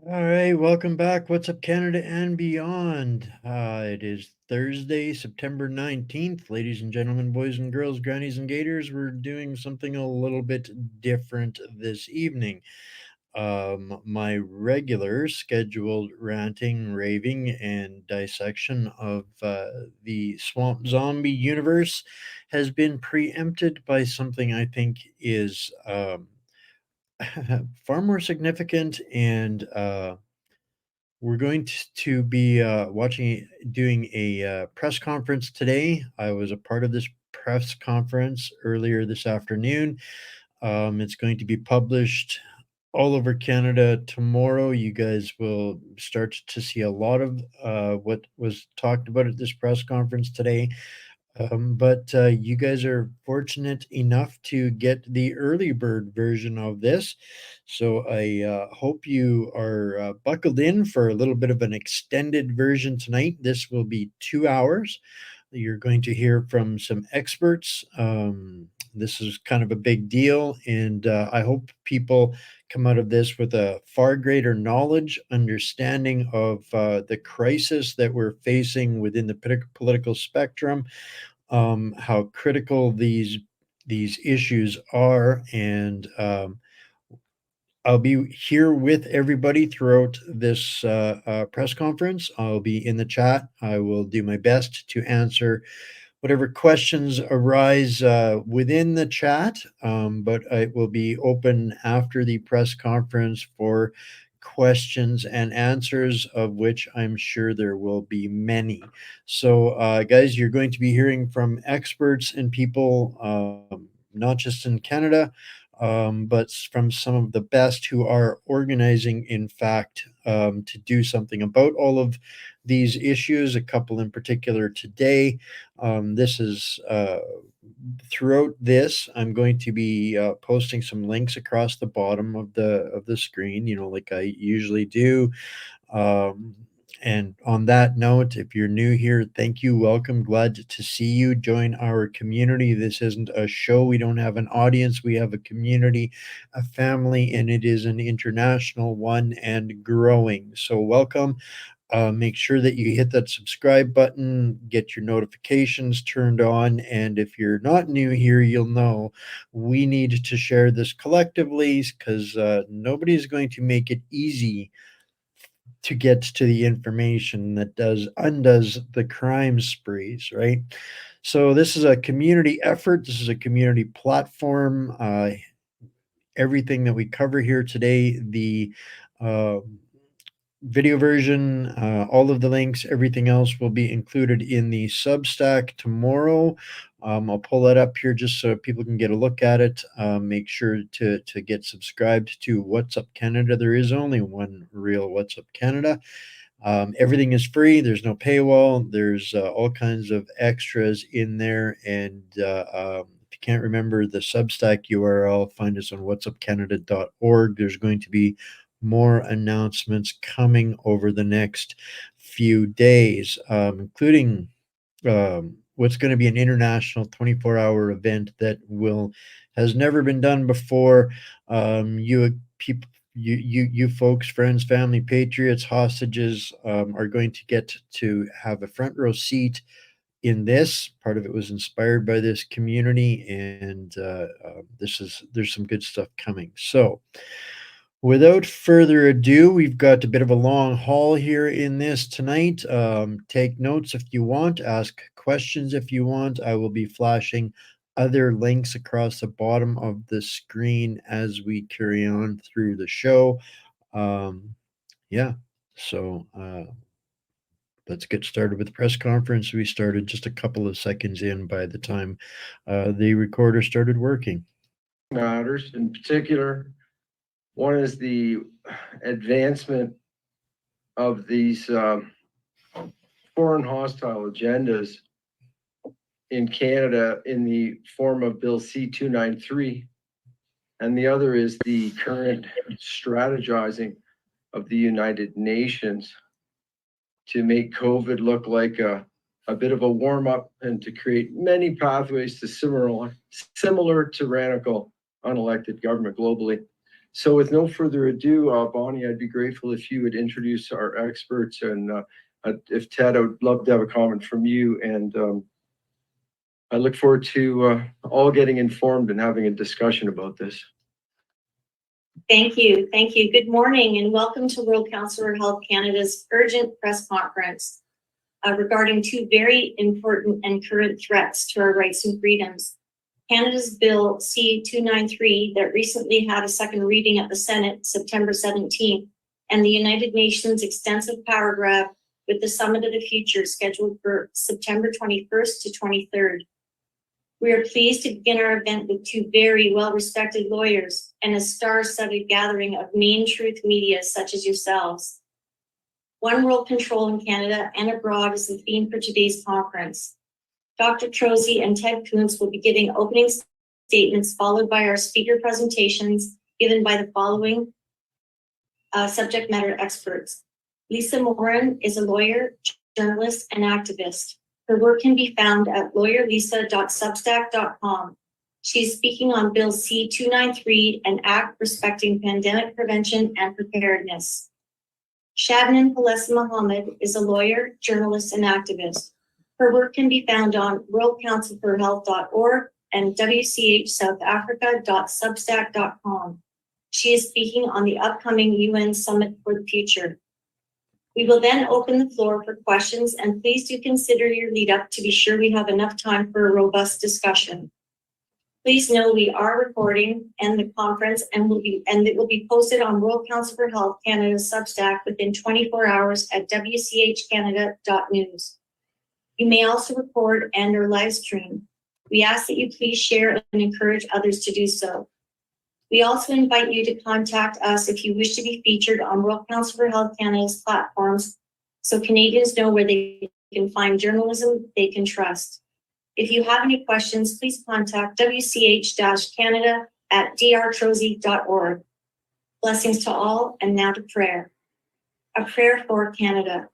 All right, welcome back. What's up, Canada and beyond? It is Thursday, September 19th. Ladies and gentlemen, boys and girls, grannies and gators, we're doing something a little bit different this evening. My regular scheduled ranting, raving, and dissection of the Swamp Zombie universe has been preempted by something I think is far more significant and we're going to be doing a press conference today. I was a part of this press conference earlier this afternoon. It's going to be published all over Canada tomorrow. You guys will start to see a lot of what was talked about at this press conference today. But you guys are fortunate enough to get the early bird version of this. So I hope you are buckled in for a little bit of an extended version tonight. This will be 2 hours. You're going to hear from some experts. This is kind of a big deal, and I hope people come out of this with a far greater knowledge, understanding of the crisis that we're facing within the political spectrum, how critical these issues are, and I'll be here with everybody throughout this press conference. I'll be in the chat. I will do my best to answer whatever questions arise within the chat, but it will be open after the press conference for questions and answers, of which I'm sure there will be many. So, guys, you're going to be hearing from experts and people, not just in Canada, but from some of the best who are organizing, in fact, to do something about all of these issues, a couple in particular today. This is throughout this, I'm going to be posting some links across the bottom of the screen, like I usually do. Um, and on that note, if you're new here, thank you, welcome, glad to see you. Join our community. This isn't a show. We don't have an audience. We have a community, a family, and it is an international one and growing. So welcome. Make sure that you hit that subscribe button, get your notifications turned on, and if you're not new here, you'll know we need to share this collectively because nobody's going to make it easy to get to the information that undoes the crime sprees, right? So this is a community effort. This is a community platform. Everything that we cover here today, the uh, video version, all of the links, everything else will be included in the Substack tomorrow. I'll pull that up here just so people can get a look at it. Make sure to get subscribed to What's Up Canada. There is only one real What's Up Canada. Everything is free. There's no paywall. There's all kinds of extras in there. And if you can't remember the Substack URL, find us on whatsupcanada.org. There's going to be more announcements coming over the next few days, including what's going to be an international 24-hour event that has never been done before. You people, you folks, friends, family, patriots, hostages, are going to get to have a front row seat in this. Part of it was inspired by this community, and there's some good stuff coming. So without further ado, we've got a bit of a long haul here in this tonight. Take notes if you want, ask questions if you want. I will be flashing other links across the bottom of the screen as we carry on through the show. Yeah, so let's get started with the press conference. We started just a couple of seconds in by the time the recorder started working. Matters in particular. One is the advancement of these foreign hostile agendas in Canada in the form of Bill C-293. And the other is the current strategizing of the United Nations to make COVID look like a bit of a warm-up and to create many pathways to similar tyrannical unelected government globally. So with no further ado, Bonnie, I'd be grateful if you would introduce our experts, and if Ted, I would love to have a comment from you. And I look forward to all getting informed and having a discussion about this. Thank you. Thank you. Good morning and welcome to World Council for Health Canada's urgent press conference regarding two very important and current threats to our rights and freedoms. Canada's Bill C-293 that recently had a second reading at the Senate September 17th, and the United Nations extensive power grab with the Summit of the Future scheduled for September 21st to 23rd. We are pleased to begin our event with two very well-respected lawyers and a star-studded gathering of main truth media such as yourselves. One world control in Canada and abroad is the theme for today's conference. Dr. Trozzi and Ted Kuntz will be giving opening statements followed by our speaker presentations given by the following subject matter experts. Lisa Miron is a lawyer, journalist, and activist. Her work can be found at lawyerlisa.substack.com. She's speaking on Bill C-293, an act respecting pandemic prevention and preparedness. Shabnam Mohamed is a lawyer, journalist, and activist. Her work can be found on worldcouncilforhealth.org and WCH She is speaking on the upcoming UN Summit for the Future. We will then open the floor for questions, and please do consider your lead up to be sure we have enough time for a robust discussion. Please know we are recording and the conference and it will be posted on World Council for Health Canada's Substack within 24 hours at wchcanada.news. You may also record and or live stream. We ask that you please share and encourage others to do so. We also invite you to contact us if you wish to be featured on World Council for Health Canada's platforms so Canadians know where they can find journalism they can trust. If you have any questions, please contact wch-canada@drtrozzi.org. Blessings to all, and now to prayer. A prayer for Canada.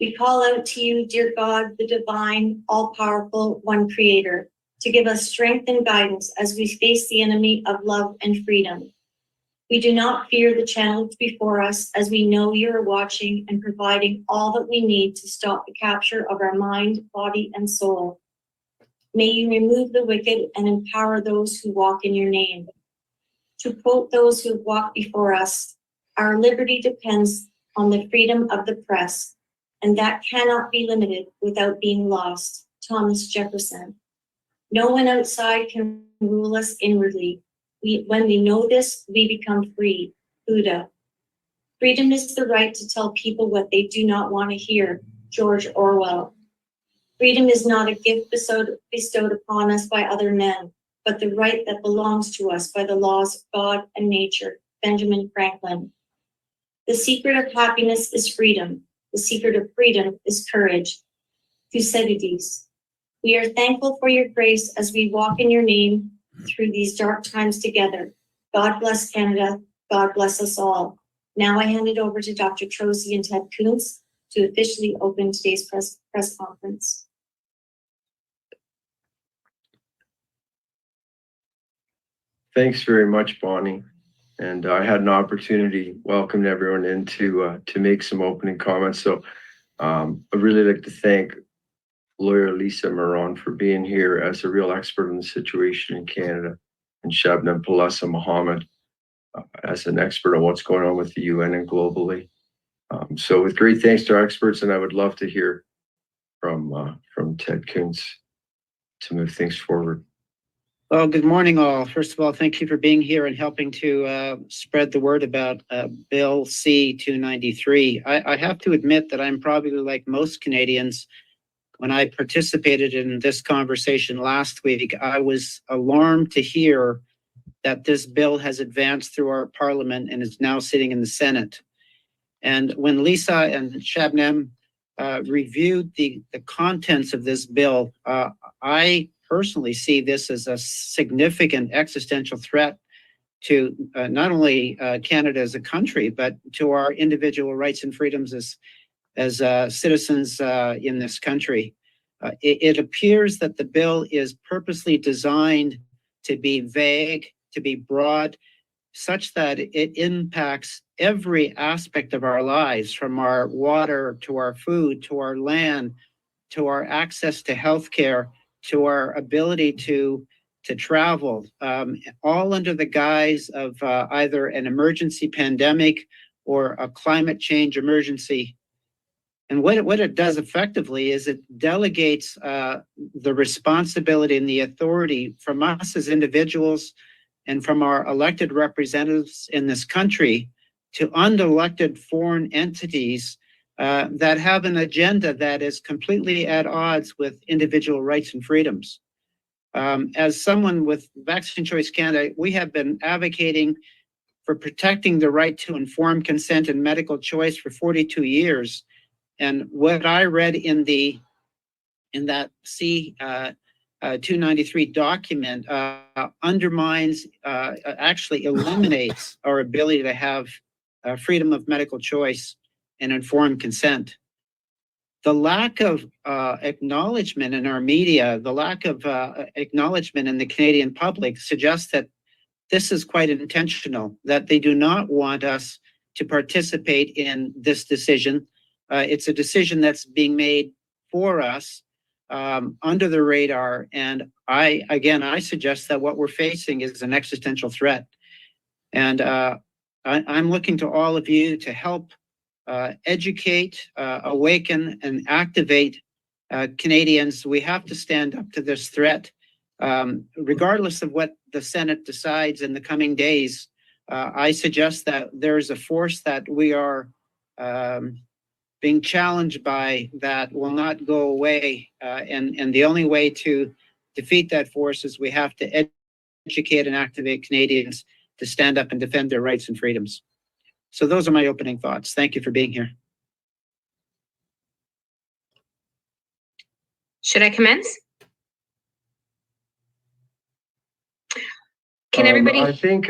We call out to you, dear God, the divine, all-powerful, one creator, to give us strength and guidance as we face the enemy of love and freedom. We do not fear the challenge before us, as we know you are watching and providing all that we need to stop the capture of our mind, body, and soul. May you remove the wicked and empower those who walk in your name. To quote those who walk before us, our liberty depends on the freedom of the press, and that cannot be limited without being lost. Thomas Jefferson. No one outside can rule us inwardly. When we know this, we become free. Buddha. Freedom is the right to tell people what they do not want to hear. George Orwell. Freedom is not a gift bestowed upon us by other men, but the right that belongs to us by the laws of God and nature. Benjamin Franklin. The secret of happiness is freedom. The secret of freedom is courage. Thucydides. We are thankful for your grace as we walk in your name through these dark times together. God bless Canada. God bless us all. Now I hand it over to Dr. Trozzi and Ted Kuntz to officially open today's press conference. Thanks very much, Bonnie. And I had an opportunity welcoming everyone in to make some opening comments. So I'd really like to thank lawyer Lisa Miron for being here as a real expert on the situation in Canada, and Shabnam Mohamed as an expert on what's going on with the UN and globally. So with great thanks to our experts, and I would love to hear from Ted Kuntz to move things forward. Well, good morning, all. First of all, thank you for being here and helping to spread the word about Bill C-293. I have to admit that I'm probably like most Canadians. When I participated in this conversation last week, I was alarmed to hear that this bill has advanced through our parliament and is now sitting in the Senate. And when Lisa and Shabnam reviewed the contents of this bill, I personally see this as a significant existential threat to not only Canada as a country, but to our individual rights and freedoms as citizens in this country. It appears that the bill is purposely designed to be vague, to be broad, such that it impacts every aspect of our lives, from our water to our food to our land to our access to healthcare to our ability to travel, all under the guise of either an emergency pandemic or a climate change emergency. And what it does effectively is it delegates the responsibility and the authority from us as individuals and from our elected representatives in this country to unelected foreign entities that have an agenda that is completely at odds with individual rights and freedoms. As someone with Vaccine Choice Canada, we have been advocating for protecting the right to informed consent and medical choice for 42 years. And what I read in that C-293 document undermines, actually eliminates our ability to have freedom of medical choice and informed consent. The lack of acknowledgement in our media, the lack of acknowledgement in the Canadian public suggests that this is quite intentional, that they do not want us to participate in this decision. It's a decision that's being made for us under the radar. And I suggest that what we're facing is an existential threat. And I'm looking to all of you to help educate, awaken, and activate Canadians. We have to stand up to this threat, regardless of what the Senate decides in the coming days. I suggest that there's a force that we are being challenged by that will not go away. And the only way to defeat that force is we have to educate and activate Canadians to stand up and defend their rights and freedoms. So those are my opening thoughts. Thank you for being here. Should I commence? Can everybody? I think,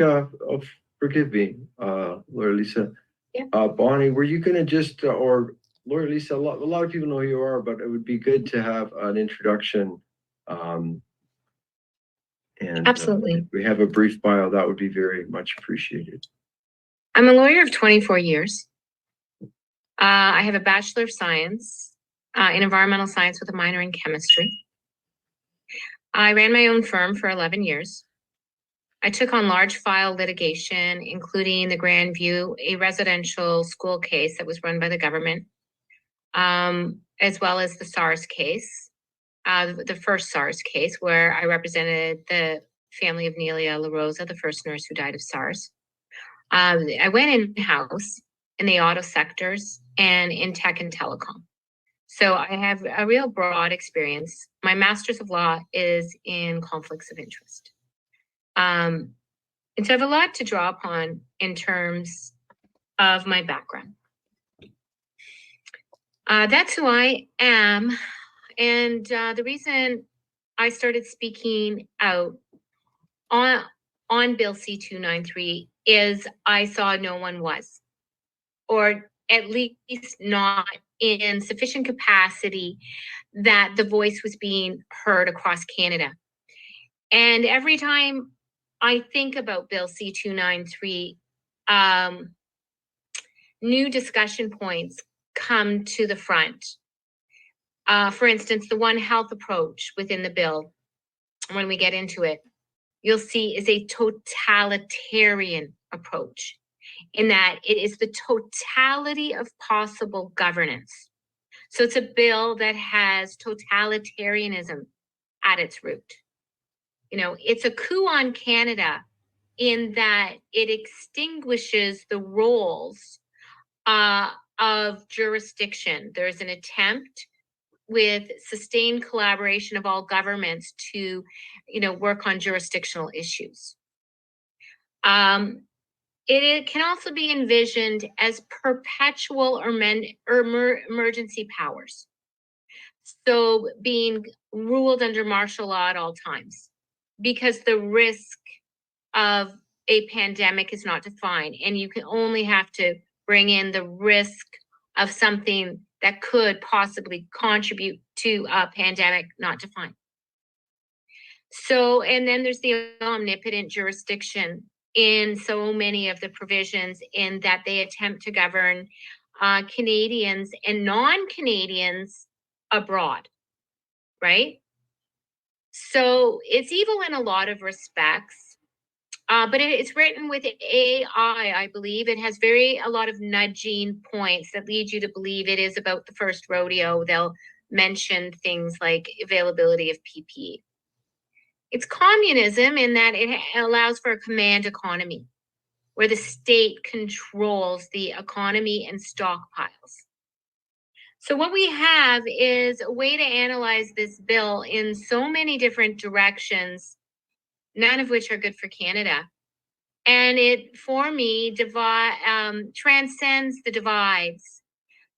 forgive me, Laura Lisa. Yeah. Bonnie, were you going to just, or Laura Lisa, a lot of people know who you are, but it would be good to have an introduction. And Absolutely. If we have a brief bio, that would be very much appreciated. I'm a lawyer of 24 years. I have a Bachelor of Science in Environmental Science with a minor in Chemistry. I ran my own firm for 11 years. I took on large file litigation, including the Grandview, a residential school case that was run by the government, as well as the SARS case, the first SARS case, where I represented the family of Nelia La Rosa, the first nurse who died of SARS. I went in-house in the auto sectors and in tech and telecom. So I have a real broad experience. My master's of law is in conflicts of interest. And so I have a lot to draw upon in terms of my background. That's who I am. And the reason I started speaking out on Bill C-293 is I saw no one was, or at least not in sufficient capacity that the voice was being heard across Canada. And every time I think about Bill C-293, new discussion points come to the front. For instance, the One Health approach within the bill, when we get into it, you'll see is a totalitarian approach, in that it is the totality of possible governance. So it's a bill that has totalitarianism at its root. You know, it's a coup on Canada in that it extinguishes the roles of jurisdiction. There's an attempt with sustained collaboration of all governments to, work on jurisdictional issues. It can also be envisioned as perpetual or emergency powers. So being ruled under martial law at all times, because the risk of a pandemic is not defined, and you can only have to bring in the risk of something that could possibly contribute to a pandemic not defined. So, and then there's the omnipotent jurisdiction in so many of the provisions in that they attempt to govern Canadians and non-Canadians abroad, right? So it's evil in a lot of respects, but it's written with AI, I believe. It has a lot of nudging points that lead you to believe it is about the first rodeo. They'll mention things like availability of PPE. It's communism in that it allows for a command economy where the state controls the economy and stockpiles. So what we have is a way to analyze this bill in so many different directions, none of which are good for Canada. And it, for me, transcends the divides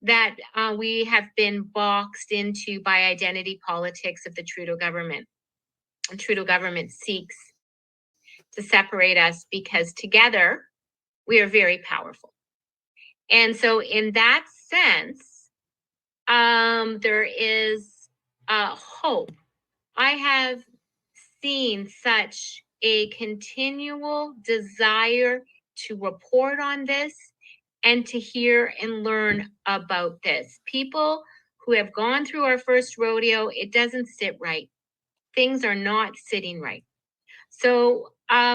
that we have been boxed into by identity politics of the Trudeau government. The Trudeau government seeks to separate us because together we are very powerful. And so in that sense, there is hope. I have seen such a continual desire to report on this and to hear and learn about this. People who have gone through our first rodeo, it doesn't sit right. Things are not sitting right. So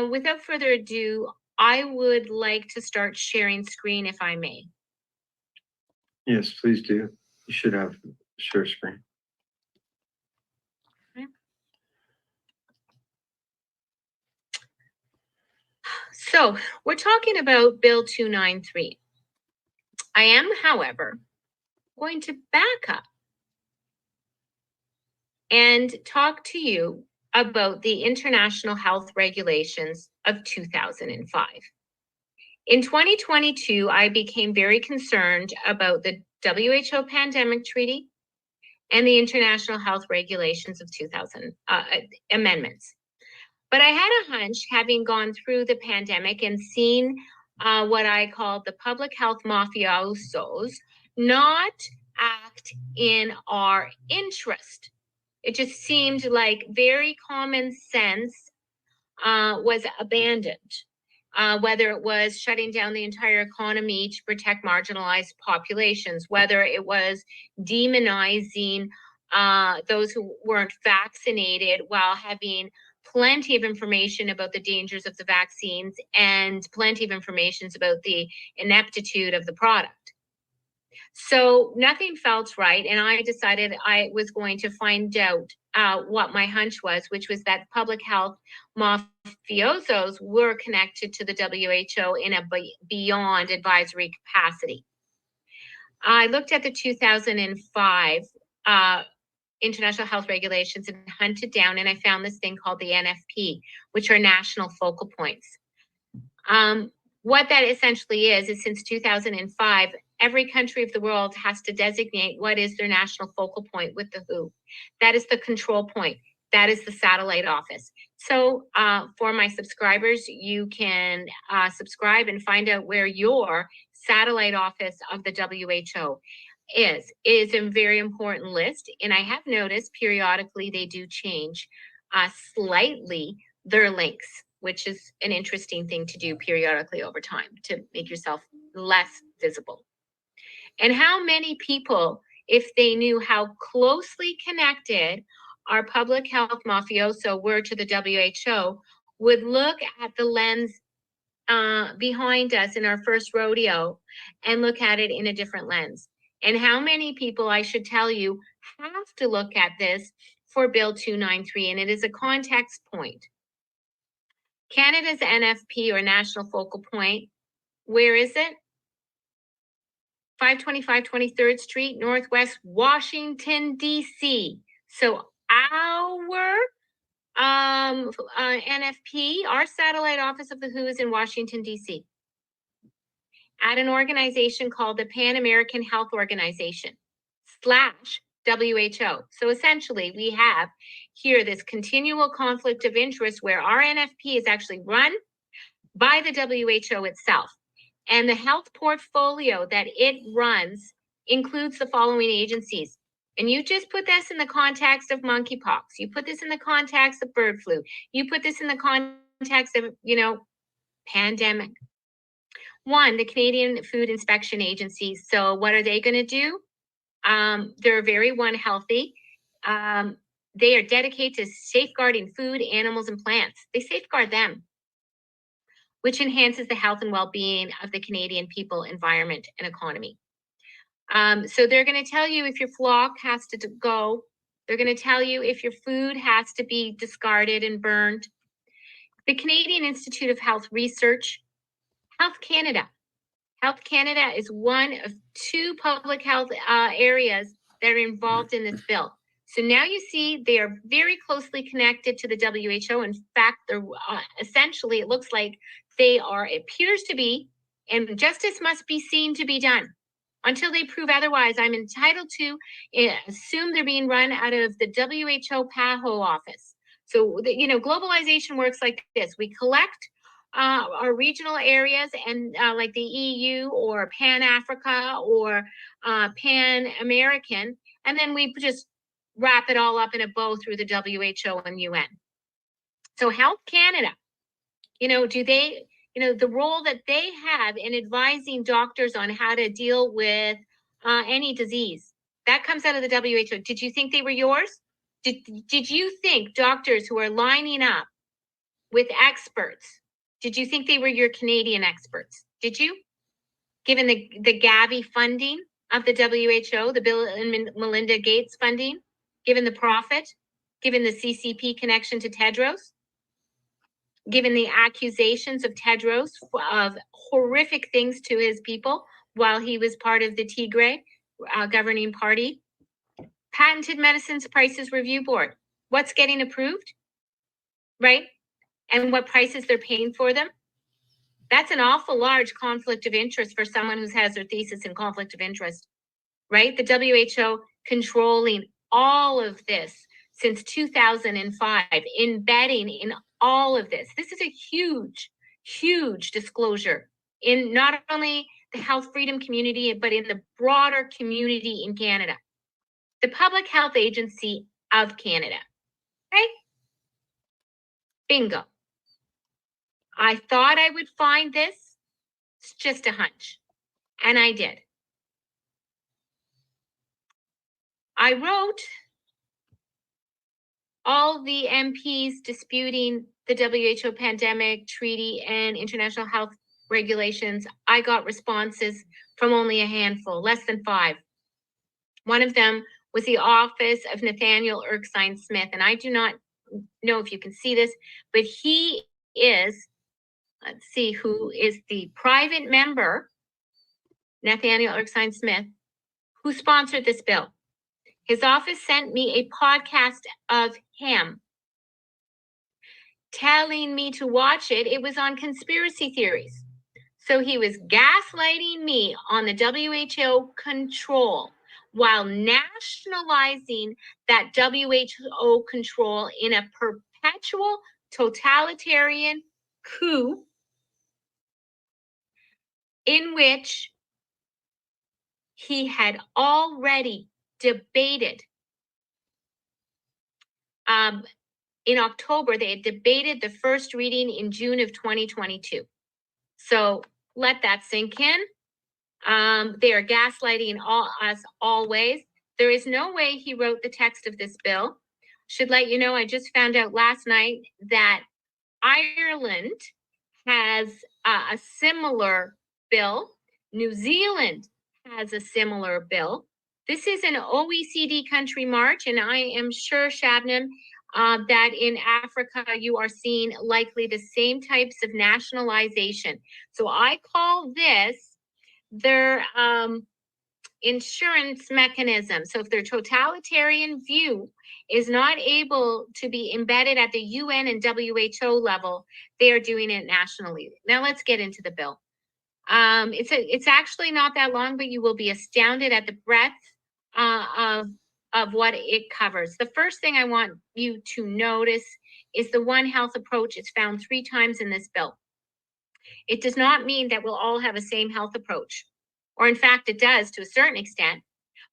without further ado, I would like to start sharing screen if I may. Yes, please do. You should have share screen. So we're talking about Bill 293. I am, however, going to back up and talk to you about the international health regulations of 2005. In 2022, I became very concerned about the WHO pandemic treaty and the international health regulations of 2000 amendments. But I had a hunch, having gone through the pandemic and seen what I call the public health mafiosos not act in our interest. It just seemed like very common sense was abandoned, whether it was shutting down the entire economy to protect marginalized populations, whether it was demonizing those who weren't vaccinated while having plenty of information about the dangers of the vaccines and plenty of information about the ineptitude of the product. So nothing felt right, and I decided I was going to find out what my hunch was, which was that public health mafiosos were connected to the WHO in a beyond advisory capacity. I looked at the 2005 international health regulations and hunted down, and I found this thing called the NFP, which are national focal points. What that essentially is since 2005, every country of the world has to designate what is their national focal point with the WHO. That is the control point. That is the satellite office. So for my subscribers, you can subscribe and find out where your satellite office of the WHO is. It is a very important list. And I have noticed periodically they do change slightly their links, which is an interesting thing to do periodically over time to make yourself less visible. And how many people, if they knew how closely connected our public health mafioso were to the WHO, would look at the lens behind us in our first rodeo and look at it in a different lens? And how many people, I should tell you, have to look at this for Bill 293, and it is a context point. Canada's NFP, or National Focal Point, where is it? 525 23rd Street, Northwest Washington, D.C. So our NFP, our satellite office of the WHO, is in Washington, D.C. at an organization called the Pan American Health Organization / WHO. So essentially, we have here this continual conflict of interest where our NFP is actually run by the WHO itself. And the health portfolio that it runs includes the following agencies. And you just put this in the context of monkeypox. You put this in the context of bird flu. You put this in the context of, pandemic. One, the Canadian Food Inspection Agency. So what are they going to do? They're very healthy. They are dedicated to safeguarding food, animals, and plants. They safeguard them, which enhances the health and well-being of the Canadian people, environment, and economy. So they're going to tell you if your flock has to go. They're going to tell you if your food has to be discarded and burned. The Canadian Institute of Health Research, Health Canada. Health Canada is one of two public health areas that are involved in this bill. So now you see they are very closely connected to the WHO. In fact, they're essentially, it looks like they are, it appears to be, and justice must be seen to be done. Until they prove otherwise, I'm entitled to assume they're being run out of the WHO PAHO office. So, globalization works like this. We collect our regional areas and like the EU or Pan-Africa or Pan-American, and then we just wrap it all up in a bow through the WHO and UN. So Health Canada, do they, the role that they have in advising doctors on how to deal with any disease, that comes out of the WHO. Did you think they were yours? Did you think doctors who are lining up with experts, did you think they were your Canadian experts? Did you? Given the Gavi funding of the WHO, the Bill and Melinda Gates funding, given the profit, given the CCP connection to Tedros, given the accusations of Tedros of horrific things to his people while he was part of the Tigray governing party. Patented Medicines Prices Review Board. What's getting approved, right? And what prices they're paying for them. That's an awful large conflict of interest for someone who has their thesis in conflict of interest, right? The WHO controlling all of this since 2005, embedding in all of this. This is a huge, huge disclosure in not only the health freedom community, but in the broader community in Canada. The Public Health Agency of Canada, right? Bingo. I thought I would find this. It's just a hunch. And I did. I wrote all the MPs disputing the WHO pandemic treaty and international health regulations. I got responses from only a handful, less than 5. One of them was the office of Nathaniel Erskine Smith. And I do not know if you can see this, but he is, let's see, who is the private member, Nathaniel Erskine Smith, who sponsored this bill. His office sent me a podcast of him telling me to watch it. It was on conspiracy theories. So he was gaslighting me on the WHO control while nationalizing that WHO control in a perpetual totalitarian coup in which he had already debated. In October, they had debated the first reading in June of 2022. So let that sink in. They are gaslighting us always. There is no way he wrote the text of this bill. Should let you know, I just found out last night that Ireland has a similar bill. New Zealand has a similar bill. This is an OECD country march, and I am sure, Shabnam, that in Africa you are seeing likely the same types of nationalization. So I call this their insurance mechanism. So if their totalitarian view is not able to be embedded at the UN and WHO level, they are doing it nationally. Now let's get into the bill. It's actually not that long, but you will be astounded at the breadth of what it covers. The first thing I want you to notice is the One Health approach. It's found 3 times in this bill. It does not mean that we'll all have the same health approach, or in fact, it does to a certain extent.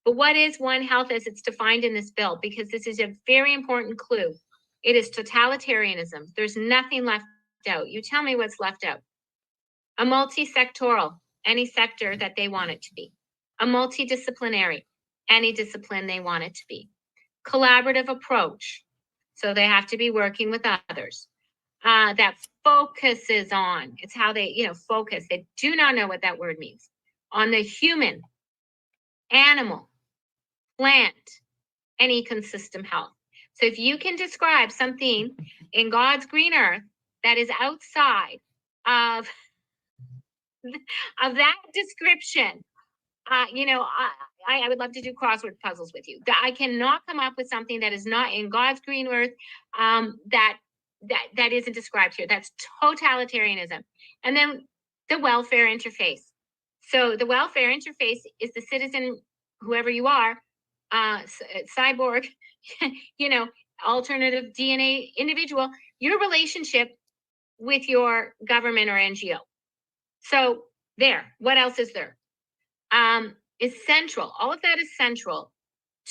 But what is One Health as it's defined in this bill? Because this is a very important clue. It is totalitarianism. There's nothing left out. You tell me what's left out. a multi-sectoral, any sector that they want it to be, a multidisciplinary, any discipline they want it to be, collaborative approach, so they have to be working with others, that focuses on, it's how they, focus. They do not know what that word means, on the human, animal, plant, and ecosystem health. So if you can describe something in God's green earth that is outside of that description, I would love to do crossword puzzles with you. I cannot come up with something that is not in God's green earth that isn't described here. That's totalitarianism. And then the welfare interface. So the welfare interface is the citizen, whoever you are, cyborg, alternative DNA individual, your relationship with your government or NGO. So there, what else is there? Is central. All of that is central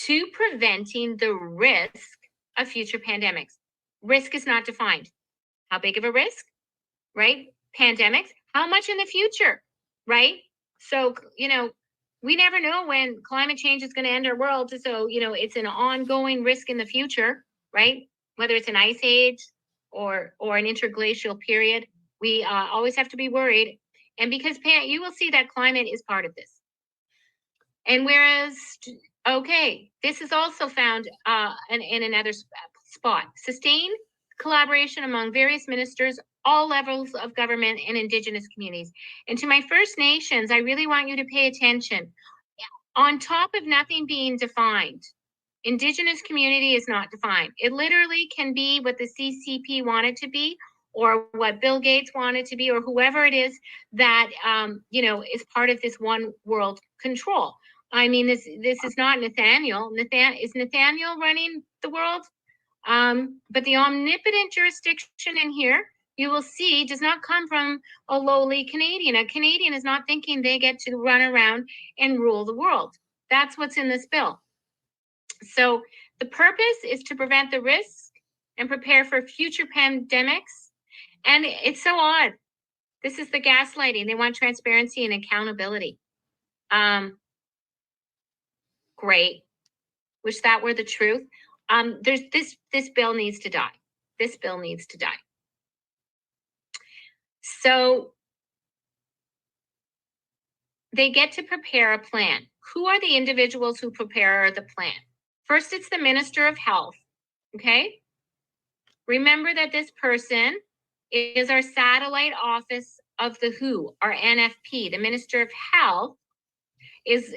to preventing the risk of future pandemics. Risk is not defined. How big of a risk, right? Pandemics, how much in the future, right? So, we never know when climate change is going to end our world. So, it's an ongoing risk in the future, right? Whether it's an ice age or an interglacial period, we always have to be worried. And because you will see that climate is part of this. And whereas, this is also found in another spot, sustained collaboration among various ministers, all levels of government and Indigenous communities. And to my First Nations, I really want you to pay attention. On top of nothing being defined, Indigenous community is not defined. It literally can be what the CCP wanted to be, or what Bill Gates wanted to be, or whoever it is that is part of this one world control. I mean, this is not Nathaniel. Is Nathaniel running the world? But the omnipotent jurisdiction in here, you will see, does not come from a lowly Canadian. A Canadian is not thinking they get to run around and rule the world. That's what's in this bill. So the purpose is to prevent the risk and prepare for future pandemics. And it's so odd. This is the gaslighting. They want transparency and accountability. Great. Wish that were the truth. There's this bill needs to die. This bill needs to die. So they get to prepare a plan. Who are the individuals who prepare the plan? First, it's the Minister of Health. Okay. Remember that this person is our satellite office of the WHO, our NFP. The Minister of Health is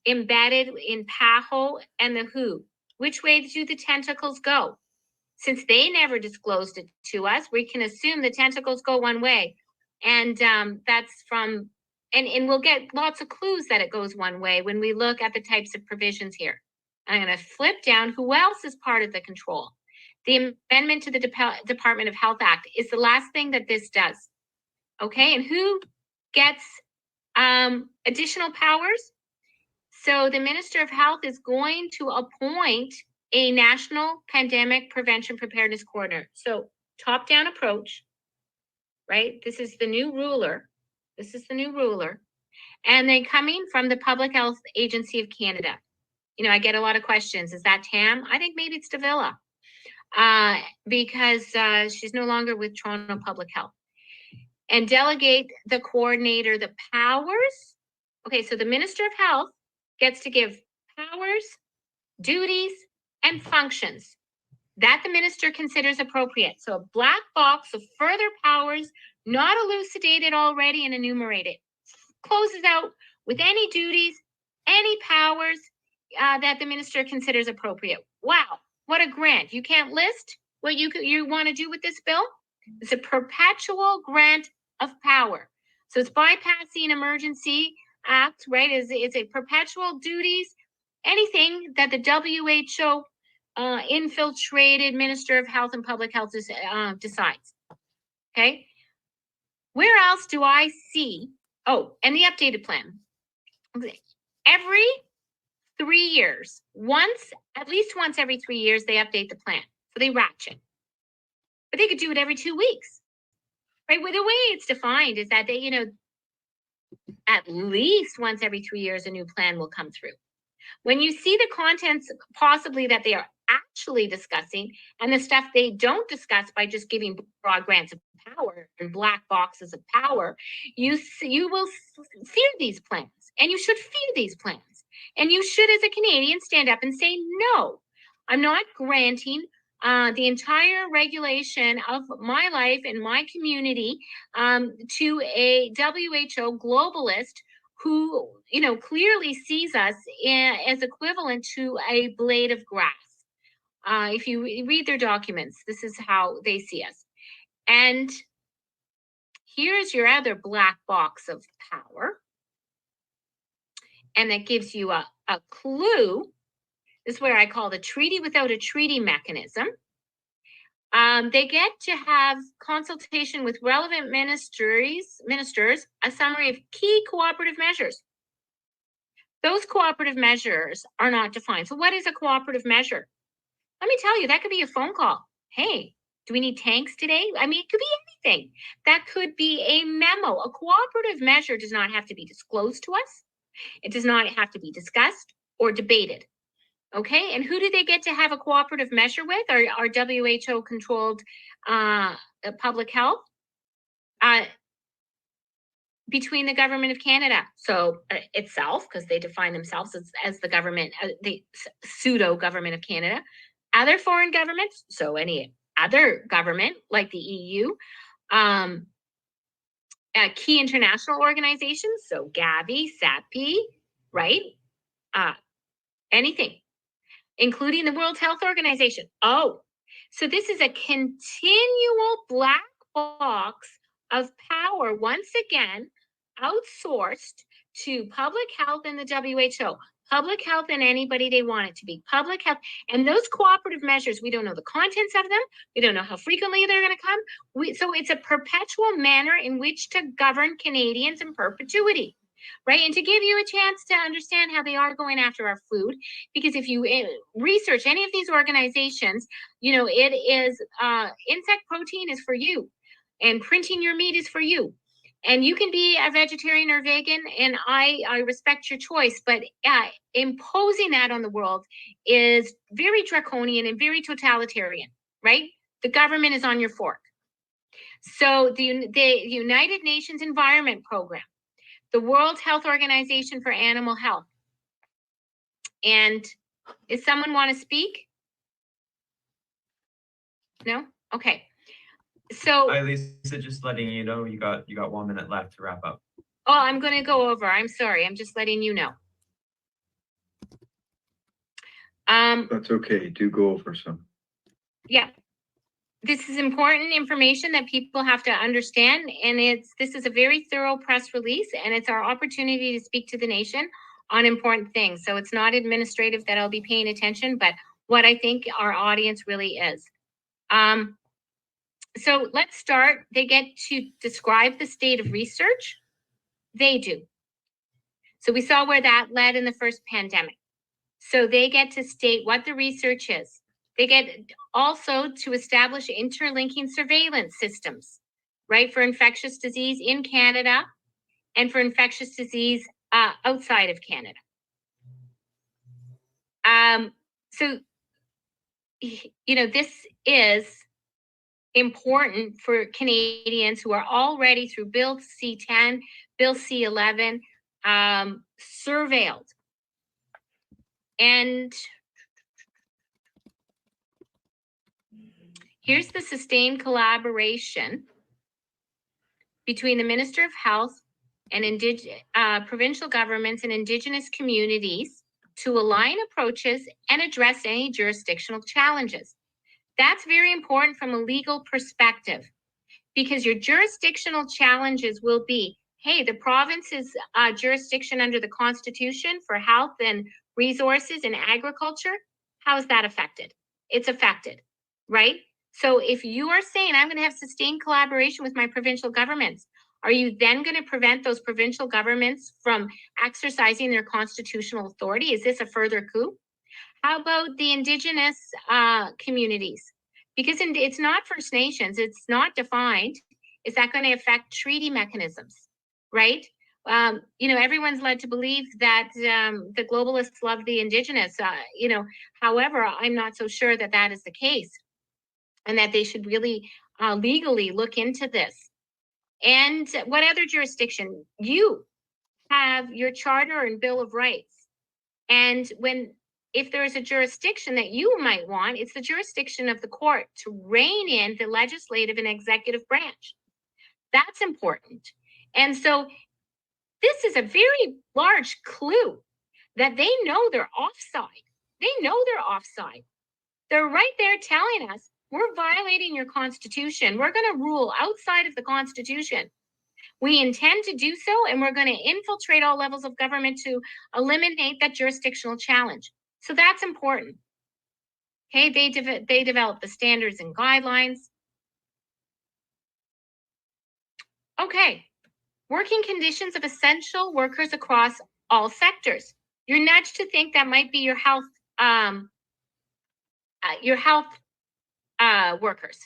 embedded in PAHO and the WHO. Which way do the tentacles go? Since they never disclosed it to us, we can assume the tentacles go one way. And that's from, and we'll get lots of clues that it goes one way when we look at the types of provisions here. I'm going to flip down. Who else is part of the control? The amendment to the Department of Health Act is the last thing that this does. Okay, and who gets additional powers? So the Minister of Health is going to appoint a National Pandemic Prevention Preparedness Coordinator. So top-down approach, right? This is the new ruler. This is the new ruler. And then coming from the Public Health Agency of Canada. I get a lot of questions. Is that Tam? I think maybe it's Davila. Because she's no longer with Toronto Public Health. And delegate the coordinator the powers. Okay, so the Minister of Health gets to give powers, duties, and functions that the minister considers appropriate. So a black box of further powers not elucidated already and enumerated. Closes out with any duties, any powers that the minister considers appropriate. Wow, what a grant. You can't list what you want to do with this bill? It's a perpetual grant of power. So it's bypassing emergency act, right? It's a perpetual duties, anything that the WHO infiltrated Minister of Health and Public Health decides. Okay. Where else do I see? Oh, and the updated plan. Every 3 years, at least once every 3 years, they update the plan. So they ratchet. But they could do it every 2 weeks. right? Well, the way it's defined is that they, at least once every 3 years, a new plan will come through. When you see the contents possibly that they are actually discussing and the stuff they don't discuss by just giving broad grants of power and black boxes of power, you will fear these plans, and you should fear these plans. And you should, as a Canadian, stand up and say, no, I'm not granting the entire regulation of my life and my community to a WHO globalist who, clearly sees us as equivalent to a blade of grass. If you read their documents, this is how they see us. And here's your other black box of power. And that gives you a clue. This is where I call the treaty without a treaty mechanism. They get to have consultation with relevant ministers, a summary of key cooperative measures. Those cooperative measures are not defined. So what is a cooperative measure? Let me tell you, that could be a phone call. Hey, do we need tanks today? I mean, it could be anything. That could be a memo. A cooperative measure does not have to be disclosed to us. It does not have to be discussed or debated. Okay, and who do they get to have a cooperative measure with? Our WHO-controlled public health between the Government of Canada, so itself, because they define themselves as the government, the pseudo-Government of Canada, other foreign governments, so any other government like the EU, key international organizations, so Gavi, SAPI, right? Anything, including the World Health Organization. Oh, so this is a continual black box of power, once again, outsourced to public health and the WHO, public health and anybody they want it to be, public health. And those cooperative measures, we don't know the contents of them. We don't know how frequently they're going to come. So it's a perpetual manner in which to govern Canadians in perpetuity. Right. And to give you a chance to understand how they are going after our food, because if you research any of these organizations, it is insect protein is for you and printing your meat is for you. And you can be a vegetarian or vegan, and I respect your choice, but imposing that on the world is very draconian and very totalitarian, right? The government is on your fork. So the United Nations Environment Program, the World Health Organization for Animal Health. And does someone want to speak? No? Okay. So Hi, Lisa, just letting you know you got 1 minute left to wrap up. Oh, I'm going to go over. I'm sorry. I'm just letting you know. That's okay. Do go over some. Yeah. This is important information that people have to understand, and this is a very thorough press release, and it's our opportunity to speak to the nation on important things. So it's not administrative that I'll be paying attention, but what I think our audience really is. So let's start. They get to describe the state of research. They do. So we saw where that led in the first pandemic. So they get to state what the research is. They get also to establish interlinking surveillance systems, right, for infectious disease in Canada and for infectious disease outside of Canada. So, this is important for Canadians who are already through Bill C-10, Bill C-11, surveilled. And here's the sustained collaboration between the Minister of Health and provincial governments and Indigenous communities to align approaches and address any jurisdictional challenges. That's very important from a legal perspective, because your jurisdictional challenges will be, hey, the province's jurisdiction under the Constitution for health and resources and agriculture, how is that affected? It's affected, right? So if you are saying, I'm going to have sustained collaboration with my provincial governments, are you then going to prevent those provincial governments from exercising their constitutional authority? Is this a further coup? How about the Indigenous communities? Because it's not First Nations, it's not defined Is that going to affect treaty mechanisms, right? Everyone's led to believe that the globalists love the indigenous. However, I'm not so sure that that is the case, and that they should really legally look into this. And what other jurisdiction? You have your charter and Bill of Rights. And if there is a jurisdiction that you might want, it's the jurisdiction of the court to rein in the legislative and executive branch. That's important. And so this is a very large clue that they know they're offside. They know they're offside. They're right there telling us, we're violating your Constitution. We're going to rule outside of the Constitution. We intend to do so, and we're going to infiltrate all levels of government to eliminate that jurisdictional challenge. So that's important. Okay, they develop the standards and guidelines. Okay, working conditions of essential workers across all sectors. You're nudged to think that might be your health workers.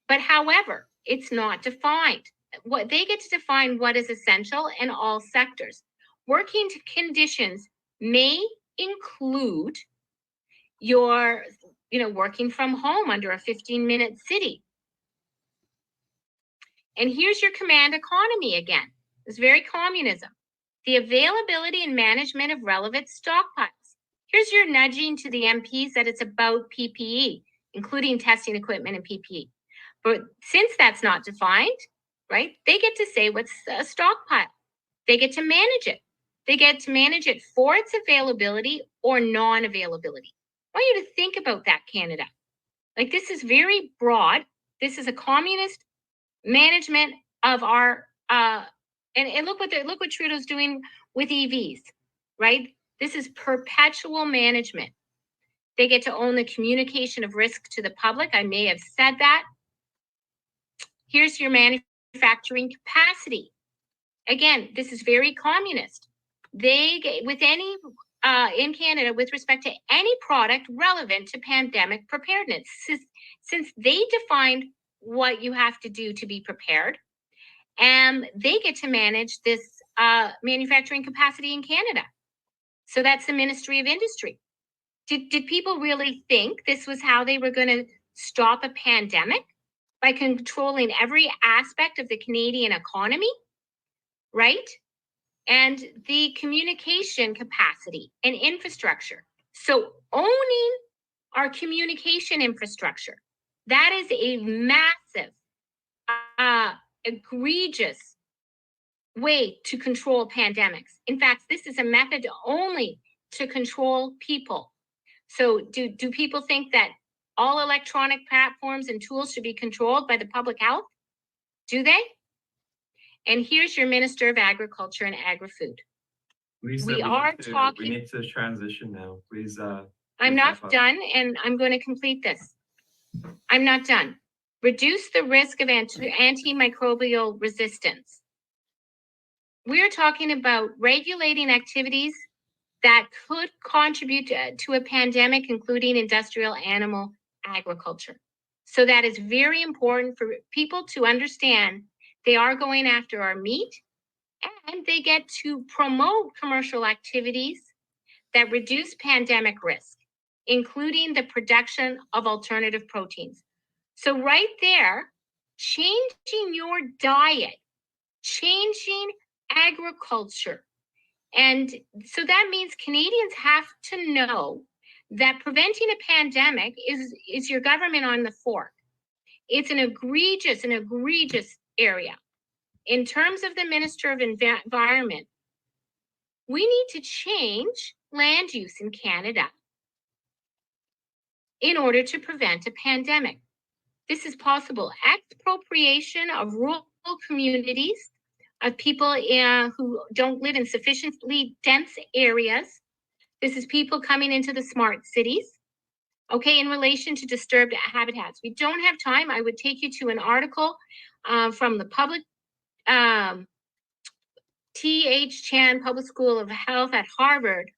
But however, it's not defined. What they get to define what is essential in all sectors. Working conditions may include your, working from home under a 15-minute city. And here's your command economy again. It's very communism. The availability and management of relevant stockpiles. Here's your nudging to the MPs that it's about PPE, including testing equipment and PPE. But since that's not defined, right, they get to say what's a stockpile. They get to manage it. They get to manage it for its availability or non-availability. I want you to think about that, Canada. Like, this is very broad. This is a communist management of our and look what Trudeau's doing with EVs, right? This is perpetual management. They get to own the communication of risk to the public. I may have said that. Here's your manufacturing capacity. Again, this is very communist. They get with any in Canada with respect to any product relevant to pandemic preparedness, since they defined what you have to do to be prepared, and they get to manage this manufacturing capacity in Canada. So that's the Ministry of Industry. Did people really think this was how they were going to stop a pandemic? By controlling every aspect of the Canadian economy, right? And the communication capacity and infrastructure. So owning our communication infrastructure, that is a massive, egregious way to control pandemics. In fact, this is a method only to control people. So do people think that all electronic platforms and tools should be controlled by the public health? Do they? And here's your Minister of Agriculture and Agri-Food. Lisa, We need to transition now. Please. I'm not done, and I'm going to complete this. I'm not done. Reduce the risk of antimicrobial resistance. We're talking about regulating activities that could contribute to a pandemic, including industrial animal agriculture. So that is very important for people to understand. They are going after our meat, and they get to promote commercial activities that reduce pandemic risk, including the production of alternative proteins. So right there, changing your diet, changing agriculture. And so that means Canadians have to know that preventing a pandemic is your government on the fork. It's an egregious area. In terms of the Minister of Environment, we need to change land use in Canada in order to prevent a pandemic. This is possible. Expropriation of rural communities, of people who don't live in sufficiently dense areas. This is people coming into the smart cities. Okay, in relation to disturbed habitats. We don't have time. I would take you to an article from the public T.H. Chan Public School of Health at Harvard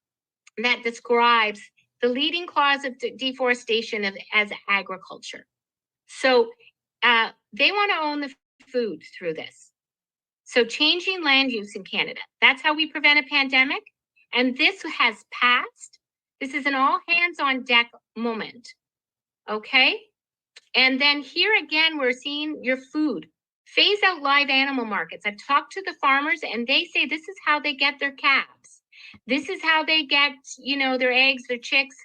that describes the leading cause of deforestation as agriculture. So they want to own the food through this. So changing land use in Canada, that's how we prevent a pandemic. And this has passed. This is an all hands on deck moment. Okay. And then here again, we're seeing your food. Phase out live animal markets. I've talked to the farmers and they say this is how they get their calves. This is how they get, their eggs, their chicks.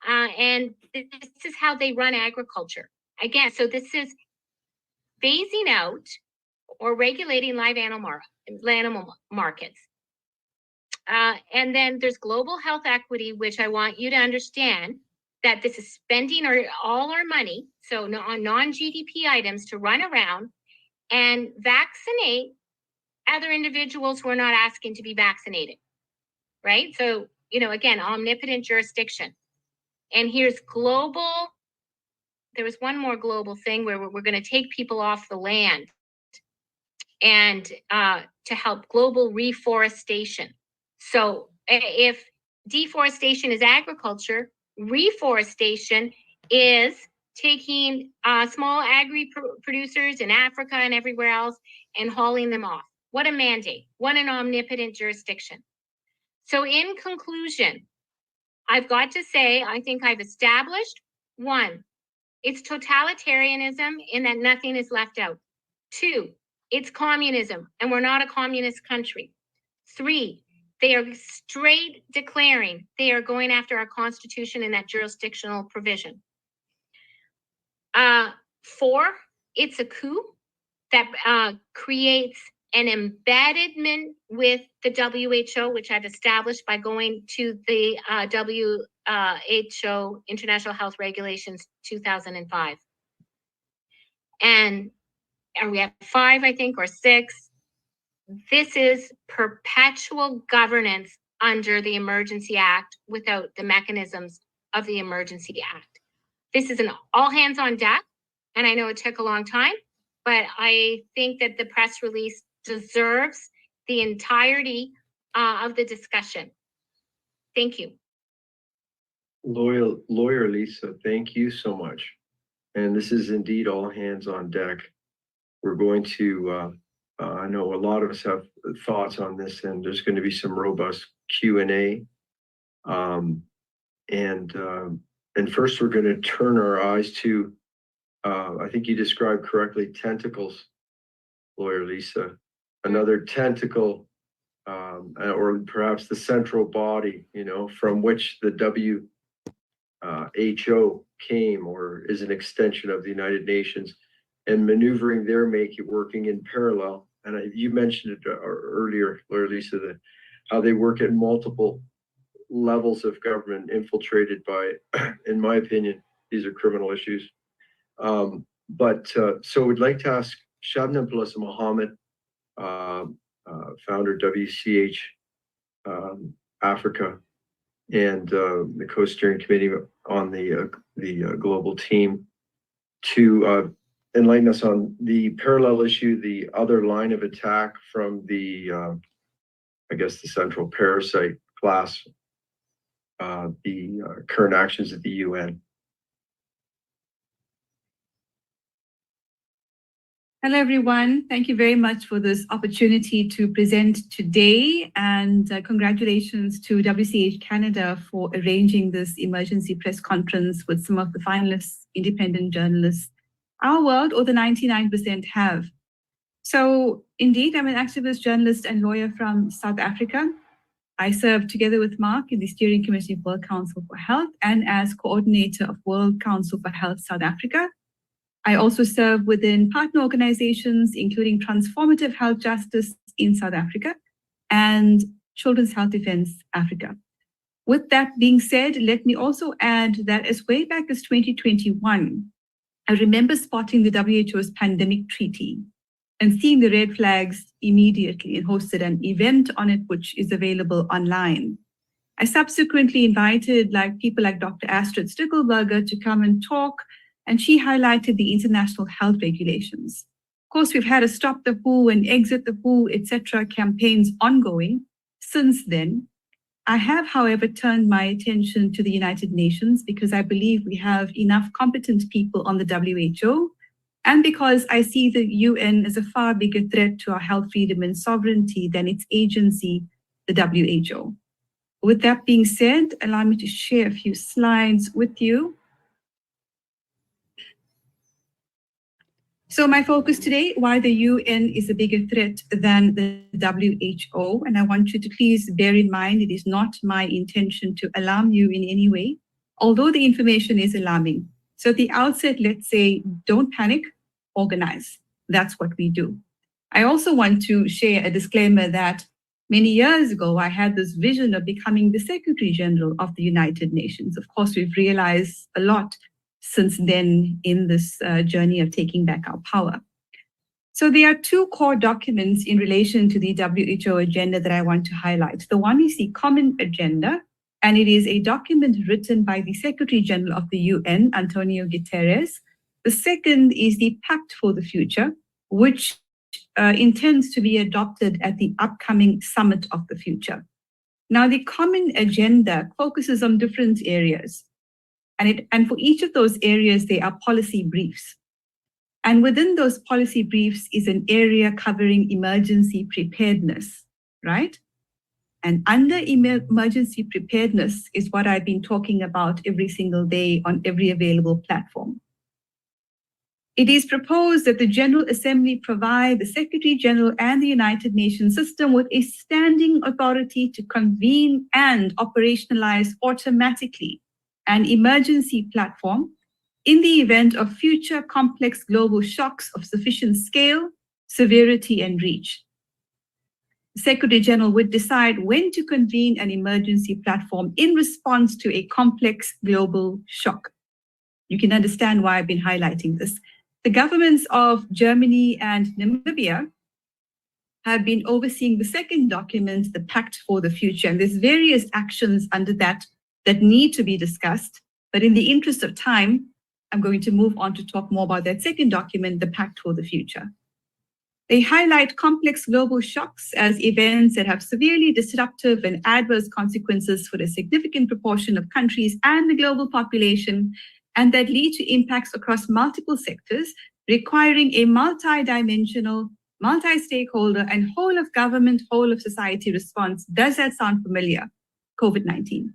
And this is how they run agriculture. Again, so this is phasing out or regulating live animal markets. And then there's global health equity, which I want you to understand that this is spending all our money, so on non-GDP items, to run around and vaccinate other individuals who are not asking to be vaccinated, right? So, again, omnipotent jurisdiction. And here's global. There was one more global thing where we're going to take people off the land and to help global reforestation. So if deforestation is agriculture, reforestation is taking small agri-producers in Africa and everywhere else and hauling them off. What a mandate. What an omnipotent jurisdiction. So in conclusion, I've got to say, I think I've established, one, it's totalitarianism in that nothing is left out. Two, it's communism, and we're not a communist country. Three, they are straight declaring they are going after our Constitution and that jurisdictional provision. Four, it's a coup that creates an embeddedment with the WHO, which I've established by going to the WHO International Health Regulations 2005. And we have 5, I think, or 6. This is perpetual governance under the Emergency Act without the mechanisms of the Emergency Act. This is an all hands on deck, and I know it took a long time, but I think that the press release deserves the entirety of the discussion. Thank you. Lawyer Lisa, thank you so much. And this is indeed all hands on deck. We're going to, I know a lot of us have thoughts on this, and there's going to be some robust Q&A. And first we're going to turn our eyes to, I think you described correctly, tentacles, Lawyer Lisa. Another tentacle, or perhaps the central body, from which the WHO came, or is an extension of the United Nations, and maneuvering there, working in parallel. And you mentioned it earlier, Lawyer Lisa, that how they work at multiple levels of government, infiltrated by, in my opinion, these are criminal issues. So we'd like to ask Shabnam Palesa Mohamed, founder WCH Africa, and the co-steering committee on the global team, to enlighten us on the parallel issue, the other line of attack from the, I guess, the central parasite class, the current actions at the UN. Hello, everyone. Thank you very much for this opportunity to present today, and congratulations to WCH Canada for arranging this emergency press conference with some of the finalists, independent journalists our world, or the 99% have. So indeed, I'm an activist, journalist, and lawyer from South Africa. I serve together with Mark in the Steering Committee of World Council for Health and as coordinator of World Council for Health South Africa. I also serve within partner organizations, including Transformative Health Justice in South Africa and Children's Health Defense Africa. With that being said, let me also add that as way back as 2021, I remember spotting the WHO's pandemic treaty and seeing the red flags immediately, and hosted an event on it, which is available online. I subsequently invited people like Dr. Astrid Stickelberger to come and talk, and she highlighted the international health regulations. Of course, we've had a Stop the WHO and Exit the WHO, etc. campaigns ongoing since then. I have, however, turned my attention to the United Nations because I believe we have enough competent people on the WHO and because I see the UN as a far bigger threat to our health, freedom, and sovereignty than its agency, the WHO. With that being said, allow me to share a few slides with you. So my focus today, why the UN is a bigger threat than the WHO. And I want you to please bear in mind, it is not my intention to alarm you in any way, although the information is alarming. So at the outset, let's say, don't panic, organize. That's what we do. I also want to share a disclaimer that many years ago, I had this vision of becoming the Secretary General of the United Nations. Of course, we've realized a lot since then in this journey of taking back our power. So there are two core documents in relation to the WHO agenda that I want to highlight. The one is the Common Agenda, and it is a document written by the Secretary General of the UN, Antonio Guterres. The second is the Pact for the Future, which intends to be adopted at the upcoming Summit of the Future. Now, the Common Agenda focuses on different areas. And for each of those areas, there are policy briefs. And within those policy briefs is an area covering emergency preparedness, right? And under emergency preparedness is what I've been talking about every single day on every available platform. It is proposed that the General Assembly provide the Secretary General and the United Nations system with a standing authority to convene and operationalize automatically an emergency platform in the event of future complex global shocks of sufficient scale, severity, and reach. The Secretary General would decide when to convene an emergency platform in response to a complex global shock. You can understand why I've been highlighting this. The governments of Germany and Namibia have been overseeing the second document, the Pact for the Future, and there's various actions under that need to be discussed. But in the interest of time, I'm going to move on to talk more about that second document, the Pact for the Future. They highlight complex global shocks as events that have severely disruptive and adverse consequences for a significant proportion of countries and the global population, and that lead to impacts across multiple sectors, requiring a multi-dimensional, multi-stakeholder, and whole of government, whole of society response. Does that sound familiar? COVID-19.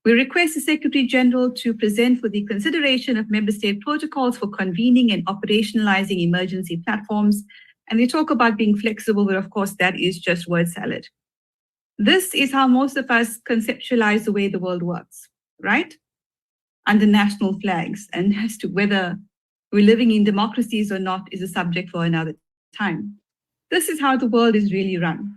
We request the Secretary General to present for the consideration of member state protocols for convening and operationalizing emergency platforms. And they talk about being flexible, but of course that is just word salad. This is how most of us conceptualize the way the world works, right? Under national flags, and as to whether we're living in democracies or not is a subject for another time. This is how the world is really run.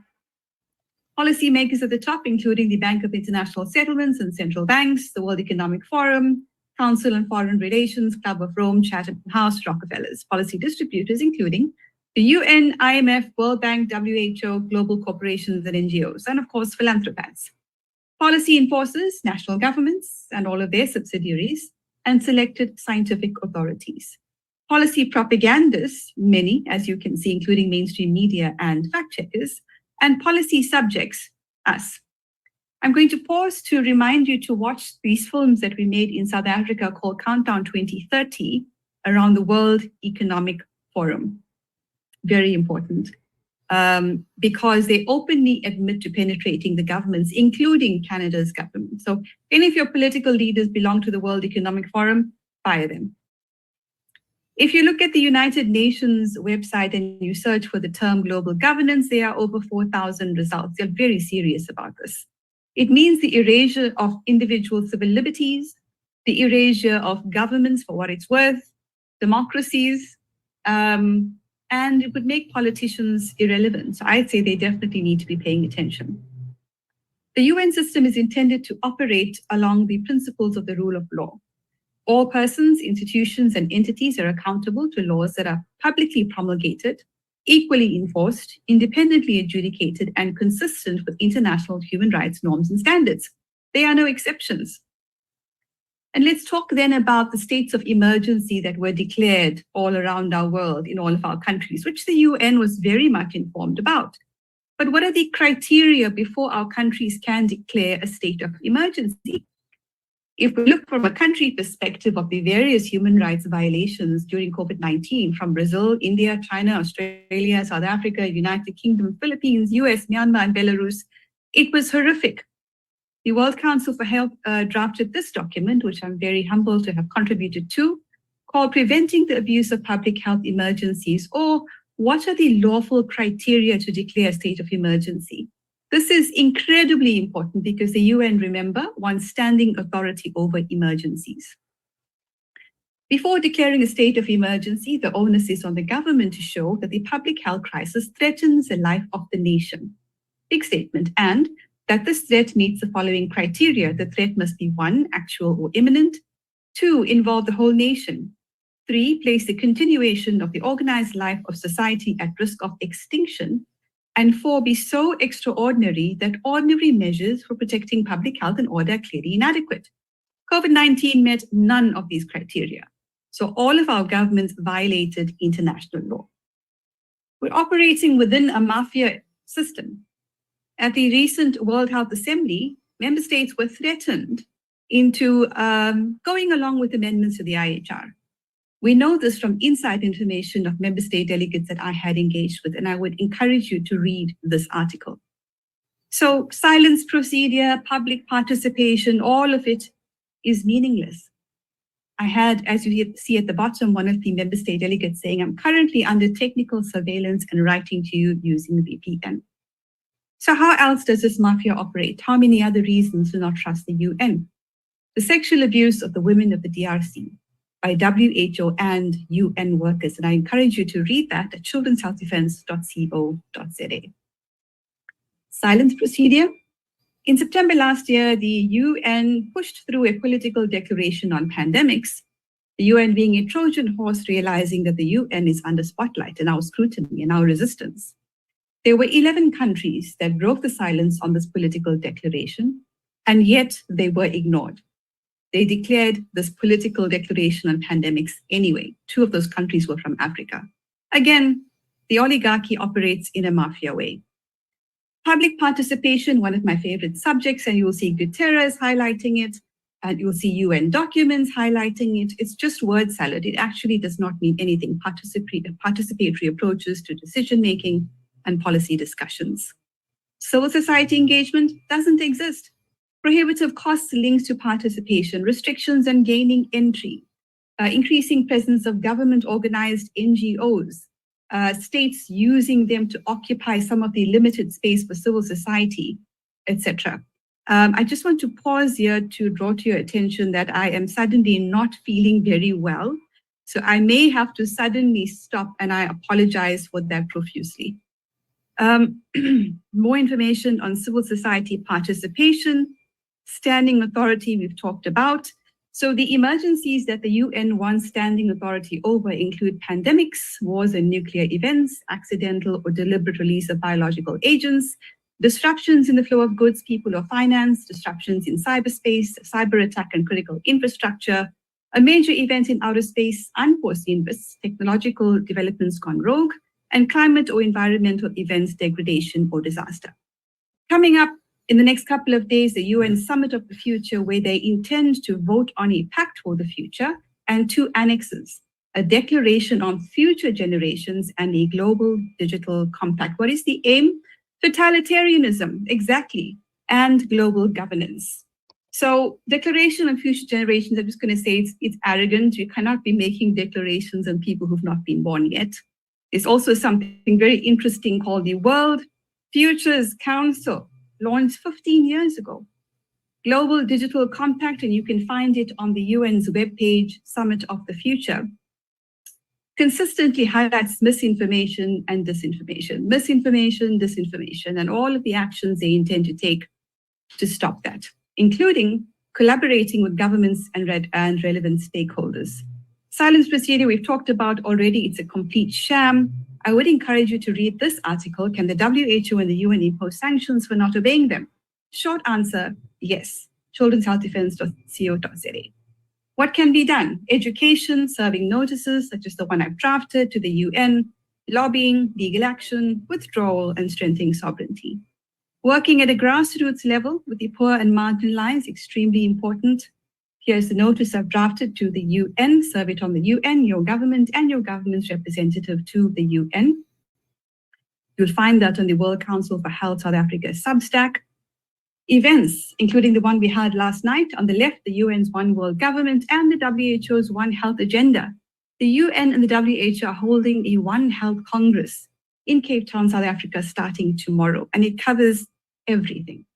Policymakers at the top, including the Bank of International Settlements and central banks, the World Economic Forum, Council on Foreign Relations, Club of Rome, Chatham House, Rockefellers. Policy distributors, including the UN, IMF, World Bank, WHO, global corporations and NGOs, and of course, philanthropists. Policy enforcers, national governments and all of their subsidiaries, and selected scientific authorities. Policy propagandists, many, as you can see, including mainstream media and fact checkers, and policy subjects, us. I'm going to pause to remind you to watch these films that we made in South Africa called Countdown 2030 around the World Economic Forum. Very important, because they openly admit to penetrating the governments, including Canada's government. So any of your political leaders belong to the World Economic Forum, fire them. If you look at the United Nations website and you search for the term global governance, there are over 4,000 results. They're very serious about this. It means the erasure of individual civil liberties, the erasure of governments for what it's worth, democracies, and it would make politicians irrelevant. So I'd say they definitely need to be paying attention. The UN system is intended to operate along the principles of the rule of law. All persons, institutions, and entities are accountable to laws that are publicly promulgated, equally enforced, independently adjudicated, and consistent with international human rights norms and standards. There are no exceptions. And let's talk then about the states of emergency that were declared all around our world in all of our countries, which the UN was very much informed about. But what are the criteria before our countries can declare a state of emergency? If we look from a country perspective of the various human rights violations during COVID-19 from Brazil, India, China, Australia, South Africa, United Kingdom, Philippines, US, Myanmar, and Belarus, it was horrific. The World Council for Health drafted this document, which I'm very humbled to have contributed to, called Preventing the Abuse of Public Health Emergencies, or what are the lawful criteria to declare a state of emergency? This is incredibly important because the UN, remember, wants standing authority over emergencies. Before declaring a state of emergency, the onus is on the government to show that the public health crisis threatens the life of the nation. Big statement. And that this threat meets the following criteria. The threat must be 1, actual or imminent, 2, involve the whole nation, 3, place the continuation of the organized life of society at risk of extinction, and 4, be so extraordinary that ordinary measures for protecting public health and order are clearly inadequate. COVID-19 met none of these criteria. So all of our governments violated international law. We're operating within a mafia system. At the recent World Health Assembly, member states were threatened into going along with amendments to the IHR. We know this from inside information of member state delegates that I had engaged with, and I would encourage you to read this article. So silence procedure, public participation, all of it is meaningless. I had, as you see at the bottom, one of the member state delegates saying, I'm currently under technical surveillance and writing to you using VPN. So how else does this mafia operate? How many other reasons to not trust the UN? The sexual abuse of the women of the DRC by WHO and UN workers. And I encourage you to read that at childrenshealthdefense.co.za. Silence procedure. In September last year, the UN pushed through a political declaration on pandemics, the UN being a Trojan horse, realizing that the UN is under spotlight and our scrutiny and our resistance. There were 11 countries that broke the silence on this political declaration, and yet they were ignored. They declared this political declaration on pandemics anyway. 2 of those countries were from Africa. Again, the oligarchy operates in a mafia way. Public participation, one of my favorite subjects, and you will see Guterres highlighting it, and you'll see UN documents highlighting it. It's just word salad. It actually does not mean anything. Participatory approaches to decision-making and policy discussions. Civil society engagement doesn't exist. Prohibitive costs linked to participation, restrictions on gaining entry, increasing presence of government-organized NGOs, states using them to occupy some of the limited space for civil society, etc. I just want to pause here to draw to your attention that I am suddenly not feeling very well. So I may have to suddenly stop, and I apologize for that profusely. More information on civil society participation, standing authority we've talked about. So the emergencies that the UN wants standing authority over include pandemics, wars and nuclear events, accidental or deliberate release of biological agents, disruptions in the flow of goods, people, or finance, disruptions in cyberspace, cyber attack and critical infrastructure, a major event in outer space, unforeseen risks, technological developments gone rogue, and climate or environmental events, degradation or disaster. Coming up in the next couple of days, the UN Summit of the Future, where they intend to vote on a pact for the future and 2 annexes, a declaration on future generations and a global digital compact. What is the aim? Totalitarianism, exactly, and global governance. So declaration on future generations, I'm just going to say it's arrogant. You cannot be making declarations on people who've not been born yet. There's also something very interesting called the World Futures Council, launched 15 years ago. Global Digital Compact, and you can find it on the UN's webpage, Summit of the Future, consistently highlights misinformation and disinformation, and all of the actions they intend to take to stop that, including collaborating with governments and relevant stakeholders. Silence procedure we've talked about already. It's a complete sham. I would encourage you to read this article. Can the WHO and the UN impose sanctions for not obeying them? Short answer, yes. childrenshealthdefense.co.za. What can be done? Education, serving notices, such as the one I've drafted to the UN, lobbying, legal action, withdrawal, and strengthening sovereignty. Working at a grassroots level with the poor and marginalized, extremely important. Here's the notice I've drafted to the UN. Serve it on the UN, your government, and your government's representative to the UN. You'll find that on the World Council for Health South Africa Substack. Events, including the one we had last night. On the left, the UN's One World Government and the WHO's One Health Agenda. The UN and the WHO are holding a One Health Congress in Cape Town, South Africa, starting tomorrow, and it covers everything.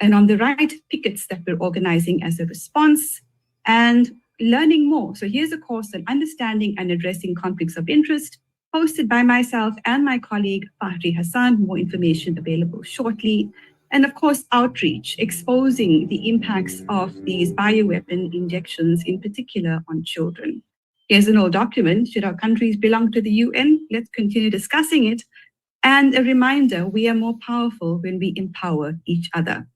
And on the right, pickets that we're organizing as a response and learning more. So here's a course on understanding and addressing conflicts of interest, hosted by myself and my colleague, Fahri Hassan. More information available shortly. And of course, outreach, exposing the impacts of these bioweapon injections, in particular on children. Here's an old document. Should our countries belong to the UN? Let's continue discussing it. And a reminder, we are more powerful when we empower each other.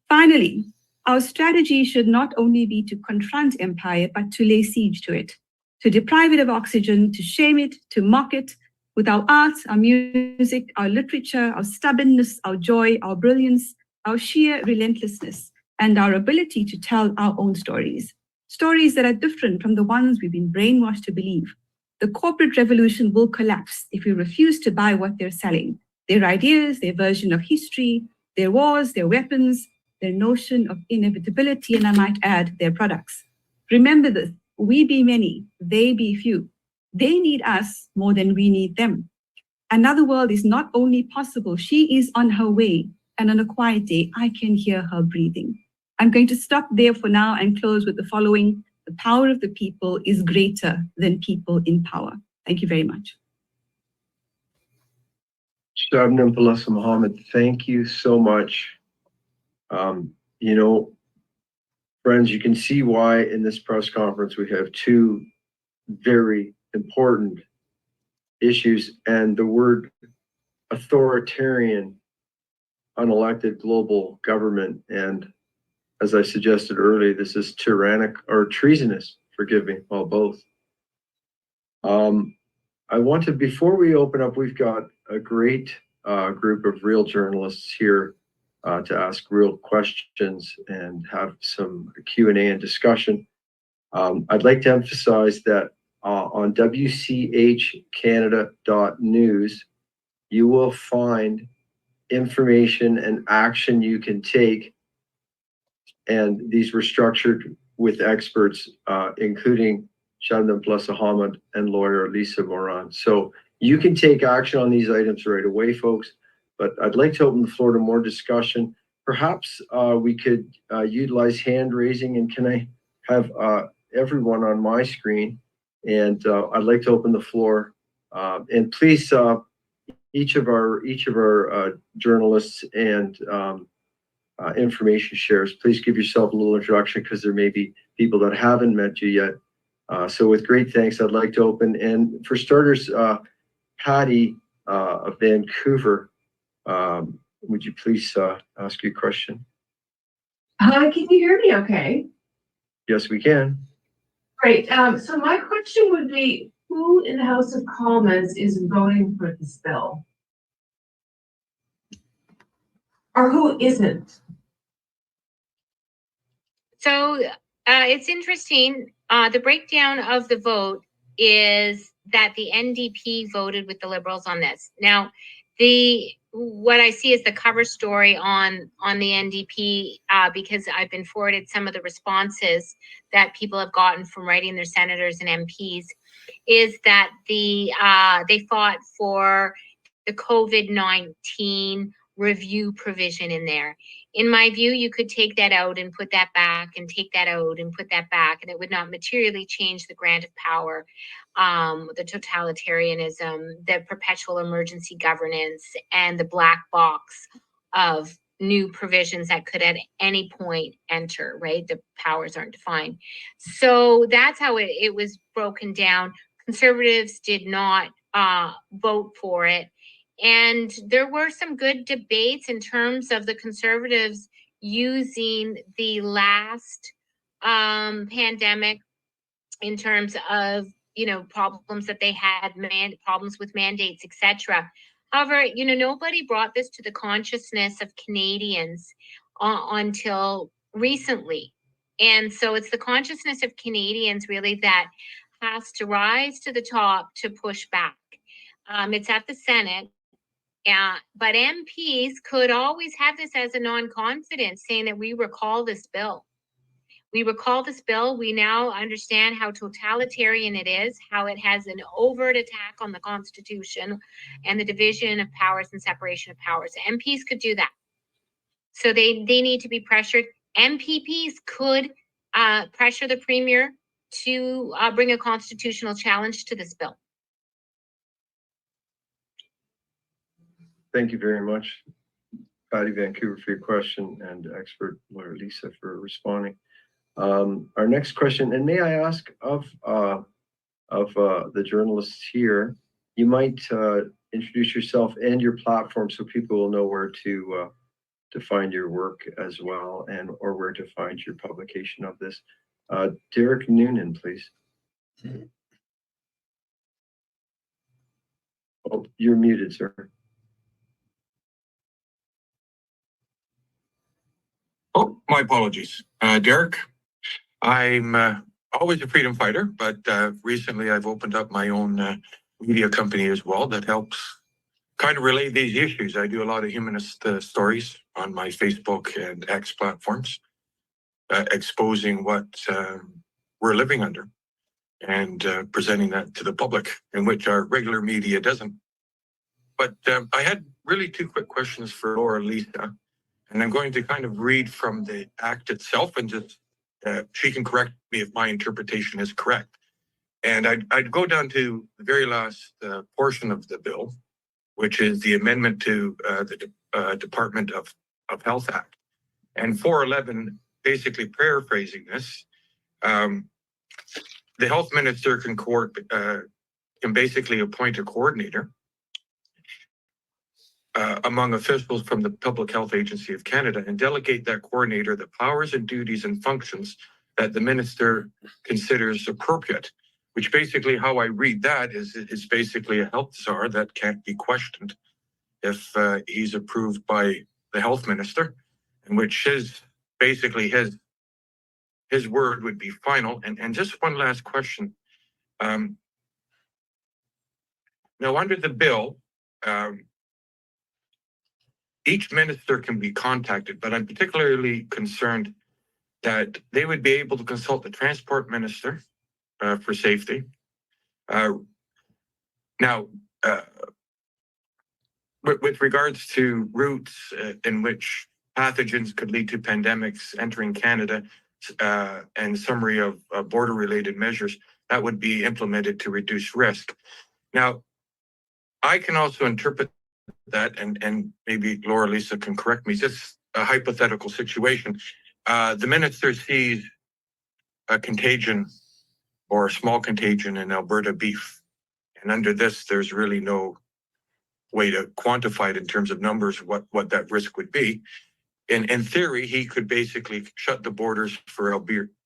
Finally, our strategy should not only be to confront empire, but to lay siege to it, to deprive it of oxygen, to shame it, to mock it, with our art, our music, our literature, our stubbornness, our joy, our brilliance, our sheer relentlessness, and our ability to tell our own stories. Stories that are different from the ones we've been brainwashed to believe. The corporate revolution will collapse if we refuse to buy what they're selling, their ideas, their version of history, their wars, their weapons, their notion of inevitability, and I might add, their products. Remember this, we be many, they be few. They need us more than we need them. Another world is not only possible, she is on her way, and on a quiet day, I can hear her breathing. I'm going to stop there for now and close with the following. The power of the people is greater than people in power. Thank you very much. Shabnam, Palesa, Mohamed, thank you so much. Friends, you can see why in this press conference we have two very important issues, and the word authoritarian, unelected global government, and as I suggested earlier, this is tyrannic or treasonous, forgive me, well, both. I want to, before we open up, we've got a great group of real journalists here to ask real questions and have some Q&A and discussion. I'd like to emphasize that on WCHcanada.news, you will find information and action you can take. And these were structured with experts, including Shabnam Palesa Hamid and lawyer Lisa Moran. So you can take action on these items right away, folks. But I'd like to open the floor to more discussion. Perhaps we could utilize hand raising, and can I have everyone on my screen? And I'd like to open the floor. And please, each of our journalists and information shares, please give yourself a little introduction, because there may be people that haven't met you yet. So with great thanks, I'd like to open. And for starters, Patty of Vancouver, would you please ask your question? Hi, can you hear me okay? Yes, we can. Great. So my question would be, who in the House of Commons is voting for this bill? Or who isn't? So it's interesting. The breakdown of the vote is that the NDP voted with the Liberals on this. Now, what I see is the cover story on the NDP, because I've been forwarded some of the responses that people have gotten from writing their senators and MPs, is that they fought for the COVID-19 review provision in there. In my view, you could take that out and put that back, and take that out and put that back, and it would not materially change the grant of power, the totalitarianism, the perpetual emergency governance, and the black box of new provisions that could at any point enter, right? The powers aren't defined. So that's how it was broken down. Conservatives did not vote for it. And there were some good debates in terms of the Conservatives using the last pandemic in terms of, problems that they had, problems with mandates, etc. However, nobody brought this to the consciousness of Canadians until recently. And so it's the consciousness of Canadians really that has to rise to the top to push back. It's at the Senate. But MPs could always have this as a non-confidence, saying that we recall this bill. We recall this bill. We now understand how totalitarian it is, how it has an overt attack on the Constitution and the division of powers and separation of powers. MPs could do that. So they need to be pressured. MPPs could pressure the Premier to bring a constitutional challenge to this bill. Thank you very much, Patty Vancouver, for your question, and expert lawyer Lisa for responding. Our next question, and may I ask of the journalists here, you might introduce yourself and your platform so people will know where to find your work as well, and or where to find your publication of this. Derek Noonan, please. Oh, you're muted, sir. Oh, my apologies. Derek, I'm always a freedom fighter, but recently I've opened up my own media company as well that helps kind of relay these issues. I do a lot of humanist stories on my Facebook and X platforms, exposing what we're living under and presenting that to the public, in which our regular media doesn't. But I had really two quick questions for Laura Lisa. And I'm going to kind of read from the act itself, and just she can correct me if my interpretation is correct. And I'd go down to the very last portion of the bill, which is the amendment to the Department of Health Act. And 411, basically paraphrasing this, the health minister can basically appoint a coordinator among officials from the Public Health Agency of Canada, and delegate that coordinator the powers and duties and functions that the minister considers appropriate, which basically how I read that is basically a health czar that can't be questioned if he's approved by the health minister, in which his word would be final. And just one last question. Now, under the bill, each minister can be contacted, but I'm particularly concerned that they would be able to consult the transport minister for safety. Now, with regards to routes in which pathogens could lead to pandemics entering Canada, and summary of border-related measures that would be implemented to reduce risk. Now, I can also interpret that, and maybe Laura Lisa can correct me, just a hypothetical situation. The minister sees a contagion or a small contagion in Alberta beef. And under this, there's really no way to quantify it in terms of numbers, what that risk would be. In theory, he could basically shut the borders for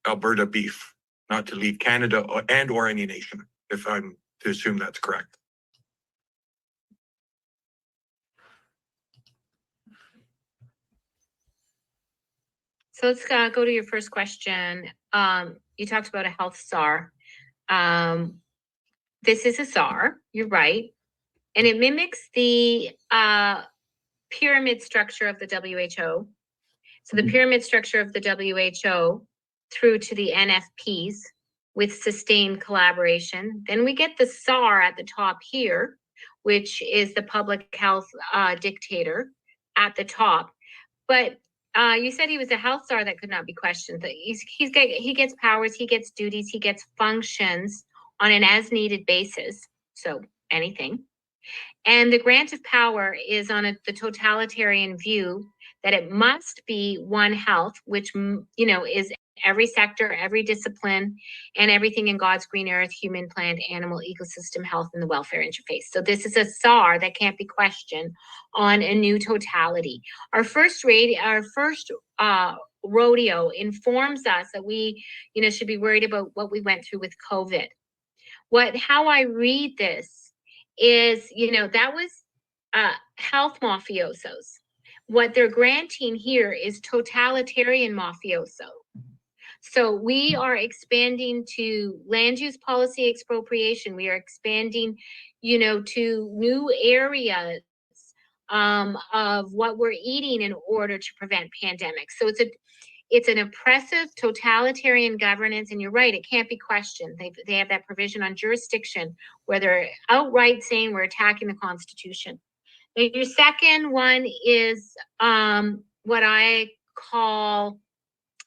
Alberta beef, not to leave Canada or any nation, if I'm to assume that's correct. So let's go to your first question. You talked about a health czar. This is a czar, you're right. And it mimics the pyramid structure of the WHO. So the pyramid structure of the WHO through to the NFPs with sustained collaboration. Then we get the czar at the top here, which is the public health dictator at the top. But you said he was a health czar that could not be questioned. He gets powers, he gets duties, he gets functions on an as-needed basis. So anything. And the grant of power is on the totalitarian view that it must be one health, which is every sector, every discipline, and everything in God's green earth, human, plant, animal, ecosystem, health, and the welfare interface. So this is a czar that can't be questioned on a new totality. Our first rodeo informs us that we, should be worried about what we went through with COVID. How I read this is, that was health mafiosos. What they're granting here is totalitarian mafioso. So we are expanding to land use policy expropriation. We are expanding, to new areas of what we're eating in order to prevent pandemics. So it's an oppressive totalitarian governance, and you're right, it can't be questioned. They have that provision on jurisdiction where they're outright saying we're attacking the Constitution. Now, your second one is what I call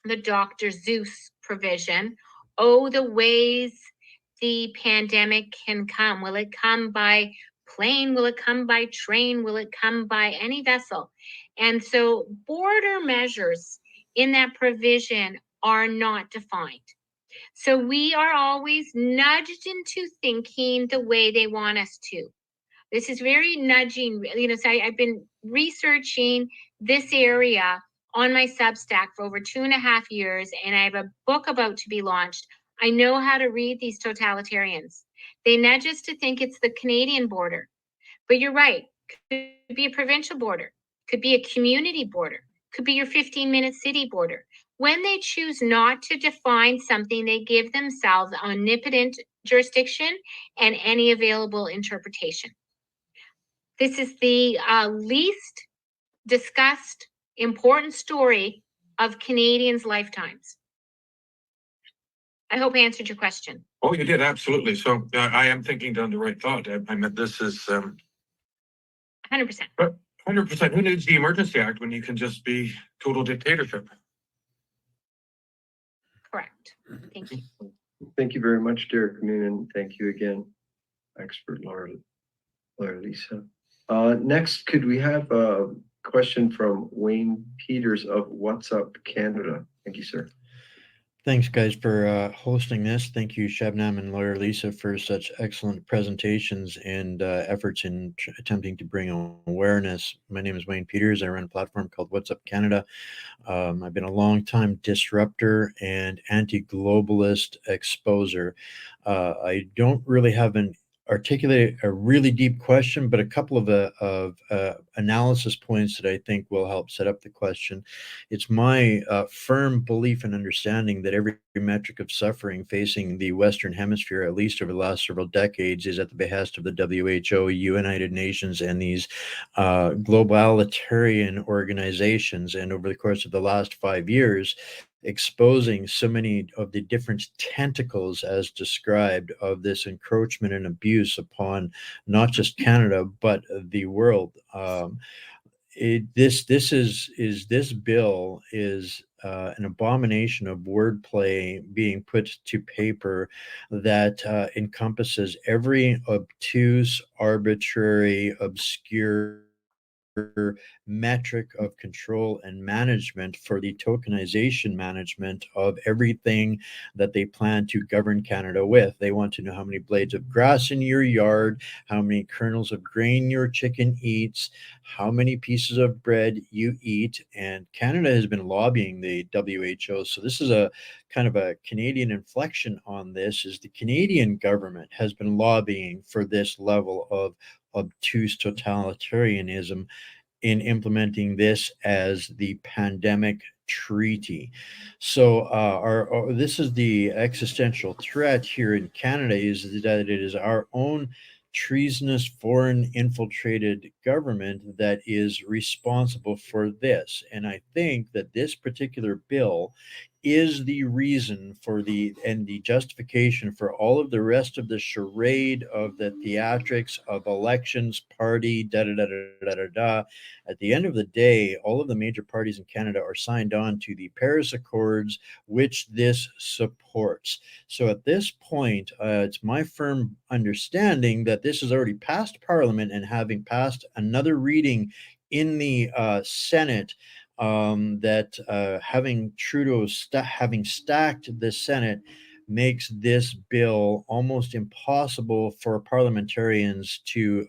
the Dr. Zeus provision. Oh, the ways the pandemic can come. Will it come by plane? Will it come by train? Will it come by any vessel? And so border measures in that provision are not defined. So we are always nudged into thinking the way they want us to. This is very nudging, so I've been researching this area on my Substack for over 2.5 years, and I have a book about to be launched. I know how to read these totalitarians. They nudge us to think it's the Canadian border, but you're right. Could be a provincial border, could be a community border, could be your 15-minute city border. When they choose not to define something, they give themselves omnipotent jurisdiction and any available interpretation. This is the least discussed important story of Canadians' lifetimes. I hope I answered your question. Oh, you did, absolutely. So I am thinking down the right thought. I meant this is 100%. 100%. Who needs the Emergency Act when you can just be total dictatorship? Correct. Thank you. Thank you very much, Derek Noonan. Thank you again, expert Laura Lisa. Next, could we have a question from Wayne Peters of What's Up Canada? Thank you, sir. Thanks, guys, for hosting this. Thank you, Shabnam and Lawyer Lisa, for such excellent presentations and efforts in attempting to bring awareness. My name is Wayne Peters. I run a platform called What's Up Canada. I've been a long-time disruptor and anti-globalist exposer. I don't really have an articulate a really deep question, but a couple of analysis points that I think will help set up the question. It's my firm belief and understanding that every metric of suffering facing the Western Hemisphere, at least over the last several decades, is at the behest of the WHO, United Nations, and these globalitarian organizations. And over the course of the last 5 years, exposing so many of the different tentacles as described of this encroachment and abuse upon not just Canada but the world. This bill is an abomination of wordplay being put to paper that encompasses every obtuse, arbitrary, obscure metric of control and management for the tokenization management of everything that they plan to govern Canada with. They want to know how many blades of grass in your yard, how many kernels of grain your chicken eats, how many pieces of bread you eat. And Canada has been lobbying the WHO. So this is a kind of a Canadian inflection on this, is the Canadian government has been lobbying for this level of obtuse totalitarianism in implementing this as the pandemic treaty. So this is the existential threat here in Canada, is that it is our own treasonous foreign infiltrated government that is responsible for this. And I think that this particular bill is the reason for the justification for all of the rest of the charade of the theatrics of elections, party, At the end of the day, all of the major parties in Canada are signed on to the Paris Accords, which this supports. So at this point, it's my firm understanding that this has already passed Parliament, and having passed another reading in the Senate, that having Trudeau having stacked the Senate makes this bill almost impossible for parliamentarians to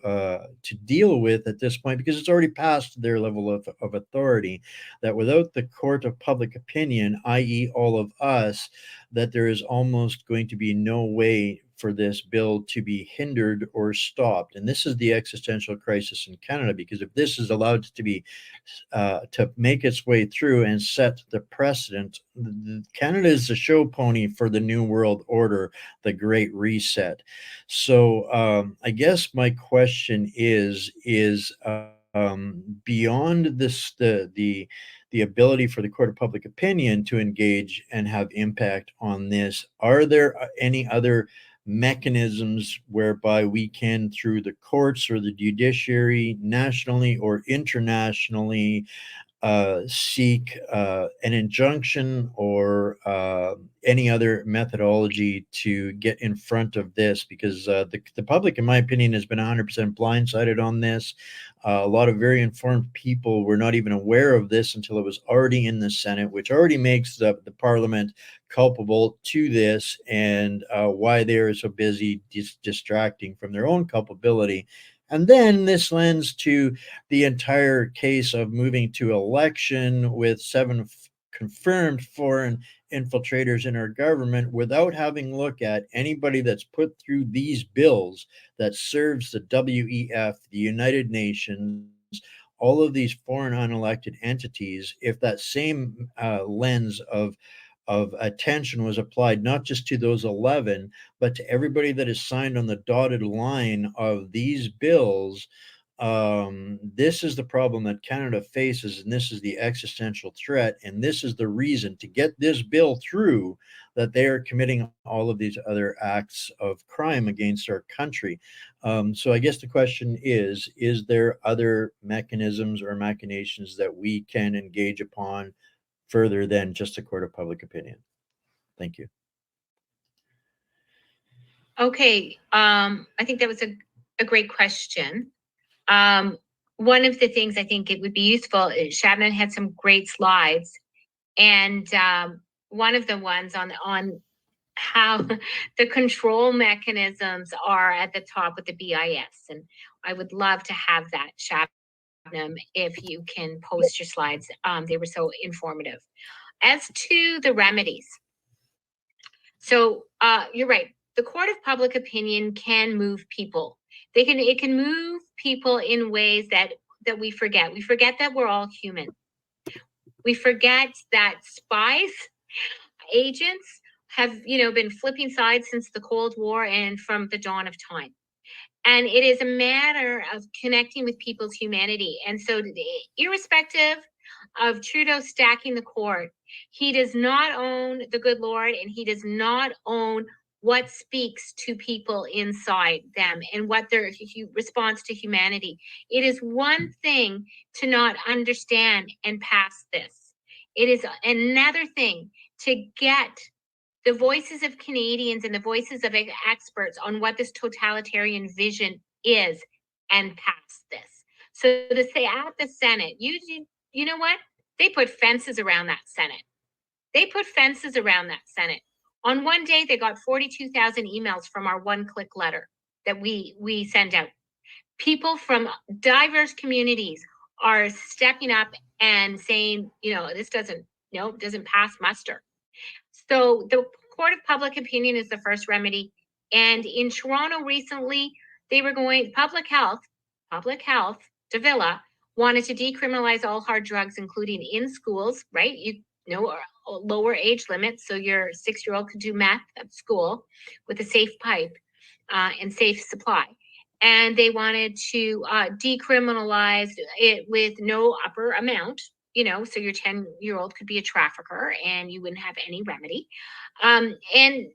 deal with at this point, because it's already passed their level of authority, that without the court of public opinion, i.e. all of us, that there is almost going to be no way for this bill to be hindered or stopped. And this is the existential crisis in Canada, because if this is allowed to be to make its way through and set the precedent, Canada is the show pony for the New World Order, the Great Reset. So I guess my question is beyond this, the ability for the court of public opinion to engage and have impact on this, are there any other mechanisms whereby we can, through the courts or the judiciary, nationally or internationally, seek an injunction or any other methodology to get in front of this? Because the public, in my opinion, has been 100% blindsided on this. A lot of very informed people were not even aware of this until it was already in the Senate, which already makes the Parliament culpable to this, and why they are so busy distracting from their own culpability. And then this lends to the entire case of moving to election with 7 confirmed foreign infiltrators in our government without having looked at anybody that's put through these bills that serves the WEF, the United Nations, all of these foreign unelected entities. If that same lens of attention was applied not just to those 11, but to everybody that is signed on the dotted line of these bills, this is the problem that Canada faces, and this is the existential threat, and this is the reason to get this bill through, that they are committing all of these other acts of crime against our country. So I guess the question is there other mechanisms or machinations that we can engage upon further than just a court of public opinion? Thank you. Okay, I think that was a great question. One of the things I think it would be useful is Shabnam had some great slides, and one of the ones on how the control mechanisms are at the top with the BIS, and I would love to have that, Shabnam, if you can post your slides. They were so informative. As to the remedies, so you're right. The court of public opinion can move people. It can move people in ways that we forget. We forget that we're all human. We forget that spies, agents have, been flipping sides since the Cold War and from the dawn of time. And it is a matter of connecting with people's humanity. And so irrespective of Trudeau stacking the court, he does not own the good Lord, and he does not own what speaks to people inside them and what their response to humanity. It is one thing to not understand and pass this. It is another thing to get the voices of Canadians and the voices of experts on what this totalitarian vision is and pass this. So to say at the Senate, you know what? They put fences around that Senate. They put fences around that Senate. On one day, they got 42,000 emails from our one-click letter that we send out. People from diverse communities are stepping up and saying, this doesn't pass muster. So the court of public opinion is the first remedy. And in Toronto recently, they were going, public health, Davila wanted to decriminalize all hard drugs, including in schools, right? Lower age limits, so your 6-year-old could do meth at school with a safe pipe and safe supply. And they wanted to decriminalize it with no upper amount, so your 10-year-old could be a trafficker and you wouldn't have any remedy. And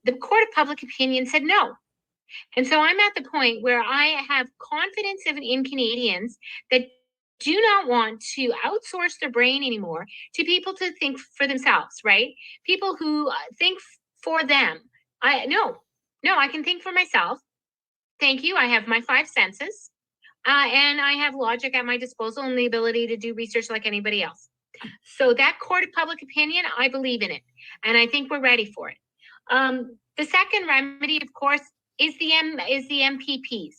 the court of public opinion said no. And so I'm at the point where I have confidence in Canadians that do not want to outsource their brain anymore to people to think for themselves, right? People who think for them. I can think for myself. Thank you. I have my 5 senses, and I have logic at my disposal and the ability to do research like anybody else. So that court of public opinion, I believe in it, and I think we're ready for it. The second remedy, of course, is the MPPs.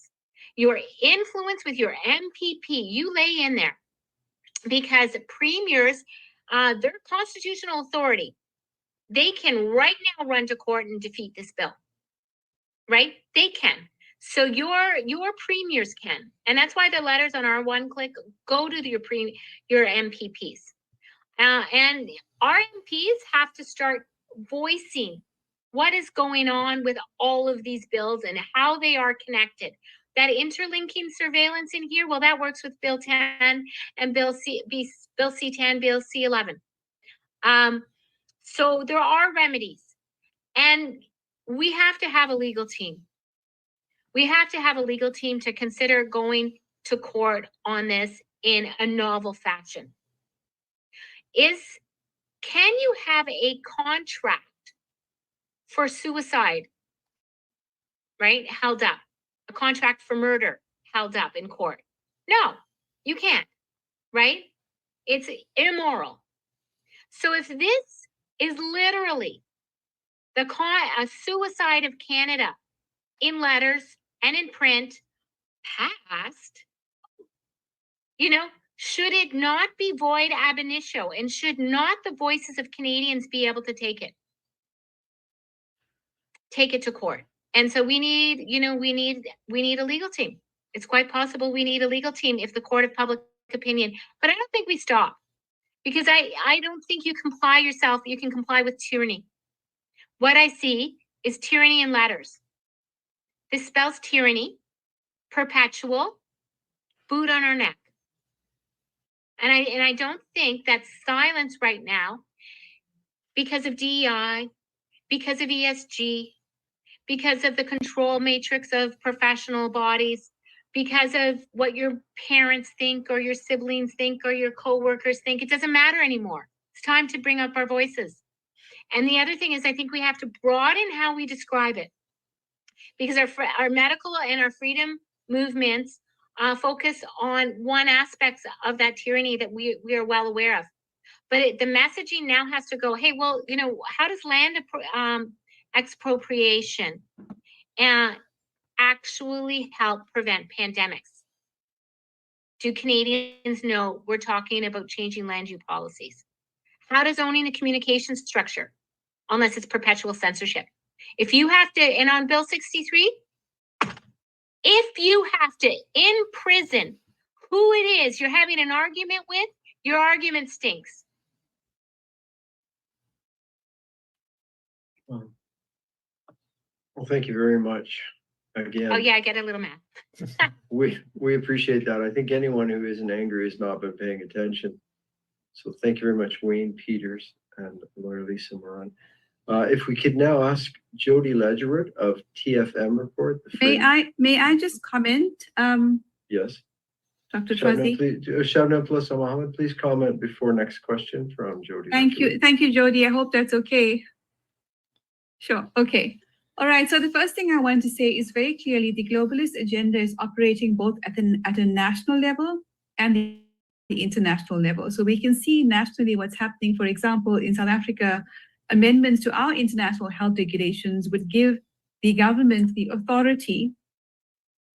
Your influence with your MPP, you lay in there, because premiers, their constitutional authority, they can right now run to court and defeat this bill. right? They can. So your premiers can. And that's why the letters on our one click go to your MPPs. And our MPs have to start voicing what is going on with all of these bills and how they are connected. That interlinking surveillance in here, well, that works with Bill 10 and Bill C10, Bill C11. So there are remedies, and we have to have a legal team. We have to have a legal team to consider going to court on this in a novel fashion. Can you have a contract for suicide, right, held up? A contract for murder held up in court? No, you can't, right? It's immoral. So if this is literally a suicide of Canada in letters and in print passed, should it not be void ab initio, and should not the voices of Canadians be able to take it to court? And so we need a legal team. It's quite possible we need a legal team if the court of public opinion, but I don't think we stop, because I don't think you can comply with tyranny. What I see is tyranny in letters. This spells tyranny, perpetual, boot on our neck. And I don't think that silence right now, because of DEI, because of ESG, because of the control matrix of professional bodies, because of what your parents think or your siblings think or your coworkers think, it doesn't matter anymore. It's time to bring up our voices. And the other thing is, I think we have to broaden how we describe it, because our medical and our freedom movements focus on one aspect of that tyranny that we are well aware of. But the messaging now has to go, hey, well, how does land expropriation actually help prevent pandemics? Do Canadians know we're talking about changing land use policies? How does owning a communication structure, unless it's perpetual censorship? If you have to, and on Bill 63, if you have to imprison who it is you're having an argument with, your argument stinks. Well, thank you very much. Again. Oh yeah, I get a little mad. We appreciate that. I think anyone who isn't angry has not been paying attention. So thank you very much, Wayne Peters and Lawyer Lisa Miron. If we could now ask Jody Ledgerwood of TFM Report. May I just comment? Yes. Dr. Trozzi. Shabnam plus Mohamed, please comment before next question from Jody. Thank you, Jody. I hope that's okay. Sure. Okay. All right. So the first thing I want to say is very clearly the globalist agenda is operating both at a national level and the international level. So we can see nationally what's happening. For example, in South Africa, amendments to our international health regulations would give the government the authority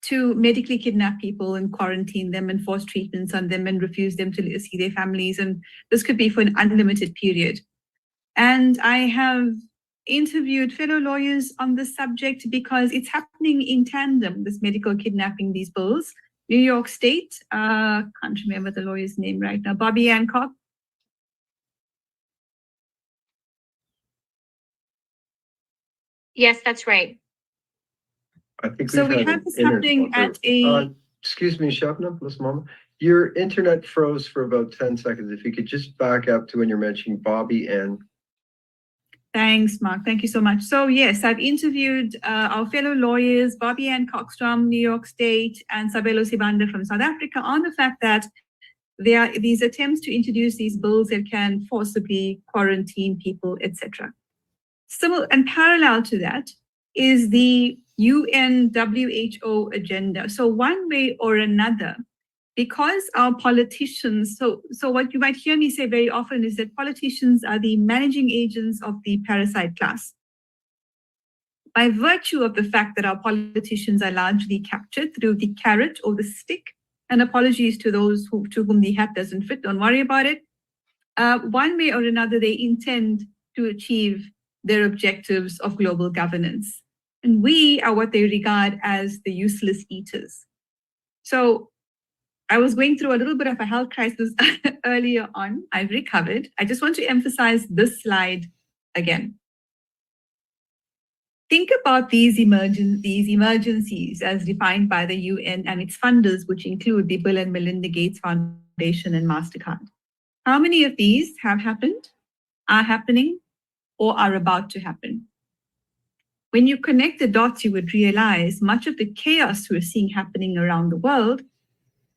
to medically kidnap people and quarantine them and force treatments on them and refuse them to see their families. And this could be for an unlimited period. And I have interviewed fellow lawyers on this subject because it's happening in tandem, this medical kidnapping, these bills. New York State, can't remember the lawyer's name right now, Bobby Hancock. Yes, that's right. I think so we have this happening at a... excuse me, Shabnam, plus Mama. Your internet froze for about 10 seconds. If you could just back up to when you're mentioning Bobby and... Thanks, Mark. Thank you so much. So yes, I've interviewed our fellow lawyers, Bobby Ann Cox from New York State and Sabelo Sibanda from South Africa, on the fact that there are these attempts to introduce these bills that can forcibly quarantine people, etc. Similar and parallel to that is the UN WHO agenda. So one way or another, because our politicians, so what you might hear me say very often is that politicians are the managing agents of the parasite class. By virtue of the fact that our politicians are largely captured through the carrot or the stick, and apologies to those to whom the hat doesn't fit, don't worry about it. One way or another, they intend to achieve their objectives of global governance. And we are what they regard as the useless eaters. So I was going through a little bit of a health crisis earlier on. I've recovered. I just want to emphasize this slide again. Think about these emergencies as defined by the UN and its funders, which include the Bill and Melinda Gates Foundation and MasterCard. How many of these have happened, are happening, or are about to happen? When you connect the dots, you would realize much of the chaos we're seeing happening around the world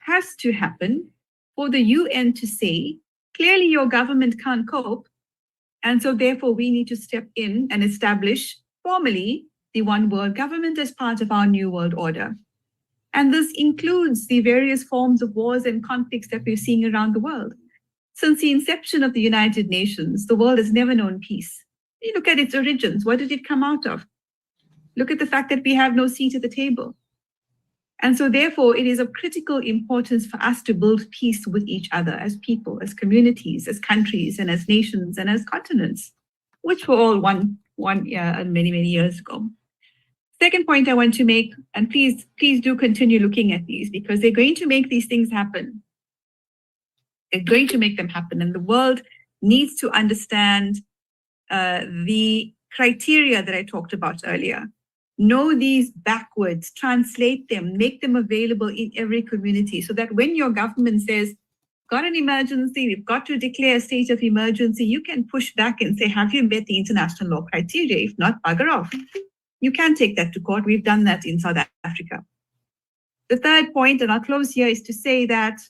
has to happen for the UN to say, clearly your government can't cope, and so therefore we need to step in and establish formally the one world government as part of our new world order. And this includes the various forms of wars and conflicts that we're seeing around the world. Since the inception of the United Nations, the world has never known peace. You look at its origins, what did it come out of? Look at the fact that we have no seat at the table. And so therefore, it is of critical importance for us to build peace with each other as people, as communities, as countries, and as nations, and as continents, which were all one many, many years ago. Second point I want to make, and please do continue looking at these, because they're going to make these things happen. They're going to make them happen. And the world needs to understand the criteria that I talked about earlier. Know these backwards, translate them, make them available in every community so that when your government says, got an emergency, we've got to declare a state of emergency, you can push back and say, have you met the international law criteria? If not, bugger off. You can take that to court. We've done that in South Africa. The third point, and I'll close here, is to say that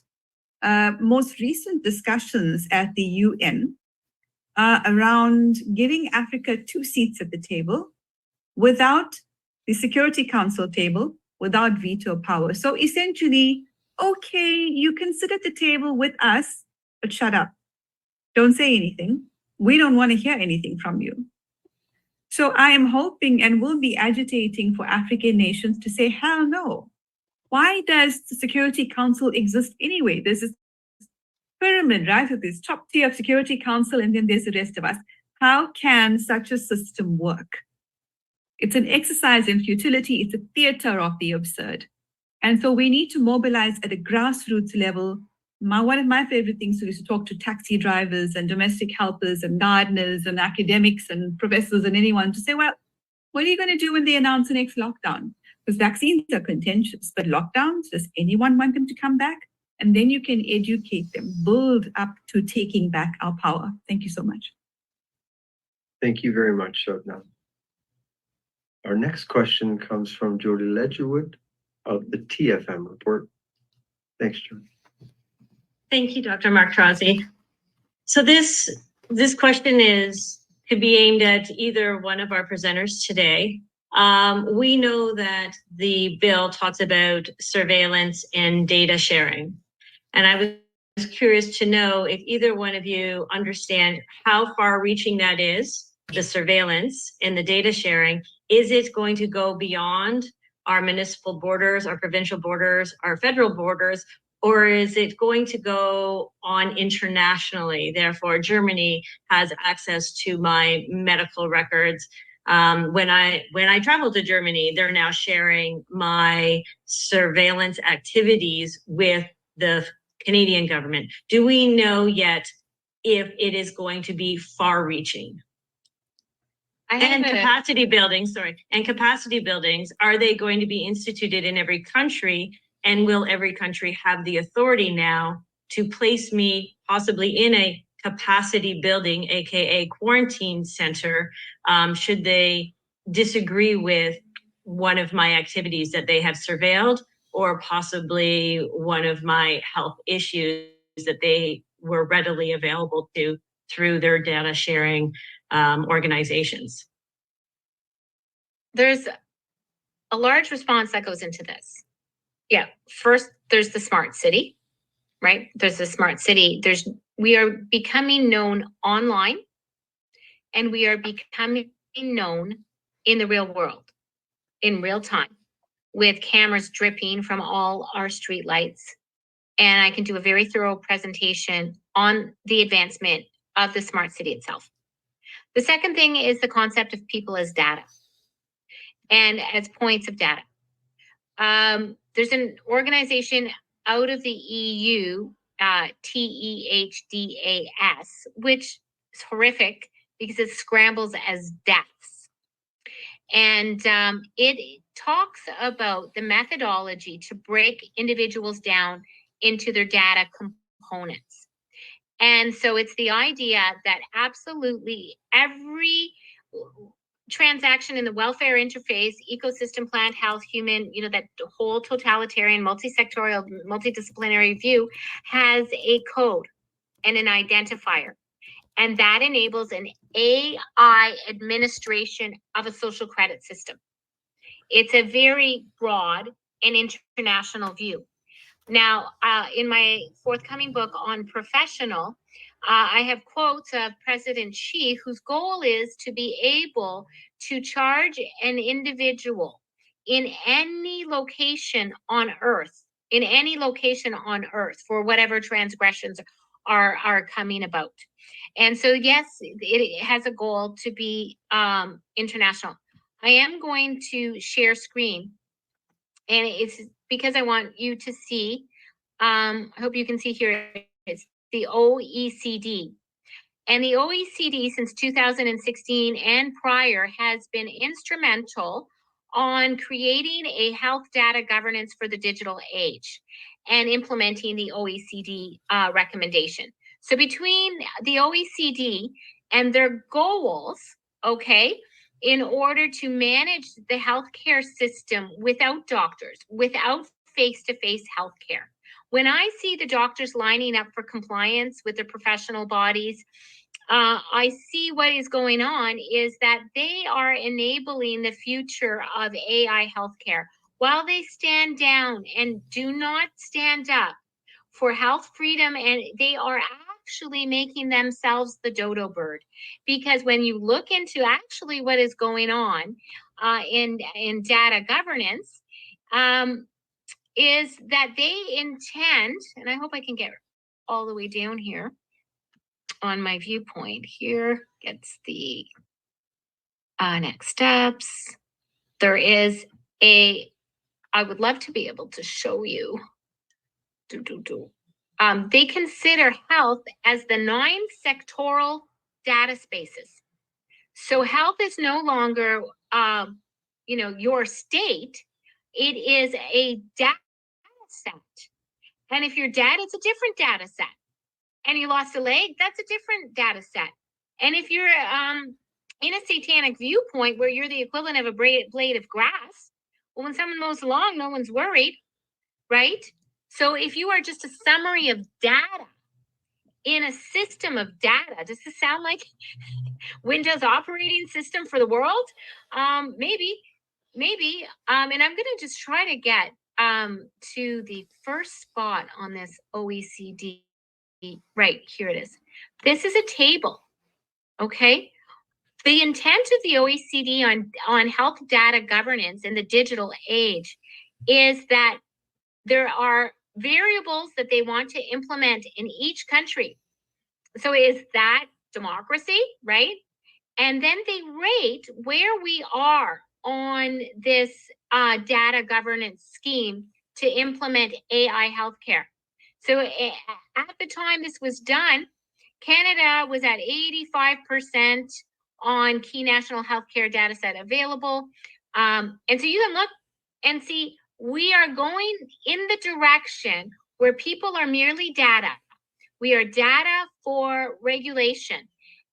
most recent discussions at the UN are around giving Africa 2 seats at the table without the Security Council table, without veto power. So essentially, okay, you can sit at the table with us, but shut up. Don't say anything. We don't want to hear anything from you. So I am hoping and will be agitating for African nations to say, hell no. Why does the Security Council exist anyway? There's this pyramid, right? With this top tier of Security Council, and then there's the rest of us. How can such a system work? It's an exercise in futility. It's a theater of the absurd. And so we need to mobilize at a grassroots level. One of my favorite things is to talk to taxi drivers and domestic helpers and gardeners and academics and professors and anyone to say, well, what are you going to do when they announce the next lockdown? Because vaccines are contentious, but lockdowns, does anyone want them to come back? And then you can educate them, build up to taking back our power. Thank you so much. Thank you very much, Shabnam. Our next question comes from Jody Ledgerwood of the TFM report. Thanks, Jody. Thank you, Dr. Mark Trozzi. So this question could be aimed at either one of our presenters today. We know that the bill talks about surveillance and data sharing. And I was curious to know if either one of you understand how far-reaching that is, the surveillance and the data sharing. Is it going to go beyond our municipal borders, our provincial borders, our federal borders, or is it going to go on internationally? Therefore, Germany has access to my medical records. When I travel to Germany, they're now sharing my surveillance activities with the Canadian government. Do we know yet if it is going to be far-reaching? And capacity buildings, are they going to be instituted in every country? And will every country have the authority now to place me possibly in a capacity building, aka quarantine center, should they disagree with one of my activities that they have surveilled, or possibly one of my health issues that they were readily available to through their data sharing organizations? There's a large response that goes into this. Yeah, first there's the smart city, right? There's the smart city. We are becoming known online, and we are becoming known in the real world, in real time, with cameras dripping from all our street lights. And I can do a very thorough presentation on the advancement of the smart city itself. The second thing is the concept of people as data. and as points of data. There's an organization out of the EU, TEHDAS, which is horrific because it scrambles as deaths. And it talks about the methodology to break individuals down into their data components. And so it's the idea that absolutely every transaction in the welfare interface, ecosystem, plant health, human, that whole totalitarian, multi-sectorial, multidisciplinary view has a code and an identifier. And that enables an AI administration of a social credit system. It's a very broad and international view. Now, in my forthcoming book on professional, I have quotes of President Xi, whose goal is to be able to charge an individual in any location on Earth, for whatever transgressions are coming about. And so, yes, it has a goal to be international. I am going to share screen, and it's because I want you to see, I hope you can see here, it's the OECD. And the OECD since 2016 and prior has been instrumental on creating a health data governance for the digital age and implementing the OECD recommendation. So between the OECD and their goals, okay, in order to manage the healthcare system without doctors, without face-to-face healthcare. When I see the doctors lining up for compliance with their professional bodies, I see what is going on is that they are enabling the future of AI healthcare while they stand down and do not stand up for health freedom, and they are actually making themselves the dodo bird. Because when you look into actually what is going on in data governance, is that they intend, and I hope I can get all the way down here on my viewpoint here, gets the next steps. There is I would love to be able to show you. They consider health as the 9 sectoral data spaces. So health is no longer, your state. It is a data set. And if you're dead, it's a different data set. And you lost a leg, that's a different data set. And if you're in a satanic viewpoint where you're the equivalent of a blade of grass, well, when someone mows along, no one's worried, right? So if you are just a summary of data in a system of data, does this sound like Windows operating system for the world? Maybe. And I'm going to just try to get to the first spot on this OECD. Right, here it is. This is a table, okay? The intent of the OECD on health data governance in the digital age is that there are variables that they want to implement in each country. So is that democracy, right? And then they rate where we are on this data governance scheme to implement AI healthcare. So at the time this was done, Canada was at 85% on key national healthcare data set available. And so you can look and see we are going in the direction where people are merely data. We are data for regulation.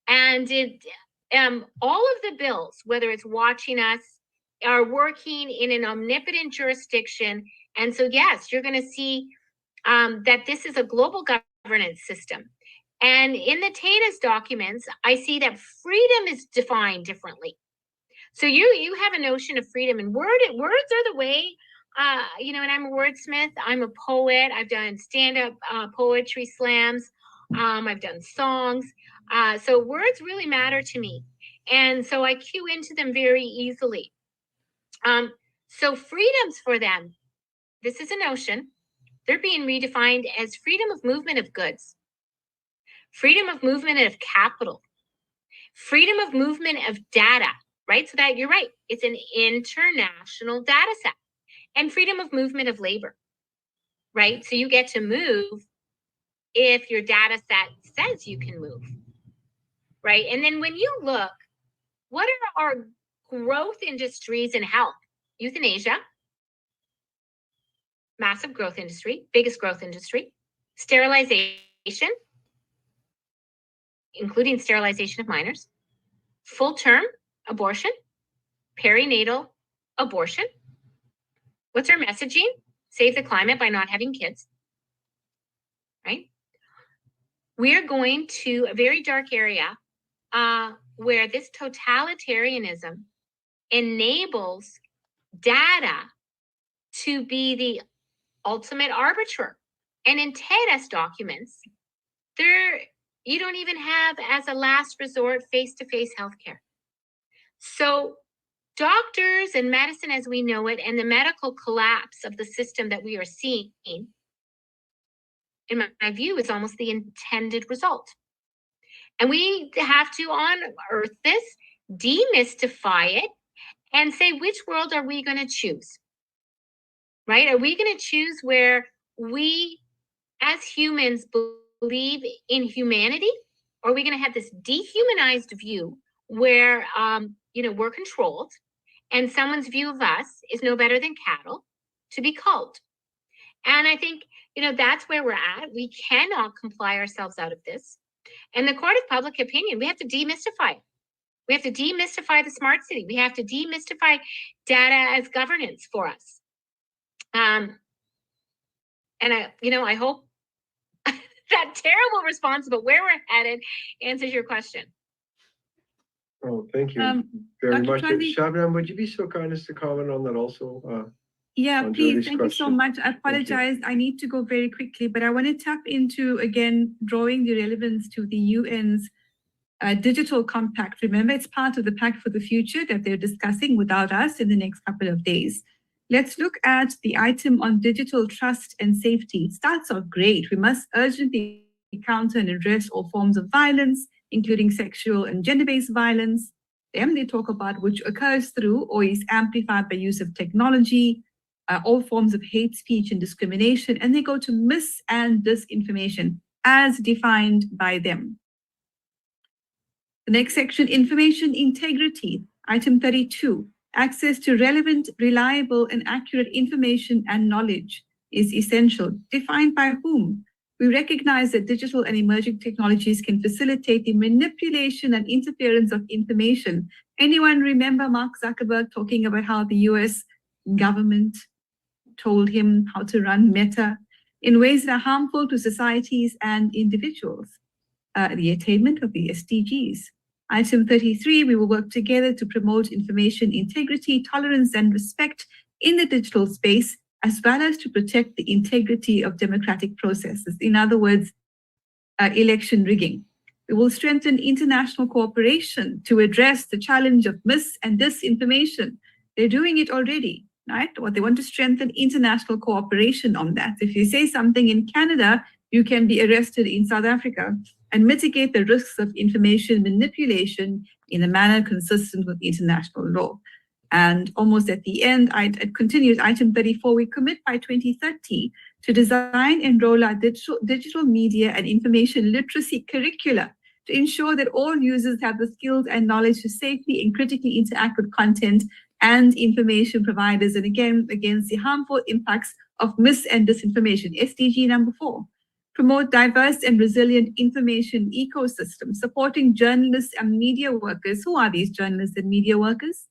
And all of the bills, whether it's watching us, are working in an omnipotent jurisdiction. And so, yes, you're going to see that this is a global governance system. And in the TATA's documents, I see that freedom is defined differently. So you have a notion of freedom, and words are the way, and I'm a wordsmith, I'm a poet, I've done stand-up poetry slams, I've done songs. So words really matter to me. And so I cue into them very easily. So freedoms for them, this is a notion. They're being redefined as freedom of movement of goods, freedom of movement of capital, freedom of movement of data. right? So that you're right. It's an international data set. And freedom of movement of labor, right? So you get to move if your data set says you can move, right? And then when you look, what are our growth industries in health? Euthanasia, massive growth industry, biggest growth industry. Sterilization, including sterilization of minors. Full-term abortion, perinatal abortion. What's our messaging? Save the climate by not having kids, right? We're going to a very dark area where this totalitarianism enables data to be the ultimate arbiter. And in TEDS documents, you don't even have as a last resort face-to-face healthcare. So doctors and medicine as we know it and the medical collapse of the system that we are seeing, in my view, is almost the intended result. And we have to unearth this, demystify it, and say, which world are we going to choose? Right? Are we going to choose where we, as humans, believe in humanity? Or are we going to have this dehumanized view where, we're controlled and someone's view of us is no better than cattle to be culled? And I think, that's where we're at. We cannot comply ourselves out of this. And the court of public opinion, we have to demystify it. We have to demystify the smart city. We have to demystify data as governance for us. And I hope that terrible response about where we're headed answers your question. Oh, thank you very Dr. much. Trozzi? Shabnam, would you be so kind as to comment on that also? Yeah, on please. Jody's Thank you so question. much. I apologize. I need to go very quickly, but I want to tap into, again, drawing the relevance to the UN's digital compact. Remember, it's part of the Pact for the Future that they're discussing without us in the next couple of days. Let's look at the item on digital trust and safety. It starts off great. We must urgently counter and address all forms of violence, including sexual and gender-based violence. Then they talk about which occurs through or is amplified by use of technology, all forms of hate speech and discrimination, and they go to mis- and disinformation as defined by them. The next section, information integrity, item 32. Access to relevant, reliable, and accurate information and knowledge is essential. Defined by whom? We recognize that digital and emerging technologies can facilitate the manipulation and interference of information. Anyone remember Mark Zuckerberg talking about how the US government told him how to run Meta in ways that are harmful to societies and individuals? The attainment of the SDGs. Item 33, we will work together to promote information integrity, tolerance, and respect in the digital space, as well as to protect the integrity of democratic processes. In other words, election rigging. We will strengthen international cooperation to address the challenge of mis- and disinformation. They're doing it already, right? What they want to strengthen international cooperation on that. If you say something in Canada, you can be arrested in South Africa, and mitigate the risks of information manipulation in a manner consistent with international law. And almost at the end, it continues, item 34, we commit by 2030 to design and roll out digital media and information literacy curricula to ensure that all users have the skills and knowledge to safely and critically interact with content and information providers, and again, against the harmful impacts of mis- and disinformation. SDG number 4. Promote diverse and resilient information ecosystems, supporting journalists and media workers. Who are these journalists and media workers?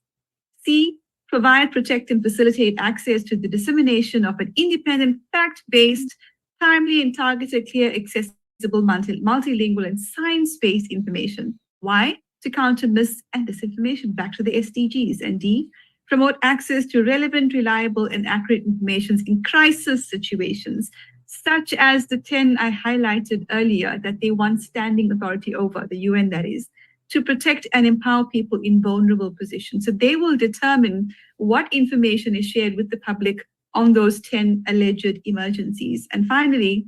C, provide, protect, and facilitate access to the dissemination of an independent, fact-based, timely and targeted, clear, accessible, multilingual, and science-based information. Why? To counter mis- and disinformation. Back to the SDGs. And D, promote access to relevant, reliable, and accurate information in crisis situations, such as the 10 I highlighted earlier that they want standing authority over, the UN that is, to protect and empower people in vulnerable positions. So they will determine what information is shared with the public on those 10 alleged emergencies. And finally,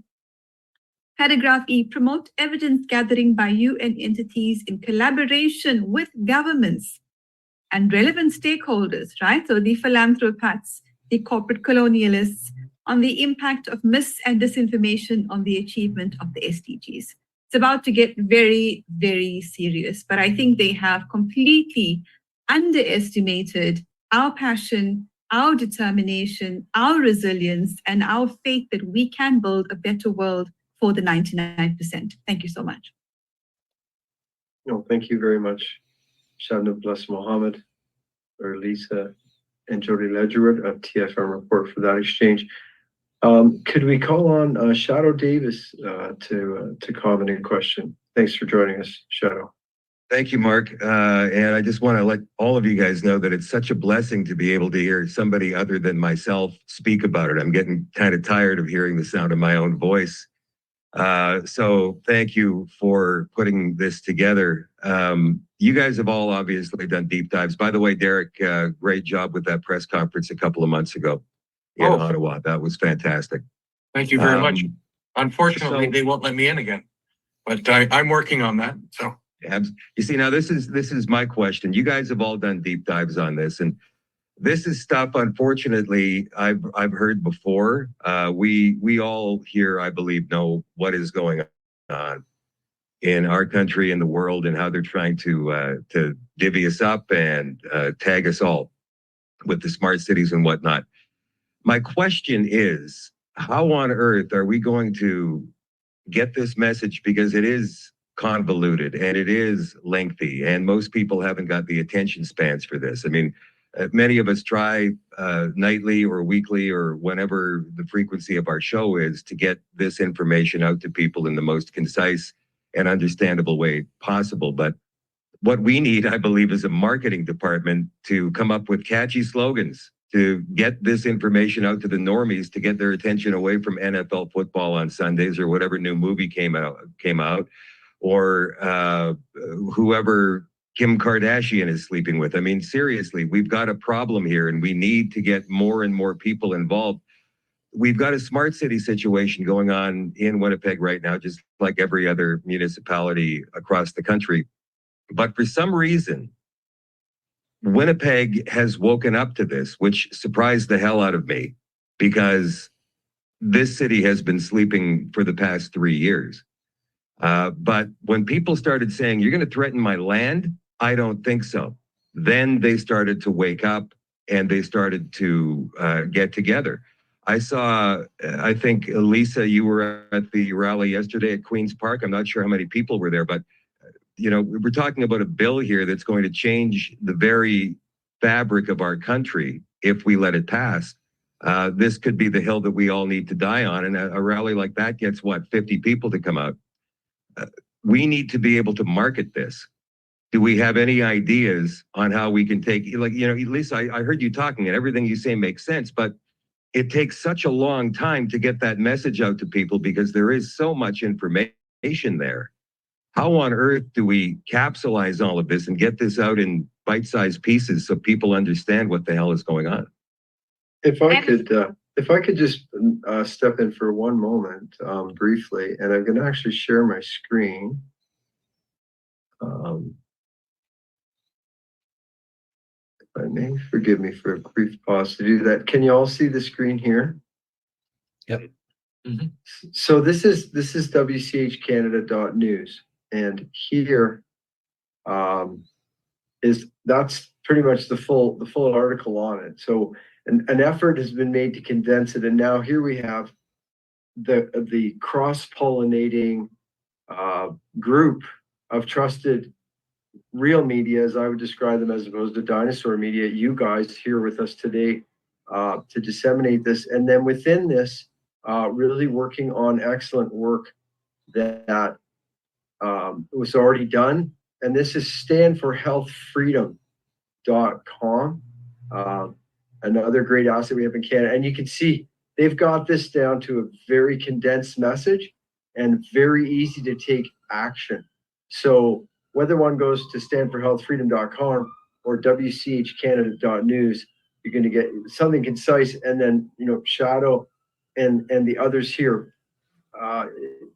paragraph E, promote evidence gathering by UN entities in collaboration with governments and relevant stakeholders, right? So the philanthropists, the corporate colonialists, on the impact of mis and disinformation on the achievement of the SDGs. It's about to get very, very serious, but I think they have completely underestimated our passion, our determination, our resilience, and our faith that we can build a better world for the 99%. Thank you so much. No, thank you very much, Shabnam Bless Mohamed, or Lisa, and Jody Ledgerwood of TFM Report for that exchange. Could we call on Shadow Davis to comment and question? Thanks for joining us, Shadow. Thank you, Mark. And I just want to let all of you guys know that it's such a blessing to be able to hear somebody other than myself speak about it. I'm getting kind of tired of hearing the sound of my own voice. So thank you for putting this together. You guys have all obviously done deep dives. By the way, Derek, great job with that press conference a couple of months ago in Ottawa. That was fantastic. Thank you very much. Unfortunately, they won't let me in again, but I'm working on that. So. You see, now this is my question. You guys have all done deep dives on this, and this is stuff, unfortunately, I've heard before. We all here, I believe, know what is going on in our country, in the world, and how they're trying to divvy us up and tag us all with the smart cities and whatnot. My question is, how on earth are we going to get this message? Because it is convoluted and it is lengthy, and most people haven't got the attention spans for this. I mean, many of us try nightly or weekly or whenever the frequency of our show is to get this information out to people in the most concise and understandable way possible. But what we need, I believe, is a marketing department to come up with catchy slogans to get this information out to the normies, to get their attention away from NFL football on Sundays or whatever new movie came out, or whoever Kim Kardashian is sleeping with. I mean, seriously, we've got a problem here and we need to get more and more people involved. We've got a smart city situation going on in Winnipeg right now, just like every other municipality across the country. But for some reason, Winnipeg has woken up to this, which surprised the hell out of me, because this city has been sleeping for the past 3 years. But when people started saying, you're going to threaten my land, I don't think so. Then they started to wake up and they started to get together. I saw, I think, Lisa, you were at the rally yesterday at Queen's Park. I'm not sure how many people were there, but you know, we're talking about a bill here that's going to change the very fabric of our country if we let it pass. This could be the hill that we all need to die on. And a rally like that gets, what, 50 people to come out. We need to be able to market this. Do we have any ideas on how we can take, like, you know, Lisa, I heard you talking and everything you say makes sense, but it takes such a long time to get that message out to people because there is so much information there. How on earth do we capsulize all of this and get this out in bite-sized pieces so people understand what the hell is going on? If I could just step in for one moment, briefly, and I'm going to actually share my screen. If I may, forgive me for a brief pause to do that. Can you all see the screen here? Yep. Mm-hmm. So this is WCHCanada.news, and here that's pretty much the full article on it. So an effort has been made to condense it, and now here we have the cross-pollinating group of trusted real media, as I would describe them, as opposed to dinosaur media. You guys here with us today to disseminate this, and then within this, really working on excellent work that was already done. And this is standforhealthfreedom.com. Another great asset we have in Canada. And you can see they've got this down to a very condensed message and very easy to take action. So whether one goes to standforhealthfreedom.com or WCHCanada.news, you're going to get something concise. And then, you know, Shadow and the others here,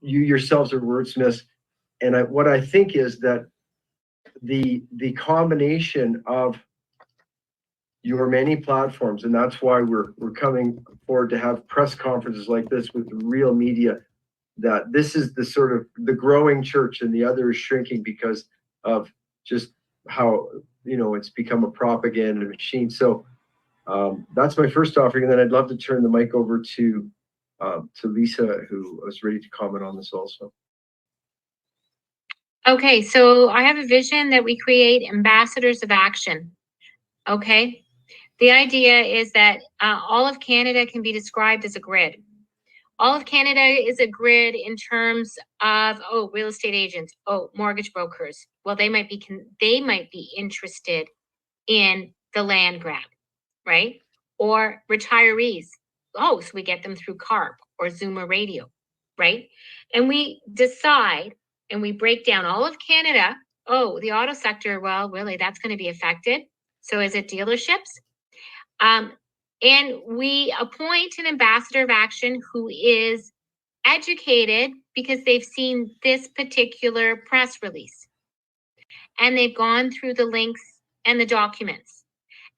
you yourselves are wordsmiths. And what I think is that the combination of your many platforms, and that's why we're coming forward to have press conferences like this with real media, that this is the sort of the growing church and the other is shrinking because of just how, you know, it's become a propaganda machine. So that's my first offering, and then I'd love to turn the mic over to Lisa, who was ready to comment on this also. Okay, so I have a vision that we create ambassadors of action. Okay, the idea is that all of Canada can be described as a grid. All of Canada is a grid in terms of, oh, real estate agents, oh, mortgage brokers. Well, they might be interested in the land grab, right? Or retirees. Oh, so we get them through CARP or Zoomer Radio, right? And we decide and we break down all of Canada. Oh, the auto sector, well, really, that's going to be affected. So is it dealerships? And we appoint an ambassador of action who is educated because they've seen this particular press release. And they've gone through the links and the documents.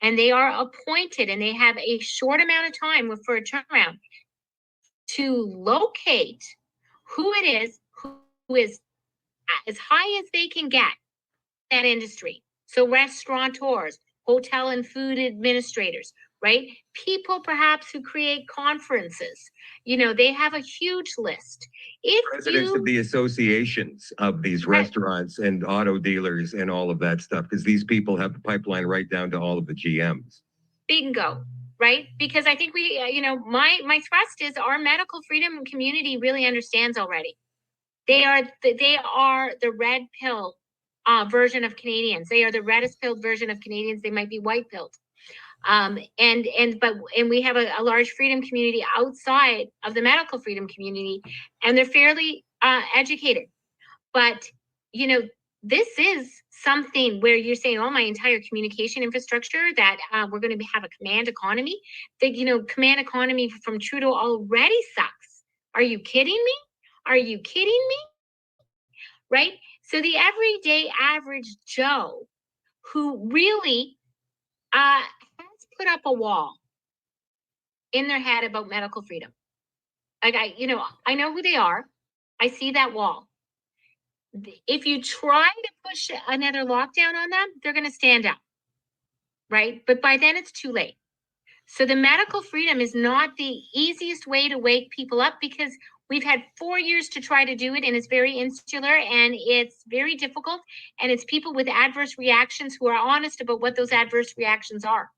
And they are appointed and they have a short amount of time for a turnaround to locate who it is who is as high as they can get in that industry. So restaurateurs, hotel and food administrators, right? People perhaps who create conferences. You know, they have a huge list. Presidents of the associations of these restaurants and auto dealers and all of that stuff, because these people have the pipeline right down to all of the GMs. Bingo, right? Because I think we, you know, my thrust is our medical freedom community really understands already. They are the red pill version of Canadians. They are the reddest pilled version of Canadians. They might be white pilled. And we have a large freedom community outside of the medical freedom community, and they're fairly educated. But, you know, this is something where you're saying, oh, my entire communication infrastructure, that we're going to have a command economy. That, you know, command economy from Trudeau already sucks. Are you kidding me? Are you kidding me? Right? So the everyday average Joe who really has put up a wall in their head about medical freedom. Like I know who they are. I see that wall. If you try to push another lockdown on them, they're going to stand up. Right? But by then it's too late. So the medical freedom is not the easiest way to wake people up, because we've had 4 years to try to do it, and it's very insular and it's very difficult. And it's people with adverse reactions who are honest about what those adverse reactions are.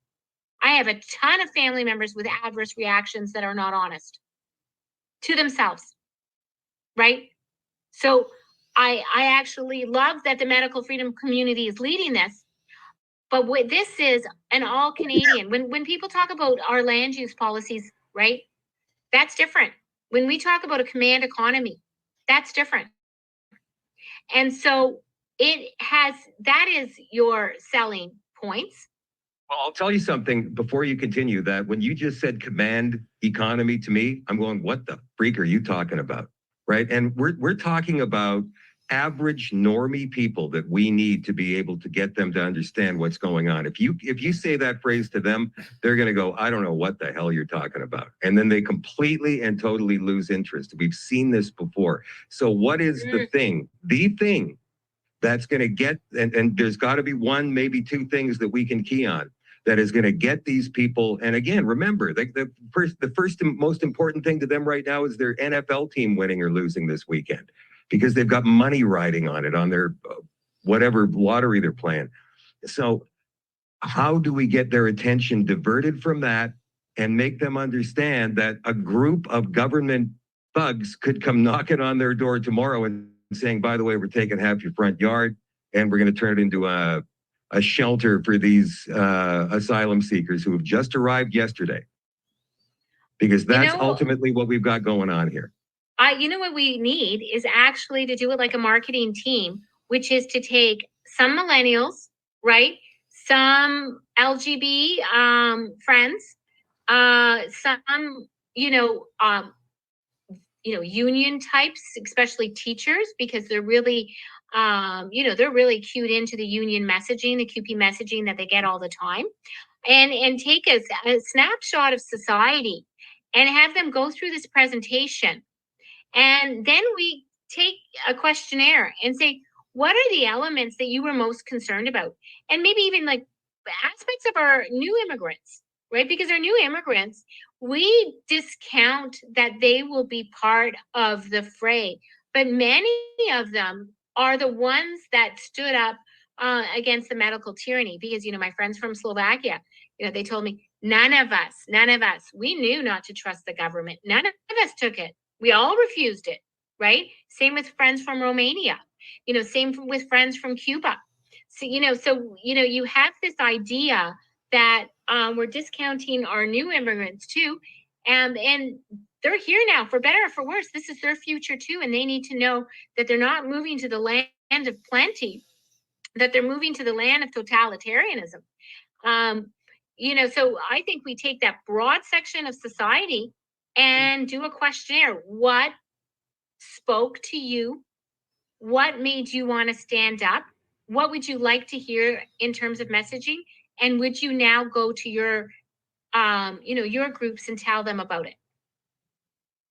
I have a ton of family members with adverse reactions that are not honest to themselves, right? So I actually love that the medical freedom community is leading this. But this is an all Canadian. When people talk about our land use policies, right? That's different. When we talk about a command economy, that's different. And so that is your selling points. Well, I'll tell you something before you continue, that when you just said command economy to me, I'm going, what the freak are you talking about? Right? And we're talking about average normie people that we need to be able to get them to understand what's going on. If you say that phrase to them, they're going to go, I don't know what the hell you're talking about. And then they completely and totally lose interest. We've seen this before. So what is the thing that's going to get, and there's got to be one, maybe two things that we can key on that is going to get these people. And again, remember, the first and most important thing to them right now is their NFL team winning or losing this weekend, because they've got money riding on it, on their whatever lottery they're playing. So how do we get their attention diverted from that and make them understand that a group of government thugs could come knocking on their door tomorrow and saying, by the way, we're taking half your front yard and we're going to turn it into a shelter for these asylum seekers who have just arrived yesterday? Because that's ultimately what we've got going on here. You know what we need is actually to do it like a marketing team, which is to take some millennials, right? Some LGB friends, some, union types, especially teachers, because they're really, they're really cued into the union messaging, the QP messaging that they get all the time. and take a snapshot of society and have them go through this presentation. And then we take a questionnaire and say, what are the elements that you were most concerned about? And maybe even like aspects of our new immigrants, right? Because our new immigrants, we discount that they will be part of the fray, but many of them are the ones that stood up against the medical tyranny. Because, my friends from Slovakia, they told me, none of us, we knew not to trust the government. None of us took it. We all refused it, right? Same with friends from Romania, same with friends from Cuba. So, you have this idea that we're discounting our new immigrants too. And they're here now, for better or for worse. This is their future too. And they need to know that they're not moving to the land of plenty, that they're moving to the land of totalitarianism. So I think we take that broad section of society and do a questionnaire. What spoke to you? What made you want to stand up? What would you like to hear in terms of messaging? And would you now go to your groups and tell them about it?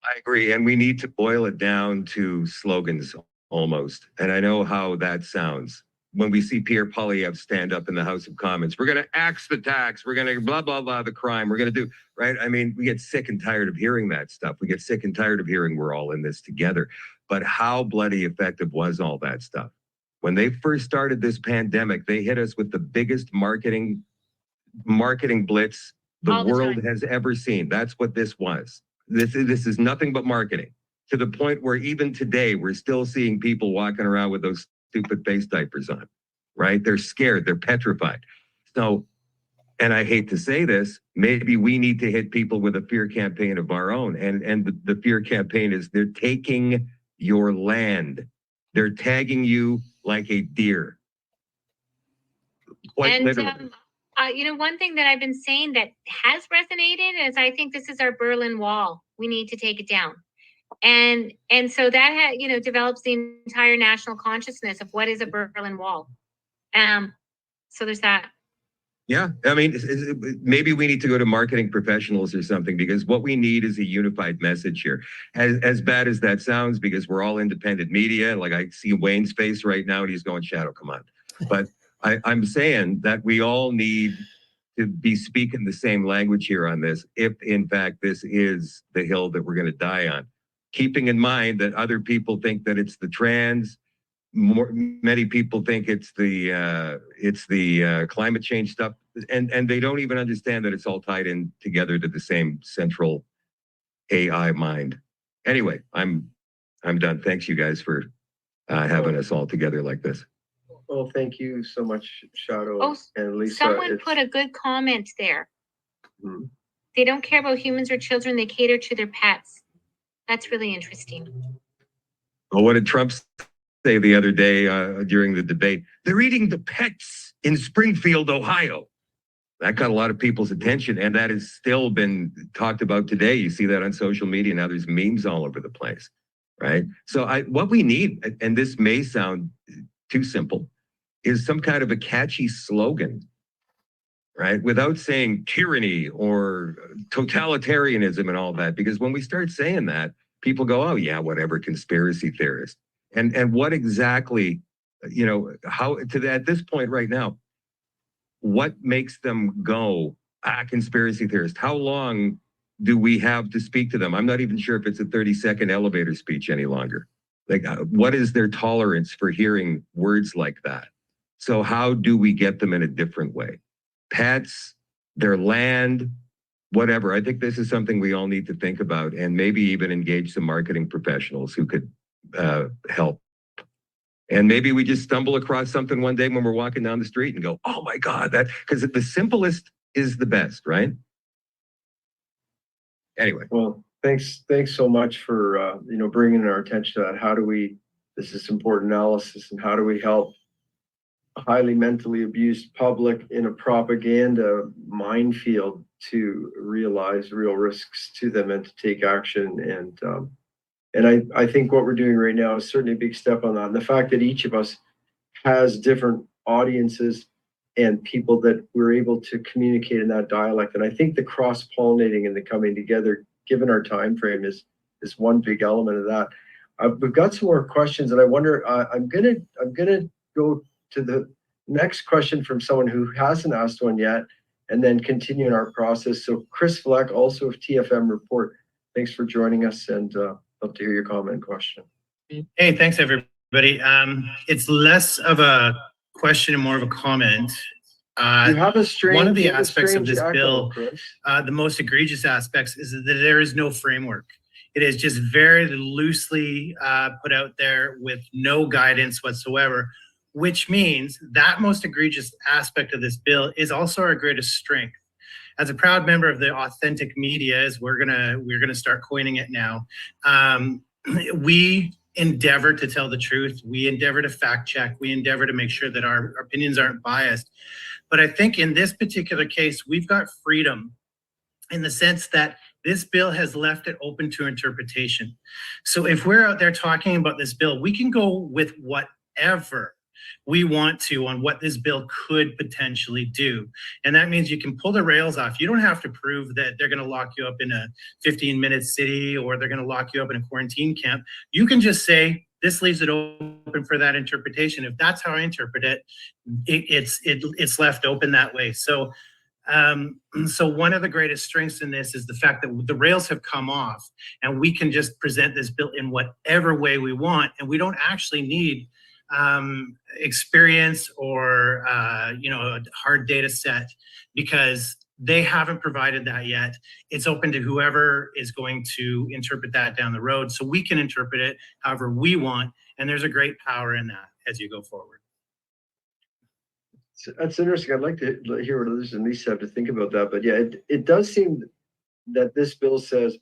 I agree. And we need to boil it down to slogans almost. And I know how that sounds. When we see Pierre Poilievre stand up in the House of Commons, we're going to axe the tax. We're going to blah, blah, blah, the crime. We're going to do, right? I mean, we get sick and tired of hearing that stuff. We get sick and tired of hearing we're all in this together. But how bloody effective was all that stuff? When they first started this pandemic, they hit us with the biggest marketing blitz the world has ever seen. That's what this was. This is nothing but marketing, to the point where even today, we're still seeing people walking around with those stupid face diapers on, right? They're scared, they're petrified. So, and I hate to say this, maybe we need to hit people with a fear campaign of our own. And the fear campaign is they're taking your land. They're tagging you like a deer. Quite literally. One thing that I've been saying that has resonated is I think this is our Berlin Wall. We need to take it down. And so that develops the entire national consciousness of what is a Berlin Wall. So there's that. Yeah, I mean, maybe we need to go to marketing professionals or something, because what we need is a unified message here. As bad as that sounds, because we're all independent media. Like I see Wayne's face right now, and he's going, "Shadow, come on." But I'm saying that we all need to be speaking the same language here on this, if in fact this is the hill that we're going to die on. Keeping in mind that other people think that it's the trans, many people think it's the climate change stuff, and they don't even understand that it's all tied in together to the same central AI mind. Anyway, I'm done. Thanks, you guys, for having us all together like this. Well, thank you so much, Shadow and Lisa. Someone put a good comment there. They don't care about humans or children. They cater to their pets. That's really interesting. Well, what did Trump say the other day during the debate? They're eating the pets in Springfield, Ohio. That got a lot of people's attention, and that has still been talked about today. You see that on social media now. There's memes all over the place, right? So what we need, and this may sound too simple, is some kind of a catchy slogan, right? Without saying tyranny or totalitarianism and all that, because when we start saying that, people go, "Oh yeah, whatever, conspiracy theorist." And what exactly, how at this point right now, what makes them go, conspiracy theorist? How long do we have to speak to them? I'm not even sure if it's a 30-second elevator speech any longer. Like, what is their tolerance for hearing words like that? So how do we get them in a different way? Pets, their land, whatever. I think this is something we all need to think about, and maybe even engage some marketing professionals who could help. And maybe we just stumble across something one day when we're walking down the street and go, "Oh my God," because the simplest is the best, right? Anyway. Well, thanks so much for bringing our attention to that. How do we? This is important analysis, and how do we help a highly mentally abused public in a propaganda minefield to realize real risks to them and to take action? And I think what we're doing right now is certainly a big step on that. And the fact that each of us has different audiences and people that we're able to communicate in that dialect. And I think the cross-pollinating and the coming together, given our time frame, is one big element of that. We've got some more questions, and I wonder. I'm gonna go to the next question from someone who hasn't asked one yet, and then continue in our process. So Chris Fleck, also of TFM Report, thanks for joining us, and love to hear your comment and question. Hey, thanks everybody. It's less of a question and more of a comment. You have a strange, one of the aspects of this echo, bill, Chris. the most egregious aspects, is that there is no framework. It is just very loosely put out there with no guidance whatsoever, which means that most egregious aspect of this bill is also our greatest strength. As a proud member of the authentic media, as we're gonna start coining it now, we endeavor to tell the truth. We endeavor to fact check. We endeavor to make sure that our opinions aren't biased. But I think in this particular case, we've got freedom in the sense that this bill has left it open to interpretation. So if we're out there talking about this bill, we can go with whatever we want to on what this bill could potentially do. And that means you can pull the rails off. You don't have to prove that they're going to lock you up in a 15-minute city or they're going to lock you up in a quarantine camp. You can just say, this leaves it open for that interpretation. If that's how I interpret it, it's left open that way. So one of the greatest strengths in this is the fact that the rails have come off and we can just present this bill in whatever way we want. And we don't actually need experience or a hard data set, because they haven't provided that yet. It's open to whoever is going to interpret that down the road. So we can interpret it however we want. And there's a great power in that as you go forward. That's interesting. I'd like to hear what others and Lisa have to think about that. But yeah, it does seem that this bill says,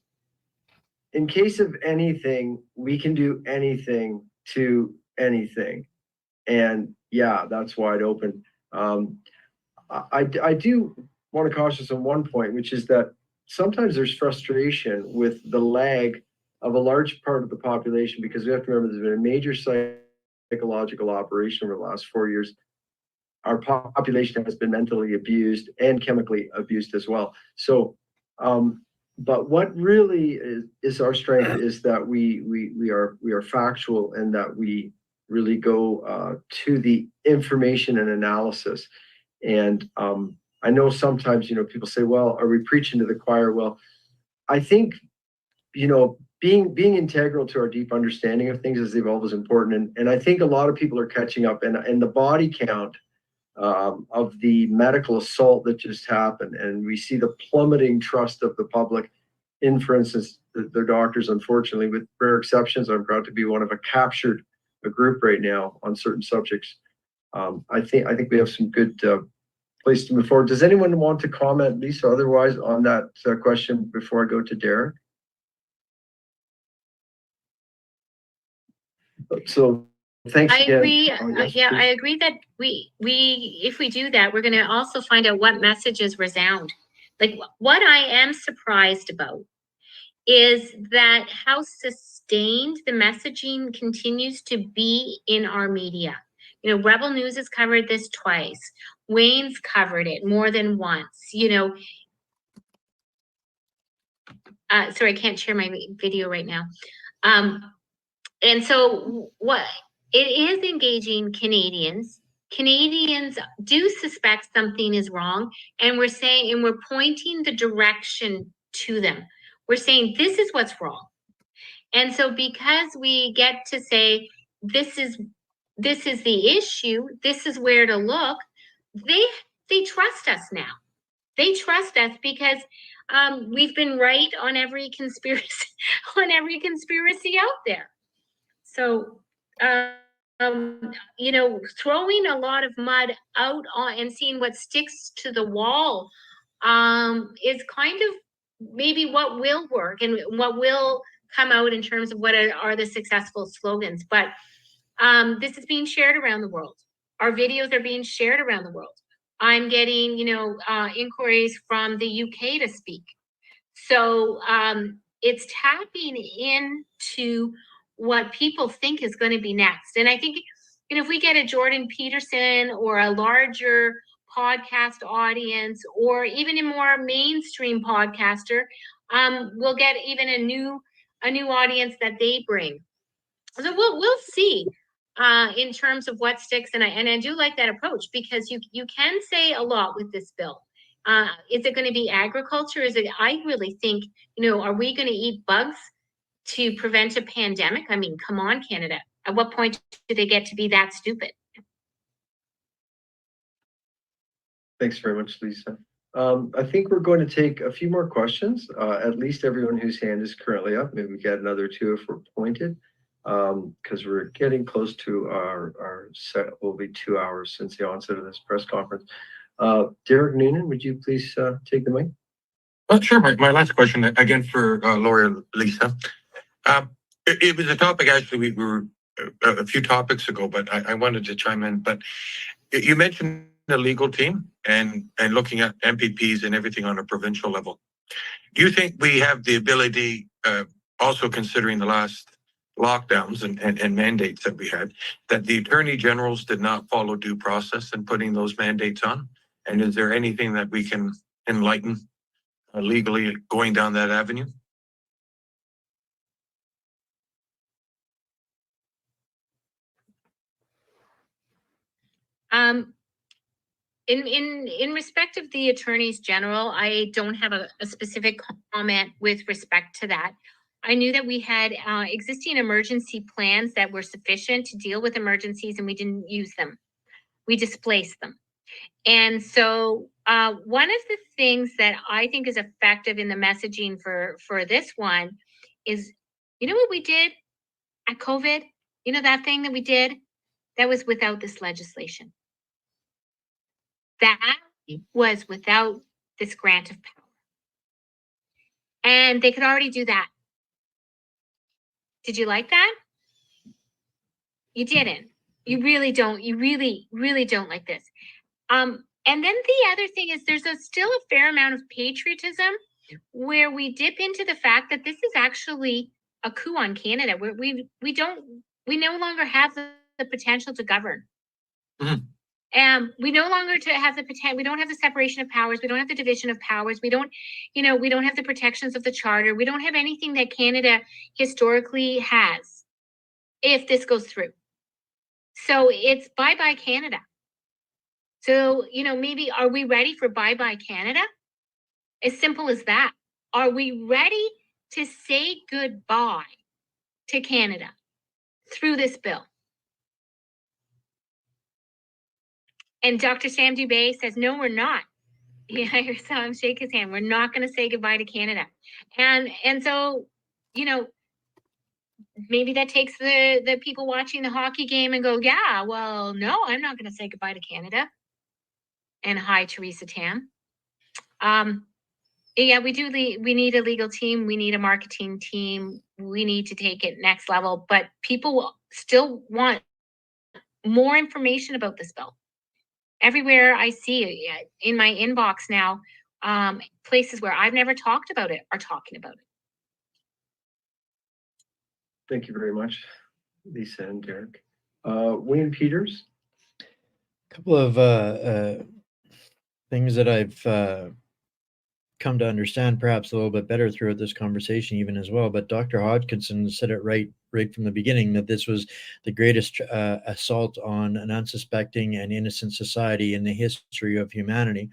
in case of anything, we can do anything to anything. And yeah, that's wide open. I do want to caution us on one point, which is that sometimes there's frustration with the lag of a large part of the population, because we have to remember there's been a major psychological operation over the last 4 years. Our population has been mentally abused and chemically abused as well. So, but what really is our strength is that we are factual, and that we really go to the information and analysis. And I know sometimes, people say, well, are we preaching to the choir? Well, I think, being integral to our deep understanding of things as they've always important. And I think a lot of people are catching up, and the body count of the medical assault that just happened. And we see the plummeting trust of the public in, for instance, their doctors, unfortunately, with rare exceptions. I'm proud to be one of a group right now on certain subjects. I think we have some good place to move forward. Does anyone want to comment, Lisa, otherwise on that question before I go to Derek? So thanks again. I agree. I agree that we if we do that, we're going to also find out what messages resound. Like, what I am surprised about is that how sustained the messaging continues to be in our media. Rebel News has covered this twice. Wayne's covered it more than once. Sorry, I can't share my video right now. And so what it is engaging Canadians. Canadians do suspect something is wrong, and we're pointing the direction to them. We're saying this is what's wrong. And so because we get to say this is the issue, this is where to look, they trust us now. They trust us because we've been right on every conspiracy out there. So throwing a lot of mud out on and seeing what sticks to the wall is kind of maybe what will work and what will come out in terms of what are the successful slogans. But this is being shared around the world. Our videos are being shared around the world. I'm getting, inquiries from the UK to speak. So it's tapping into what people think is going to be next. And I think, if we get a Jordan Peterson or a larger podcast audience, or even a more mainstream podcaster, will get even a new audience that they bring. So we'll see in terms of what sticks, and I do like that approach, because you can say a lot with this bill. Is it going to be agriculture? I really think, are we going to eat bugs to prevent a pandemic? I mean, come on, Canada. At what point do they get to be that stupid? Thanks very much, Lisa. I think we're going to take a few more questions. At least everyone whose hand is currently up. Maybe we get another 2 if we're pointed, because we're getting close to our set. Will be 2 hours since the onset of this press conference. Derek Noonan, would you please take the mic? Sure. My last question, again for Lawyer Lisa. It was a topic, actually, we were a few topics ago, but I wanted to chime in. But you mentioned the legal team and looking at MPPs and everything on a provincial level. Do you think we have the ability, also considering the last lockdowns and mandates that we had, that the attorney generals did not follow due process in putting those mandates on? And is there anything that we can enlighten legally going down that avenue? In respect of the attorneys general, I don't have a specific comment with respect to that. I knew that we had existing emergency plans that were sufficient to deal with emergencies, and we didn't use them. We displaced them. And so one of the things that I think is effective in the messaging for this one is, what we did at COVID? That thing that we did? That was without this legislation. That was without this grant of power. And they could already do that. Did you like that? You didn't. You really don't. You really, really don't like this. And then the other thing is there's still a fair amount of patriotism where we dip into the fact that this is actually a coup on Canada, where we no longer have the potential to govern. Mm-hmm. We no longer have the potential. We don't have the separation of powers. We don't have the division of powers. We don't have the protections of the charter. We don't have anything that Canada historically has if this goes through. So it's bye-bye Canada. So, maybe are we ready for bye-bye Canada? As simple as that. Are we ready to say goodbye to Canada through this bill? And Dr. Sam Dubé says, no, we're not. Yeah, I saw him shake his hand. We're not going to say goodbye to Canada. And so, maybe that takes the people watching the hockey game and go, yeah, well, no, I'm not going to say goodbye to Canada. And hi, Teresa Tam. Yeah, we need a legal team. We need a marketing team. We need to take it next level. But people still want more information about this bill. Everywhere I see in my inbox now, places where I've never talked about it are talking about it. Thank you very much, Lisa and Derek. Wayne Peters. A couple of things that I've come to understand perhaps a little bit better throughout this conversation even as well. But Dr. Hodgkinson said it right from the beginning, that this was the greatest assault on an unsuspecting and innocent society in the history of humanity.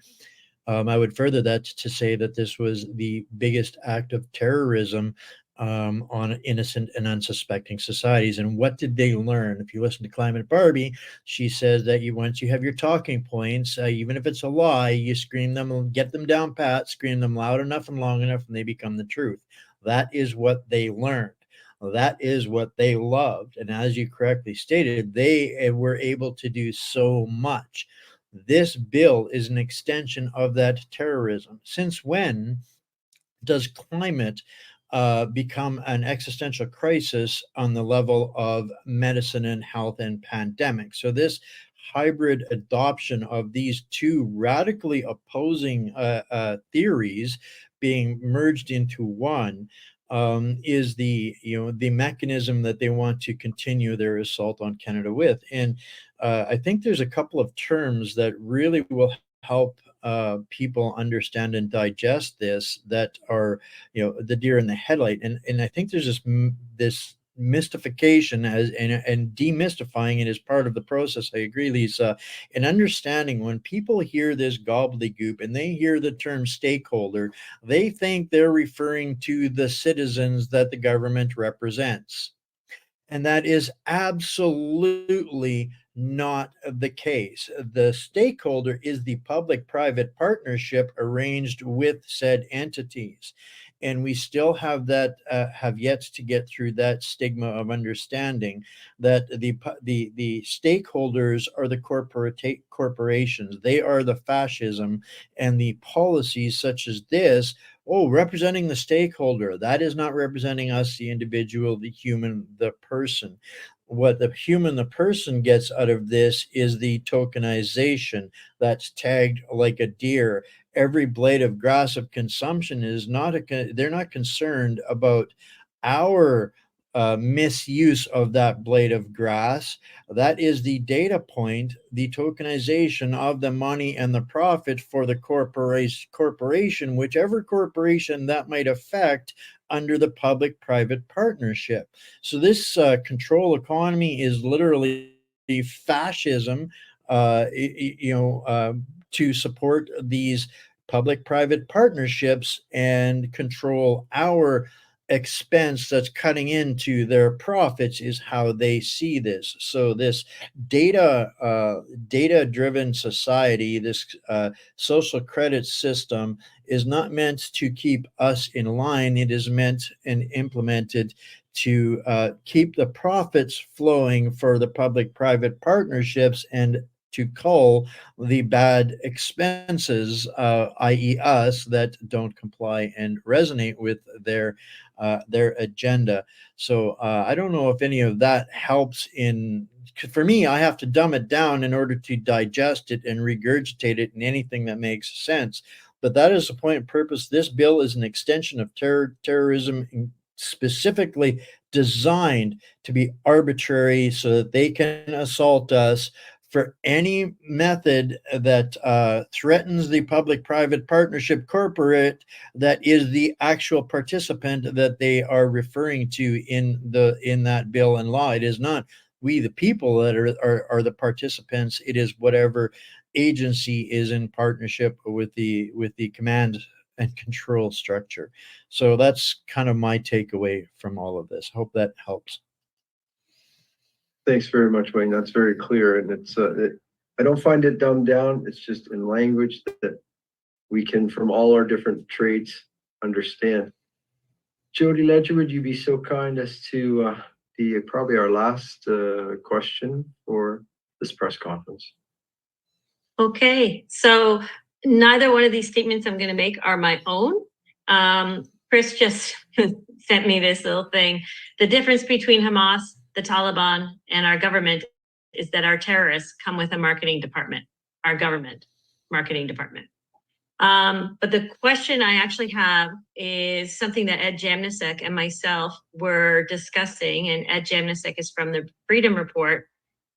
I would further that to say that this was the biggest act of terrorism on innocent and unsuspecting societies. And what did they learn? If you listen to Climate Barbie, she says that once you have your talking points, even if it's a lie, you scream them, get them down pat, scream them loud enough and long enough, and they become the truth. That is what they learned. That is what they loved. And as you correctly stated, they were able to do so much. This bill is an extension of that terrorism. Since when does climate become an existential crisis on the level of medicine and health and pandemic? So this hybrid adoption of these two radically opposing theories being merged into one is the mechanism that they want to continue their assault on Canada with. And I think there's a couple of terms that really will help people understand and digest this that are, the deer in the headlight. And I think there's this mystification and demystifying it is part of the process. I agree, Lisa. And understanding when people hear this gobbledygook and they hear the term stakeholder, they think they're referring to the citizens that the government represents. And that is absolutely not the case. The stakeholder is the public-private partnership arranged with said entities. And we still have have yet to get through that stigma of understanding that the stakeholders are the corporations. They are the fascism, and the policies such as this, representing the stakeholder, that is not representing us, the individual, the human, the person. What the person gets out of this is the tokenization that's tagged like a deer. Every blade of grass of consumption is they're not concerned about our misuse of that blade of grass. That is the data point, the tokenization of the money and the profit for the corporation, whichever corporation that might affect under the public-private partnership. So this control economy is literally the fascism, to support these public-private partnerships and control our expense that's cutting into their profits is how they see this. So this data-driven society, this social credit system is not meant to keep us in line. It is meant and implemented to keep the profits flowing for the public-private partnerships and to cull the bad expenses, i.e. us, that don't comply and resonate with their agenda. So I don't know if any of that helps for me, I have to dumb it down in order to digest it and regurgitate it in anything that makes sense. But that is the point and purpose. This bill is an extension of terrorism, specifically designed to be arbitrary so that they can assault us for any method that threatens the public-private partnership corporate that is the actual participant that they are referring to in that bill and law. It is not we the people that are the participants. It is whatever agency is in partnership with the command and control structure. So that's kind of my takeaway from all of this. Hope that helps. Thanks very much, Wayne. That's very clear. And I don't find it dumbed down. It's just in language that we can, from all our different trades, understand. Jody Ledger, would you be so kind as to probably our last question for this press conference? Okay, so neither one of these statements I'm going to make are my own. Chris just sent me this little thing. The difference between Hamas, the Taliban, and our government is that our terrorists come with a marketing department, our government marketing department. But the question I actually have is something that Ed Jamnisek and myself were discussing, and Ed Jamnisek is from the Freedom Report.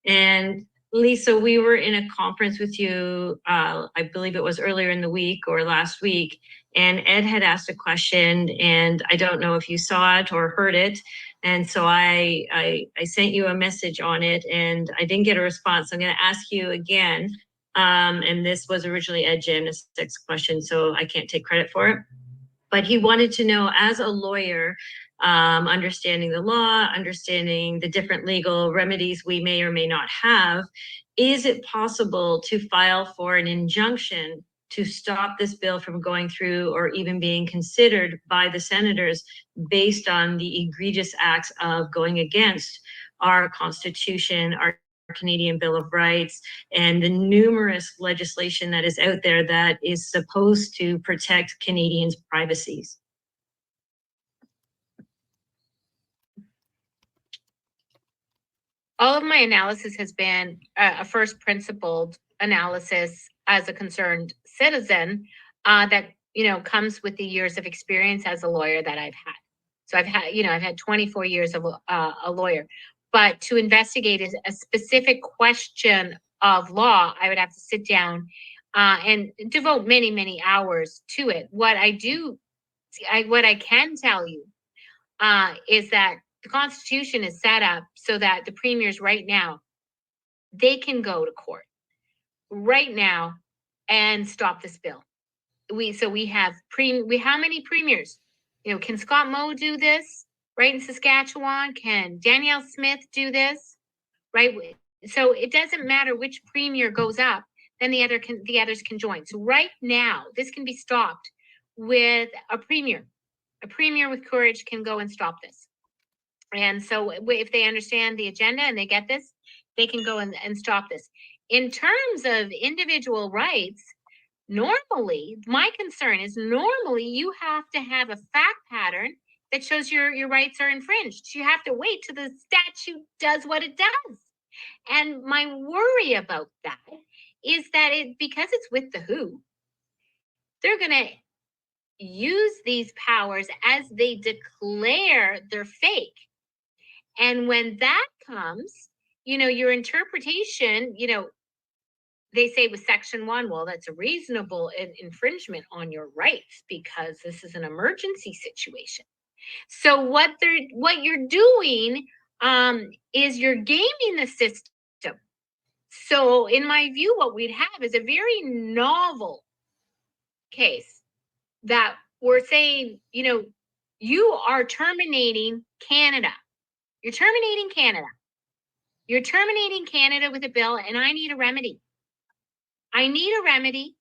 And Lisa, we were in a conference with you, I believe it was earlier in the week or last week, and Ed had asked a question, and I don't know if you saw it or heard it. And so I sent you a message on it, and I didn't get a response. So I'm going to ask you again. And this was originally Ed Jamnisek's question, so I can't take credit for it. But he wanted to know, as a lawyer, understanding the law, understanding the different legal remedies we may or may not have, is it possible to file for an injunction to stop this bill from going through or even being considered by the senators based on the egregious acts of going against our Constitution, our Canadian Bill of Rights, and the numerous legislation that is out there that is supposed to protect Canadians' privacies? All of my analysis has been a first principled analysis as a concerned citizen that, comes with the years of experience as a lawyer that I've had. So I've had 24 years of a lawyer. But to investigate a specific question of law, I would have to sit down and devote many, many hours to it. What I can tell you is that the Constitution is set up so that the premiers right now, they can go to court right now and stop this bill. We have how many premiers? Can Scott Moe do this right in Saskatchewan? Can Danielle Smith do this? Right? So it doesn't matter which premier goes up, then the others can join. So right now, this can be stopped with a premier. A premier with courage can go and stop this. And so if they understand the agenda and they get this, they can go and stop this. In terms of individual rights, normally, my concern is normally you have to have a fact pattern that shows your rights are infringed. You have to wait till the statute does what it does. And my worry about that is that because it's with the WHO, they're going to use these powers as they declare they're fake. And when that comes, your interpretation, they say with Section 1, well, that's a reasonable infringement on your rights because this is an emergency situation. So what you're doing is you're gaming the system. So in my view, what we'd have is a very novel case that we're saying, you are terminating Canada. You're terminating Canada. You're terminating Canada with a bill, and I need a remedy. I need a remedy.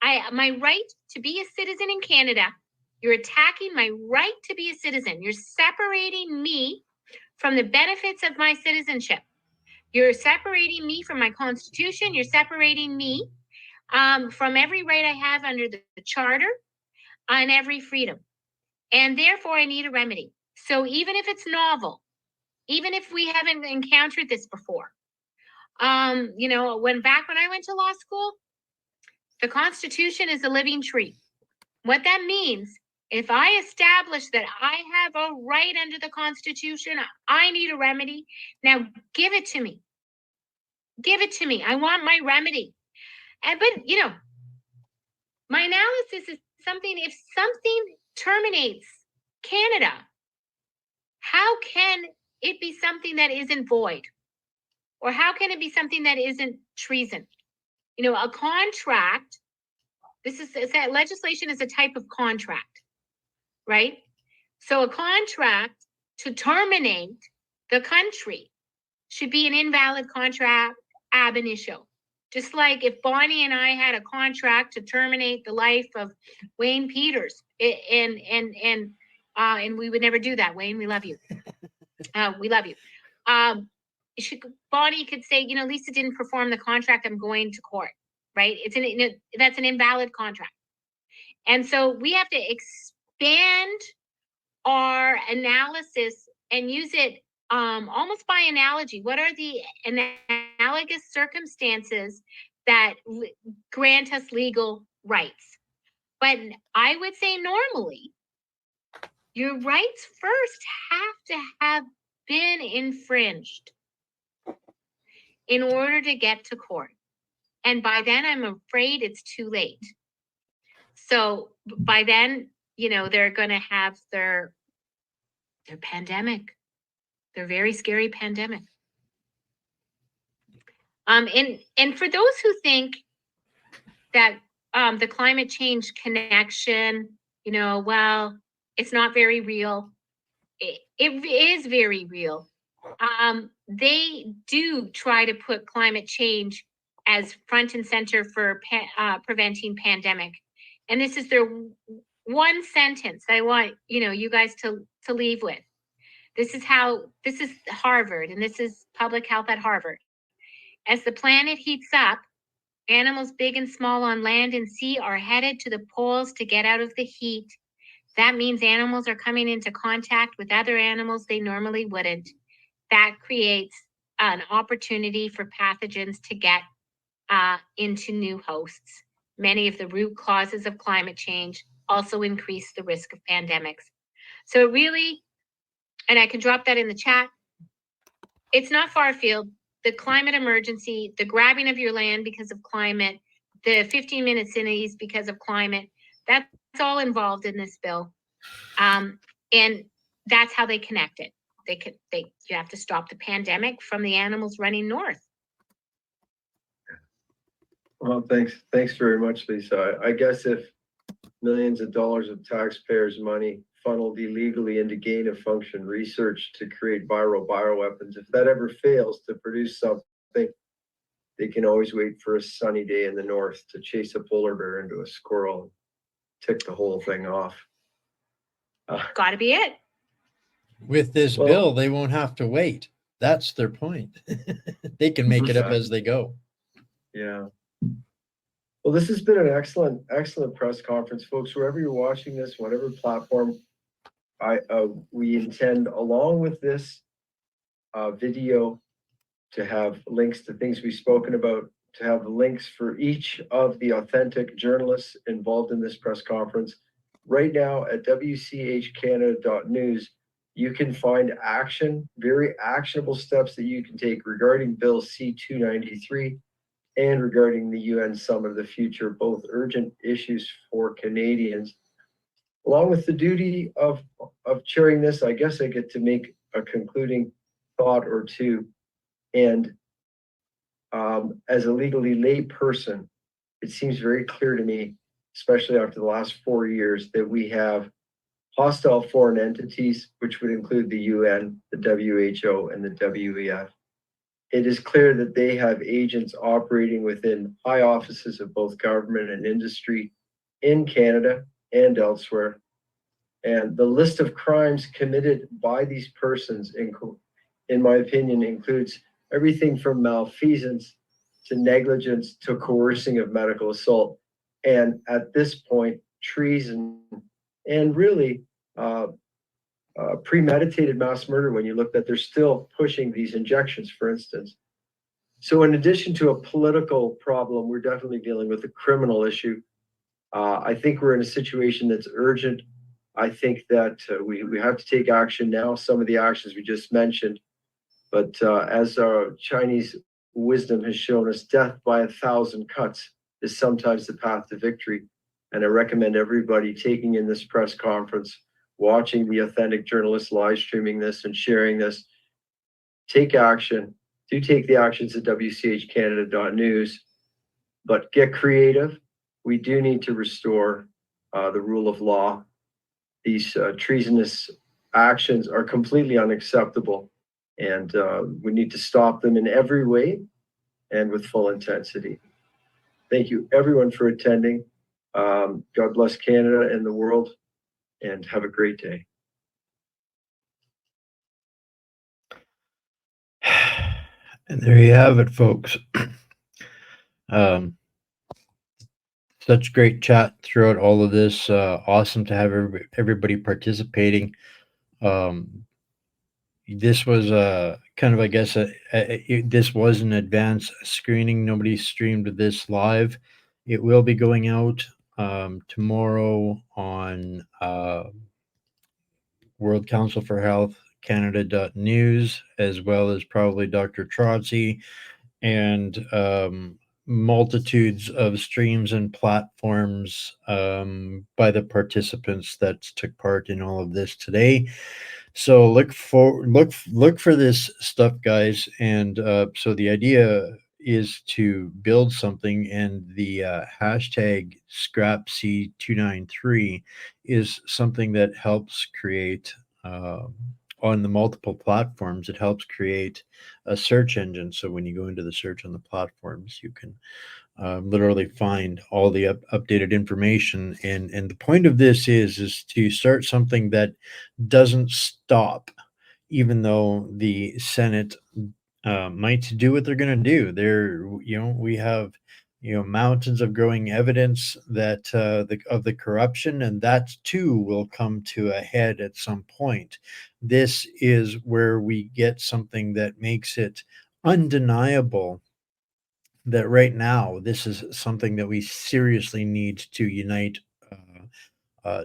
My right to be a citizen in Canada. You're attacking my right to be a citizen. You're separating me from the benefits of my citizenship. You're separating me from my Constitution. You're separating me from every right I have under the Charter and every freedom. And therefore, I need a remedy. So even if it's novel, even if we haven't encountered this before, when I went to law school, the Constitution is a living tree. What that means, if I establish that I have a right under the Constitution, I need a remedy. Now give it to me. Give it to me. I want my remedy. But my analysis is if something terminates Canada, how can it be something that isn't void? Or how can it be something that isn't treason? A contract, legislation is a type of contract, right? So a contract to terminate the country should be an invalid contract ab initio. Just like if Bonnie and I had a contract to terminate the life of Wayne Peters, and we would never do that. Wayne, we love you. We love you. Bonnie could say, Lisa didn't perform the contract. I'm going to court, right? That's an invalid contract. And so we have to expand our analysis and use it almost by analogy. What are the analogous circumstances that grant us legal rights? But I would say normally, your rights first have to have been infringed in order to get to court. And by then, I'm afraid it's too late. So by then, they're going to have their pandemic, their very scary pandemic. And for those who think that the climate change connection, well, it's not very real. It is very real. They do try to put climate change as front and center for preventing pandemic. And this is their one sentence I want, you guys to leave with. This is Harvard, and this is public health at Harvard. As the planet heats up, animals big and small on land and sea are headed to the poles to get out of the heat. That means animals are coming into contact with other animals they normally wouldn't. That creates an opportunity for pathogens to get into new hosts. Many of the root causes of climate change also increase the risk of pandemics. So really, and I can drop that in the chat, it's not far afield. The climate emergency, the grabbing of your land because of climate, the 15-minute cities because of climate. That's all involved in this bill. And that's how they connect it. You have to stop the pandemic from the animals running north. Well, thanks very much, Lisa. I guess if millions of dollars of taxpayers' money funneled illegally into gain-of-function research to create viral bioweapons, if that ever fails to produce something, they can always wait for a sunny day in the north to chase a polar bear into a squirrel and tick the whole thing off. Gotta be it. With this bill, they won't have to wait. That's their point. They can make it up as they go. Yeah. Well, this has been an excellent press conference, folks. Wherever you're watching this, whatever platform, we intend, along with this video, to have links to things we've spoken about, to have links for each of the authentic journalists involved in this press conference. Right now at WCHcanada.news, you can find very actionable steps that you can take regarding Bill C-293 and regarding the UN Summit of the Future, both urgent issues for Canadians. Along with the duty of chairing this, I guess I get to make a concluding thought or two. And as a legally lay person, it seems very clear to me, especially after the last 4 years, that we have hostile foreign entities, which would include the UN, the WHO, and the WEF. It is clear that they have agents operating within high offices of both government and industry in Canada and elsewhere. And the list of crimes committed by these persons, in my opinion, includes everything from malfeasance to negligence to coercing of medical assault. And at this point, treason and really premeditated mass murder when you look that they're still pushing these injections, for instance. So in addition to a political problem, we're definitely dealing with a criminal issue. I think we're in a situation that's urgent. I think that we have to take action now, some of the actions we just mentioned. But as our Chinese wisdom has shown us, death by 1,000 cuts is sometimes the path to victory. And I recommend everybody taking in this press conference, watching the authentic journalists live streaming this and sharing this. Take action. Do take the actions at WCHcanada.news, but get creative. We do need to restore the rule of law. These treasonous actions are completely unacceptable, and we need to stop them in every way and with full intensity. Thank you, everyone, for attending. God bless Canada and the world, and have a great day. And there you have it, folks. Such great chat throughout all of this. Awesome to have everybody participating. This was kind of, I guess, this was an advanced screening. Nobody streamed this live. It will be going out tomorrow on World Council for Health Canada.news, as well as probably Dr. Trozzi, and multitudes of streams and platforms by the participants that took part in all of this today. So look for this stuff, guys. And so the idea is to build something, and the hashtag ScrapC293 is something that helps create on the multiple platforms. It helps create a search engine. So when you go into the search on the platforms, you can literally find all the updated information. And the point of this is to start something that doesn't stop, even though the Senate might do what they're going to do. We have mountains of growing evidence that of the corruption, and that too will come to a head at some point. This is where we get something that makes it undeniable that right now this is something that we seriously need to unite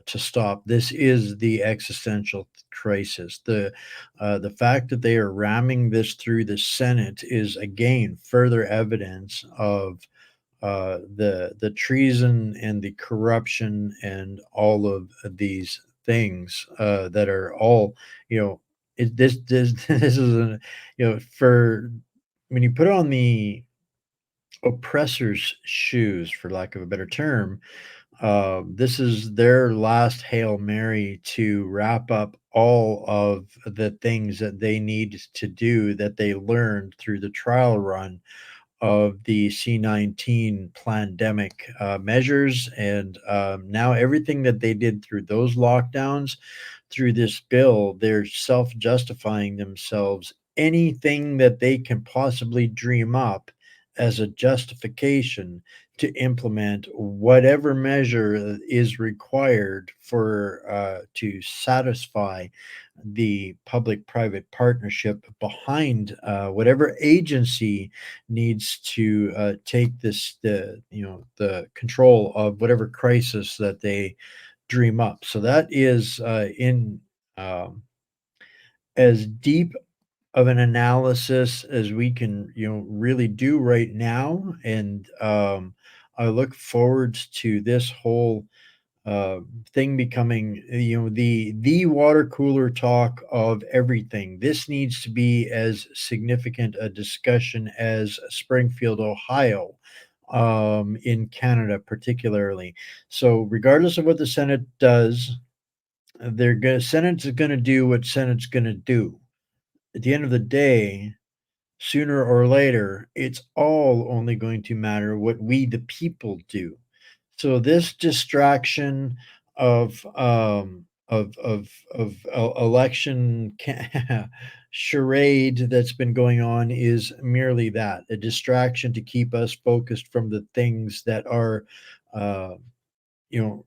to stop. This is the existential crisis. The fact that they are ramming this through the Senate is again further evidence of the treason and the corruption and all of these things that are all, this is for when you put on the oppressor's shoes, for lack of a better term, this is their last Hail Mary to wrap up all of the things that they need to do that they learned through the trial run of the C-19 pandemic measures. And now everything that they did through those lockdowns, through this bill, they're self-justifying themselves. Anything that they can possibly dream up as a justification to implement whatever measure is required for to satisfy the public-private partnership behind whatever agency needs to take the control of whatever crisis that they dream up. So that is in as deep of an analysis as we can, really do right now. And I look forward to this whole thing becoming, the water cooler talk of everything. This needs to be as significant a discussion as Springfield, Ohio, in Canada, particularly. So, regardless of what the Senate does, Senate's going to do what Senate's going to do. At the end of the day, sooner or later, it's all only going to matter what we, the people, do. So this distraction of election charade that's been going on is merely that, a distraction to keep us focused from the things that are, you know,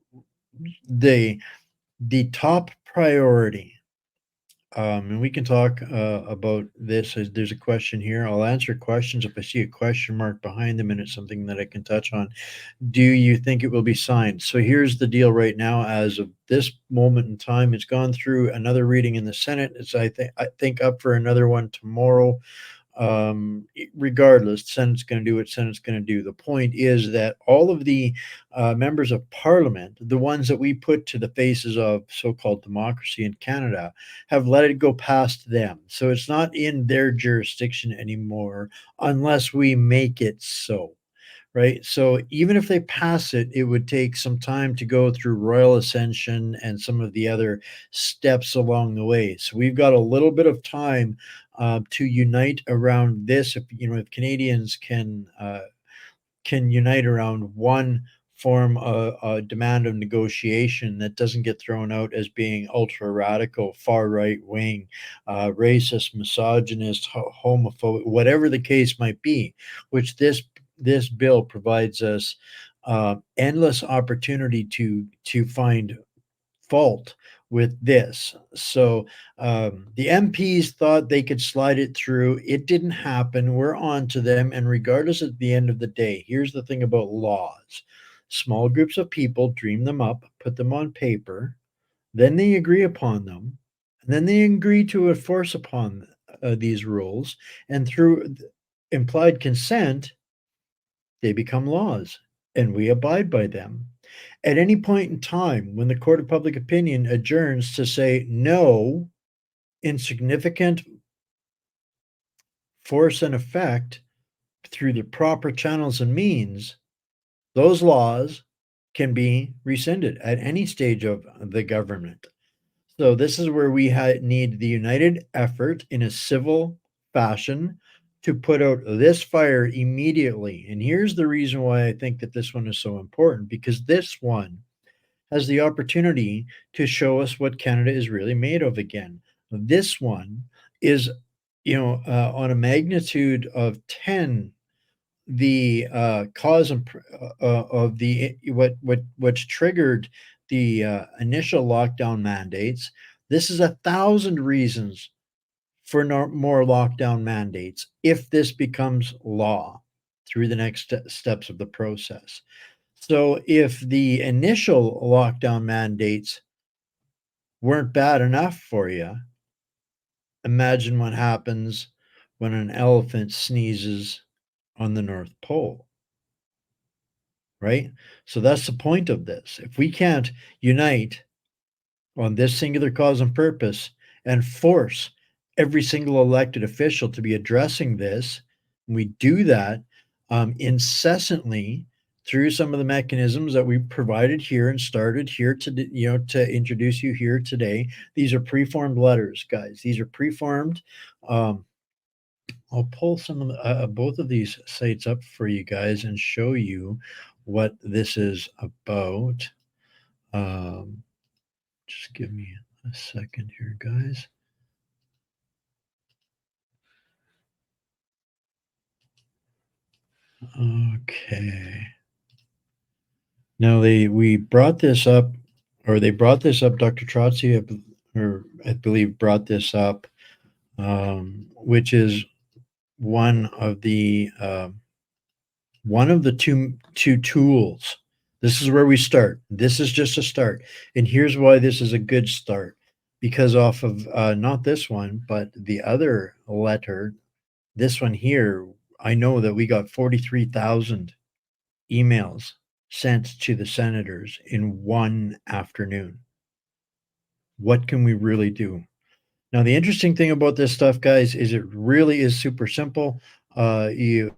the top priority. And we can talk about this. There's a question here. I'll answer questions if I see a question mark behind them and it's something that I can touch on. Do you think it will be signed? So here's the deal right now. As of this moment in time, it's gone through another reading in the Senate. It's I think up for another one tomorrow. Regardless, Senate's going to do what Senate's going to do. The point is that all of the members of Parliament, the ones that we put to the faces of so-called democracy in Canada, have let it go past them. So it's not in their jurisdiction anymore unless we make it so. Right. So even if they pass it, it would take some time to go through royal ascension and some of the other steps along the way. So we've got a little bit of time to unite around this. If Canadians can unite around one form of a demand of negotiation that doesn't get thrown out as being ultra radical, far right wing, racist, misogynist, homophobic, whatever the case might be, which this bill provides us endless opportunity to find fault with this. So the MPs thought they could slide it through. It didn't happen. We're on to them. And regardless, at the end of the day, here's the thing about laws. Small groups of people dream them up, put them on paper, then they agree upon them, and then they agree to enforce upon these rules. And through implied consent, they become laws, and we abide by them. At any point in time, when the court of public opinion adjourns to say no, in significant force and effect through the proper channels and means, those laws can be rescinded at any stage of the government. So this is where we need the united effort in a civil fashion to put out this fire immediately. And here's the reason why I think that this one is so important, because this one has the opportunity to show us what Canada is really made of again. This one is, on a magnitude of 10, the cause of what's triggered the initial lockdown mandates. This is 1,000 reasons for more lockdown mandates if this becomes law through the next steps of the process. So if the initial lockdown mandates weren't bad enough for you, imagine what happens when an elephant sneezes on the North Pole. right? So that's the point of this. If we can't unite on this singular cause and purpose and force every single elected official to be addressing this, we do that incessantly through some of the mechanisms that we provided here and started here to introduce you here today. These are preformed letters, guys. These are preformed. I'll pull some of both of these sites up for you guys and show you what this is about. Just give me a second here, guys. Okay. Now we brought this up, or they brought this up. Dr. Trozzi, I believe, brought this up, which is one of the two tools. This is where we start. This is just a start, and here's why this is a good start. Because off of not this one, but the other letter, this one here, I know that we got 43,000 emails sent to the senators in one afternoon. What can we really do? Now, the interesting thing about this stuff, guys, is it really is super simple. You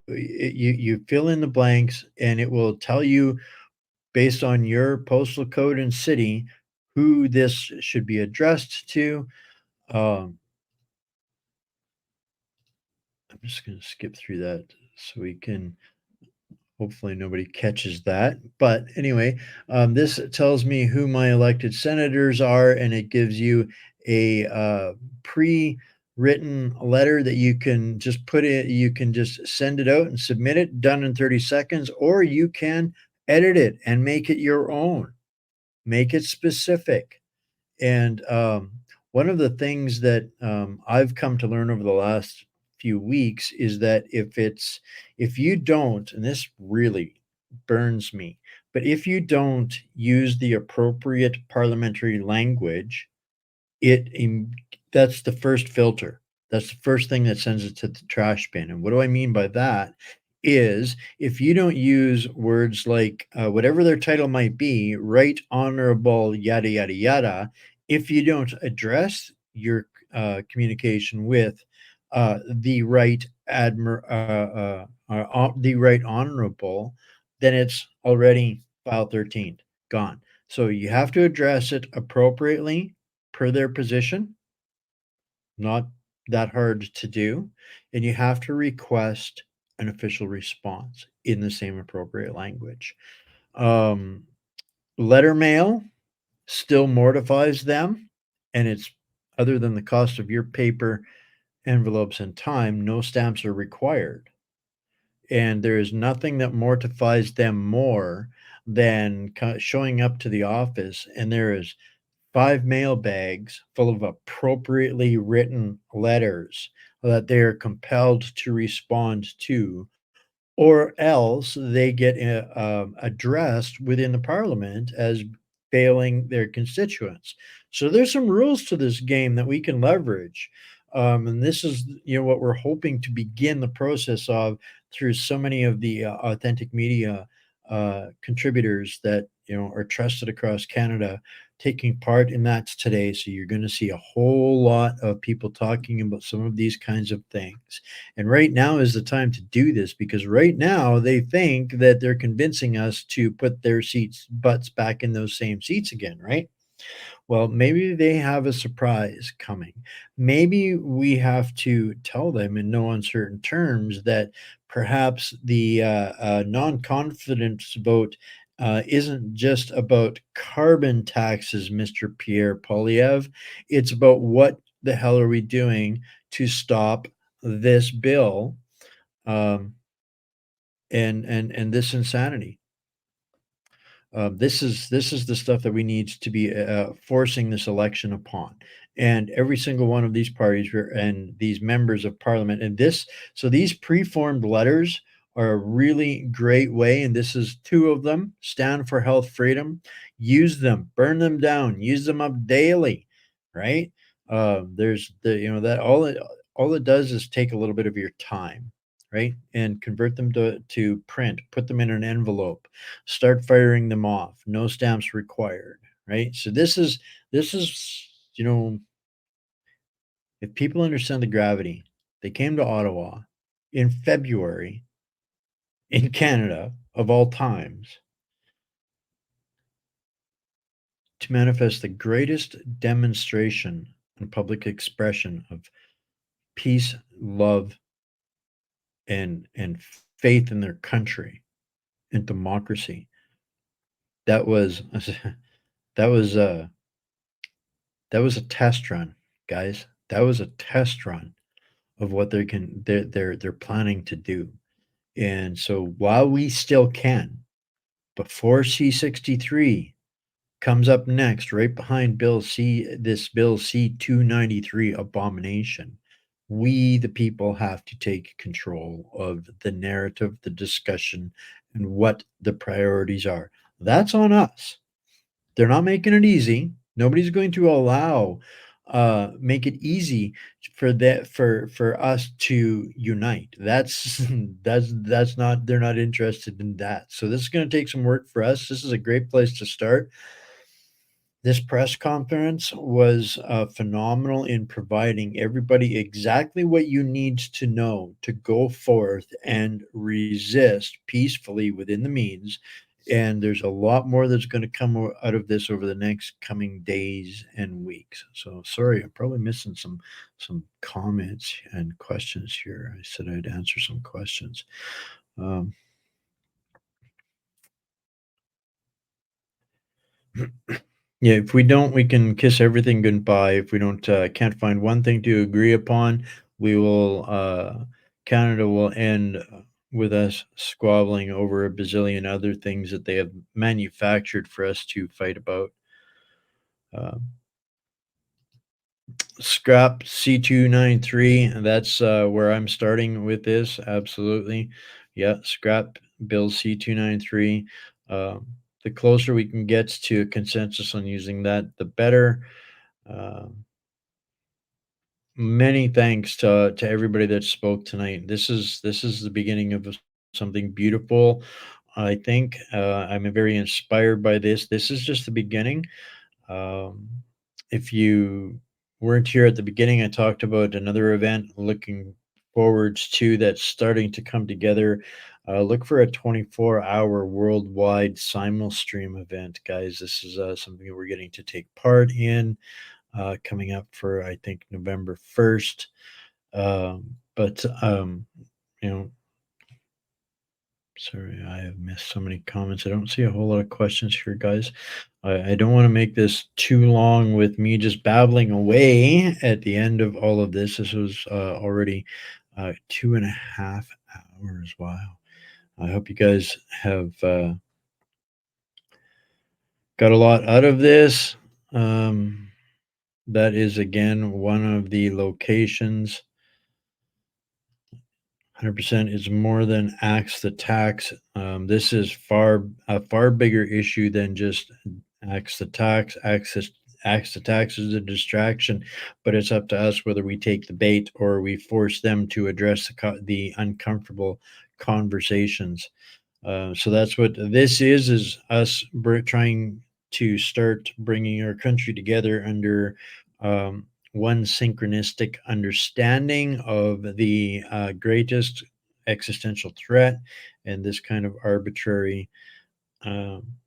fill in the blanks, and it will tell you based on your postal code and city who this should be addressed to. I'm just going to skip through that so we can. Hopefully nobody catches that. But anyway, this tells me who my elected senators are, and it gives you a pre-written letter that you can just put it, you can just send it out and submit it, done in 30 seconds, or you can edit it and make it your own. Make it specific. And one of the things that I've come to learn over the last few weeks is that if you don't, and this really burns me, but if you don't use the appropriate parliamentary language, that's the first filter. That's the first thing that sends it to the trash bin. And what do I mean by that? Is if you don't use words like whatever their title might be, right honorable, yada, yada, yada, if you don't address your communication with the right the right honorable, then it's already file 13, gone. So you have to address it appropriately per their position. Not that hard to do. And you have to request an official response in the same appropriate language. Letter mail still mortifies them, and it's other than the cost of your paper, envelopes, and time, no stamps are required. And there is nothing that mortifies them more than showing up to the office and there is 5 mail bags full of appropriately written letters that they are compelled to respond to, or else they get addressed within the parliament as failing their constituents. So there's some rules to this game that we can leverage. And this is what we're hoping to begin the process of through so many of the authentic media contributors that are trusted across Canada taking part in that today. So you're going to see a whole lot of people talking about some of these kinds of things. And right now is the time to do this, because right now they think that they're convincing us to put their butts back in those same seats again, right? Well, maybe they have a surprise coming. Maybe we have to tell them in no uncertain terms that perhaps the non-confidence vote isn't just about carbon taxes, Mr. Pierre Poilievre. It's about what the hell are we doing to stop this bill and this insanity. This is the stuff that we need to be forcing this election upon, and every single one of these parties and these members of parliament. And so these preformed letters are a really great way, and this is 2 of them. Stand for health freedom. Use them, burn them down, use them up daily, right? There's that all it does is take a little bit of your time, right? And convert them to print, put them in an envelope, start firing them off, no stamps required, right? So this is, you know, if people understand the gravity, they came to Ottawa in February in Canada of all times to manifest the greatest demonstration and public expression of peace, love, and faith in their country and democracy. That was that was a test run, guys. That was a test run of what they're planning to do. And so while we still can, before C-63 comes up next, right behind Bill C-293 abomination, we, the people, have to take control of the narrative, the discussion, and what the priorities are. That's on us. They're not making it easy. Nobody's going to make it easy for us to unite. That's that's not, they're not interested in that. So this is going to take some work for us. This is a great place to start. This press conference was phenomenal in providing everybody exactly what you need to know to go forth and resist peacefully within the means. And there's a lot more that's going to come out of this over the next coming days and weeks. So sorry, I'm probably missing some comments and questions here. I said I'd answer some questions. Yeah, if we don't, we can kiss everything goodbye. If we don't, can't find one thing to agree upon, we will, Canada will end with us squabbling over a bazillion other things that they have manufactured for us to fight about. Scrap C-293, that's where I'm starting with this. Absolutely. Yeah, scrap Bill C-293. The closer we can get to a consensus on using that, the better. Many thanks to everybody that spoke tonight. This is the beginning of something beautiful. I think I'm very inspired by this. This is just the beginning. If you weren't here at the beginning, I talked about another event looking forwards to that's starting to come together. Look for a 24-hour worldwide simul-stream event, guys. This is something that we're getting to take part in, coming up for, I think, November 1st. You know, sorry, I have missed so many comments. I don't see a whole lot of questions here, guys. I don't want to make this too long with me just babbling away at the end of all of this. This was already 2.5 hours. Wow. I hope you guys have got a lot out of this. That is, again, one of the locations. 100% is more than axe the tax. This is a far bigger issue than just axe the tax. Axe the tax is a distraction, but it's up to us whether we take the bait or we force them to address the uncomfortable conversations. So that's what this is us trying to start bringing our country together under one synchronistic understanding of the greatest existential threat, and this kind of arbitrary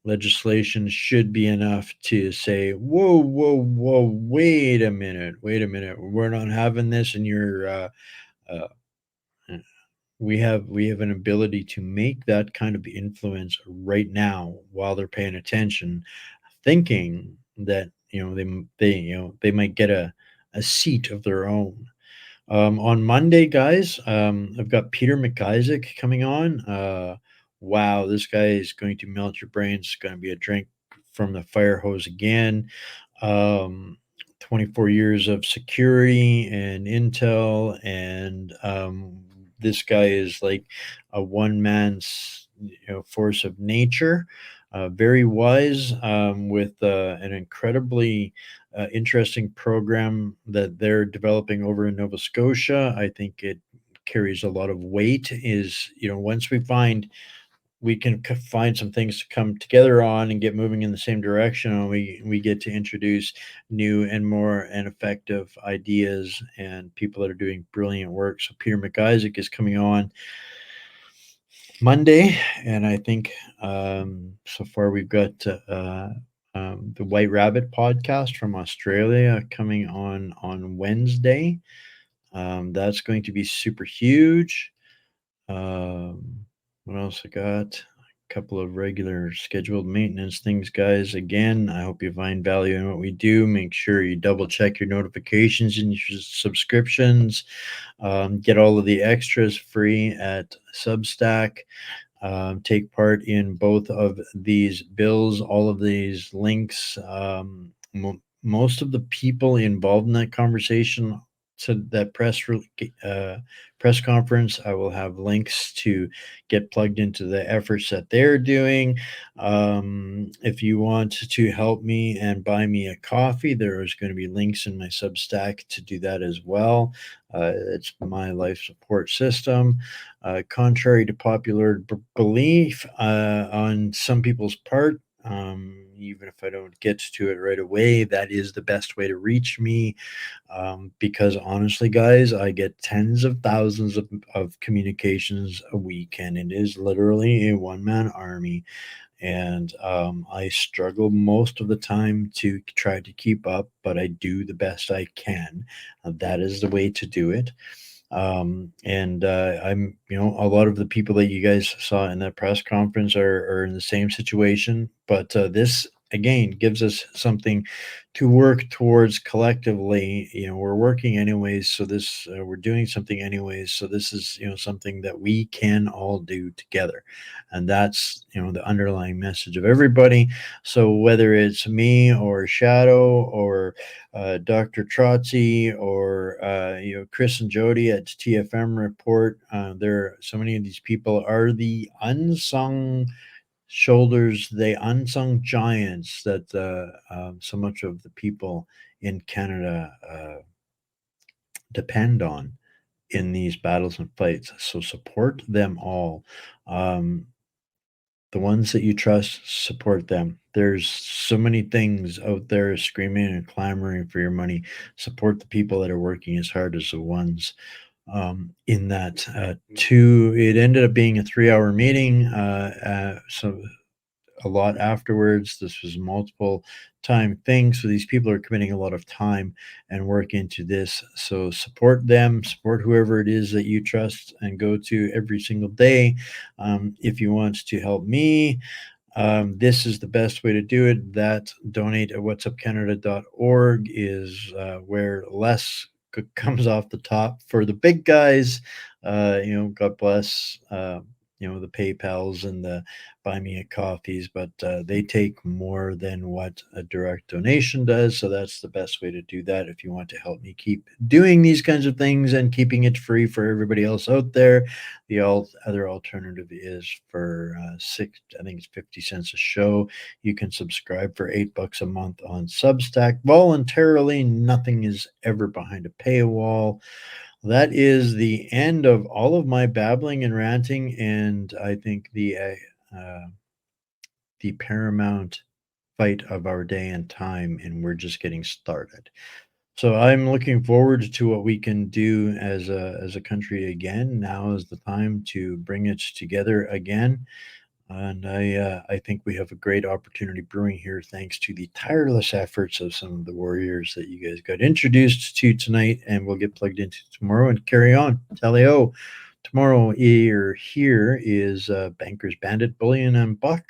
legislation should be enough to say, whoa, wait a minute, we're not having this, and we have an ability to make that kind of influence right now while they're paying attention, thinking that they might get a seat of their own. On Monday, guys, I've got Peter McIsaac coming on. Wow, this guy is going to melt your brains. It's going to be a drink from the fire hose again. 24 years of security and intel, and this guy is like a one-man's force of nature. Very wise, with an incredibly interesting program that they're developing over in Nova Scotia. I think it carries a lot of weight is, once we can find some things to come together on and get moving in the same direction, and we get to introduce new and more and effective ideas and people that are doing brilliant work. So Peter McIsaac is coming on Monday, and I think so far we've got the White Rabbit podcast from Australia coming on Wednesday. That's going to be super huge. What else I got? A couple of regular scheduled maintenance things, guys. Again, I hope you find value in what we do. Make sure you double check your notifications and your subscriptions. Get all of the extras free at Substack. Take part in both of these bills, all of these links. Most of the people involved in that conversation, so that press conference, I will have links to get plugged into the efforts that they're doing. If you want to help me and buy me a coffee, there is going to be links in my Substack to do that as well. It's my life support system. Contrary to popular belief on some people's part, even if I don't get to it right away, that is the best way to reach me. Because honestly, guys, I get tens of thousands of communications a week, and it is literally a one-man army. And I struggle most of the time to try to keep up, but I do the best I can. That is the way to do it. And I'm, a lot of the people that you guys saw in that press conference are in the same situation, but this again gives us something to work towards collectively. We're working anyways, so this we're doing something anyways, so this is something that we can all do together, and that's the underlying message of everybody. So whether it's me or Shadow or Dr. Trozzi or Chris and Jody at TFM Report, there so many of these people are the unsung shoulders, the unsung giants that so much of the people in Canada depend on in these battles and fights. So support them all. The ones that you trust, support them. There's so many things out there screaming and clamoring for your money. Support the people that are working as hard as the ones in that. It ended up being a 3-hour meeting. So a lot afterwards. This was a multiple time thing. So these people are committing a lot of time and work into this. So support them, support whoever it is that you trust and go to every single day. If you want to help me, this is the best way to do it. That donate at whatsupcanada.org is where less comes off the top for the big guys. God bless the PayPals and the buy me a coffees, but they take more than what a direct donation does. So that's the best way to do that. If you want to help me keep doing these kinds of things and keeping it free for everybody else out there, the other alternative is for I think it's 50 cents a show. You can subscribe for $8 a month on Substack voluntarily. Nothing is ever behind a paywall. That is the end of all of my babbling and ranting, and I think the paramount fight of our day and time, and we're just getting started. So I'm looking forward to what we can do as a country again. Now is the time to bring it together again. And I think we have a great opportunity brewing here, thanks to the tireless efforts of some of the warriors that you guys got introduced to tonight, and we'll get plugged into tomorrow and carry on. Tally-o. Tomorrow here is Bankers Bandit, Bullion, and Buck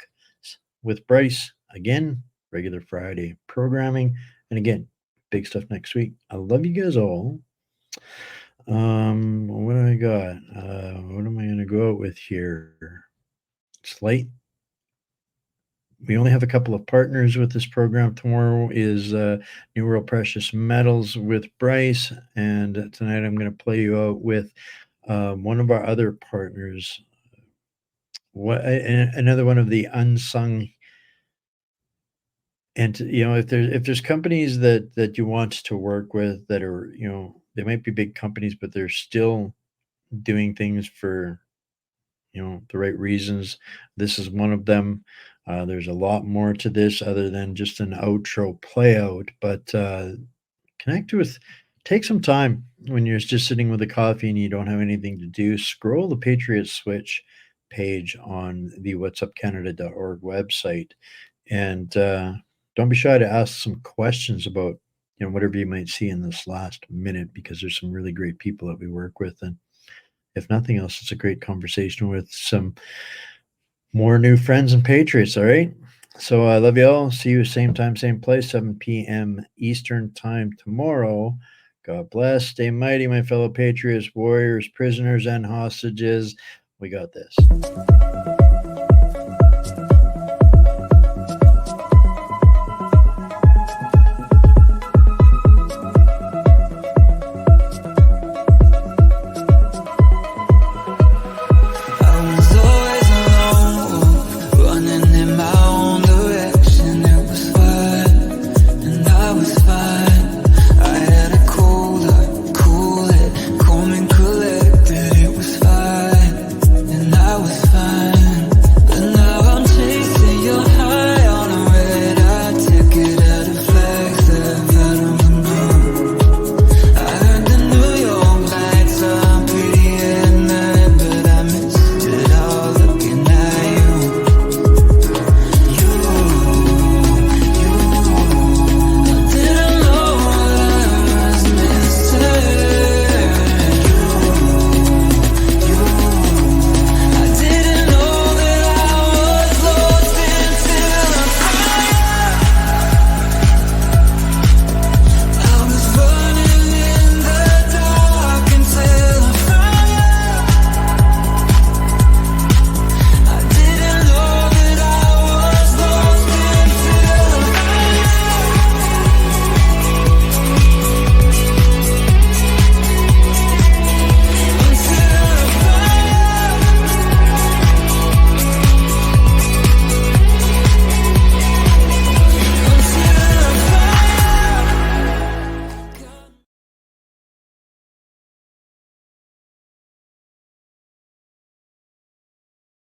with Bryce. Again, regular Friday programming. And again, big stuff next week. I love you guys all. What do I got? What am I going to go out with here? It's late. We only have a couple of partners with this program. Tomorrow is New World Precious Metals with Bryce, and tonight I'm going to play you out with one of our other partners. Another one of the unsung. And if there's companies that you want to work with that are they might be big companies, but they're still doing things for, the right reasons. This is one of them. There's a lot more to this other than just an outro play out, but take some time when you're just sitting with a coffee and you don't have anything to do. Scroll the Patriot Switch page on the whatsupcanada.org website, and don't be shy to ask some questions about whatever you might see in this last minute, because there's some really great people that we work with, and if nothing else, it's a great conversation with some more new friends and patriots. All right. So I love you all. See you same time, same place, 7 p.m. Eastern time tomorrow. God bless. Stay mighty, my fellow patriots, warriors, prisoners, and hostages. We got this.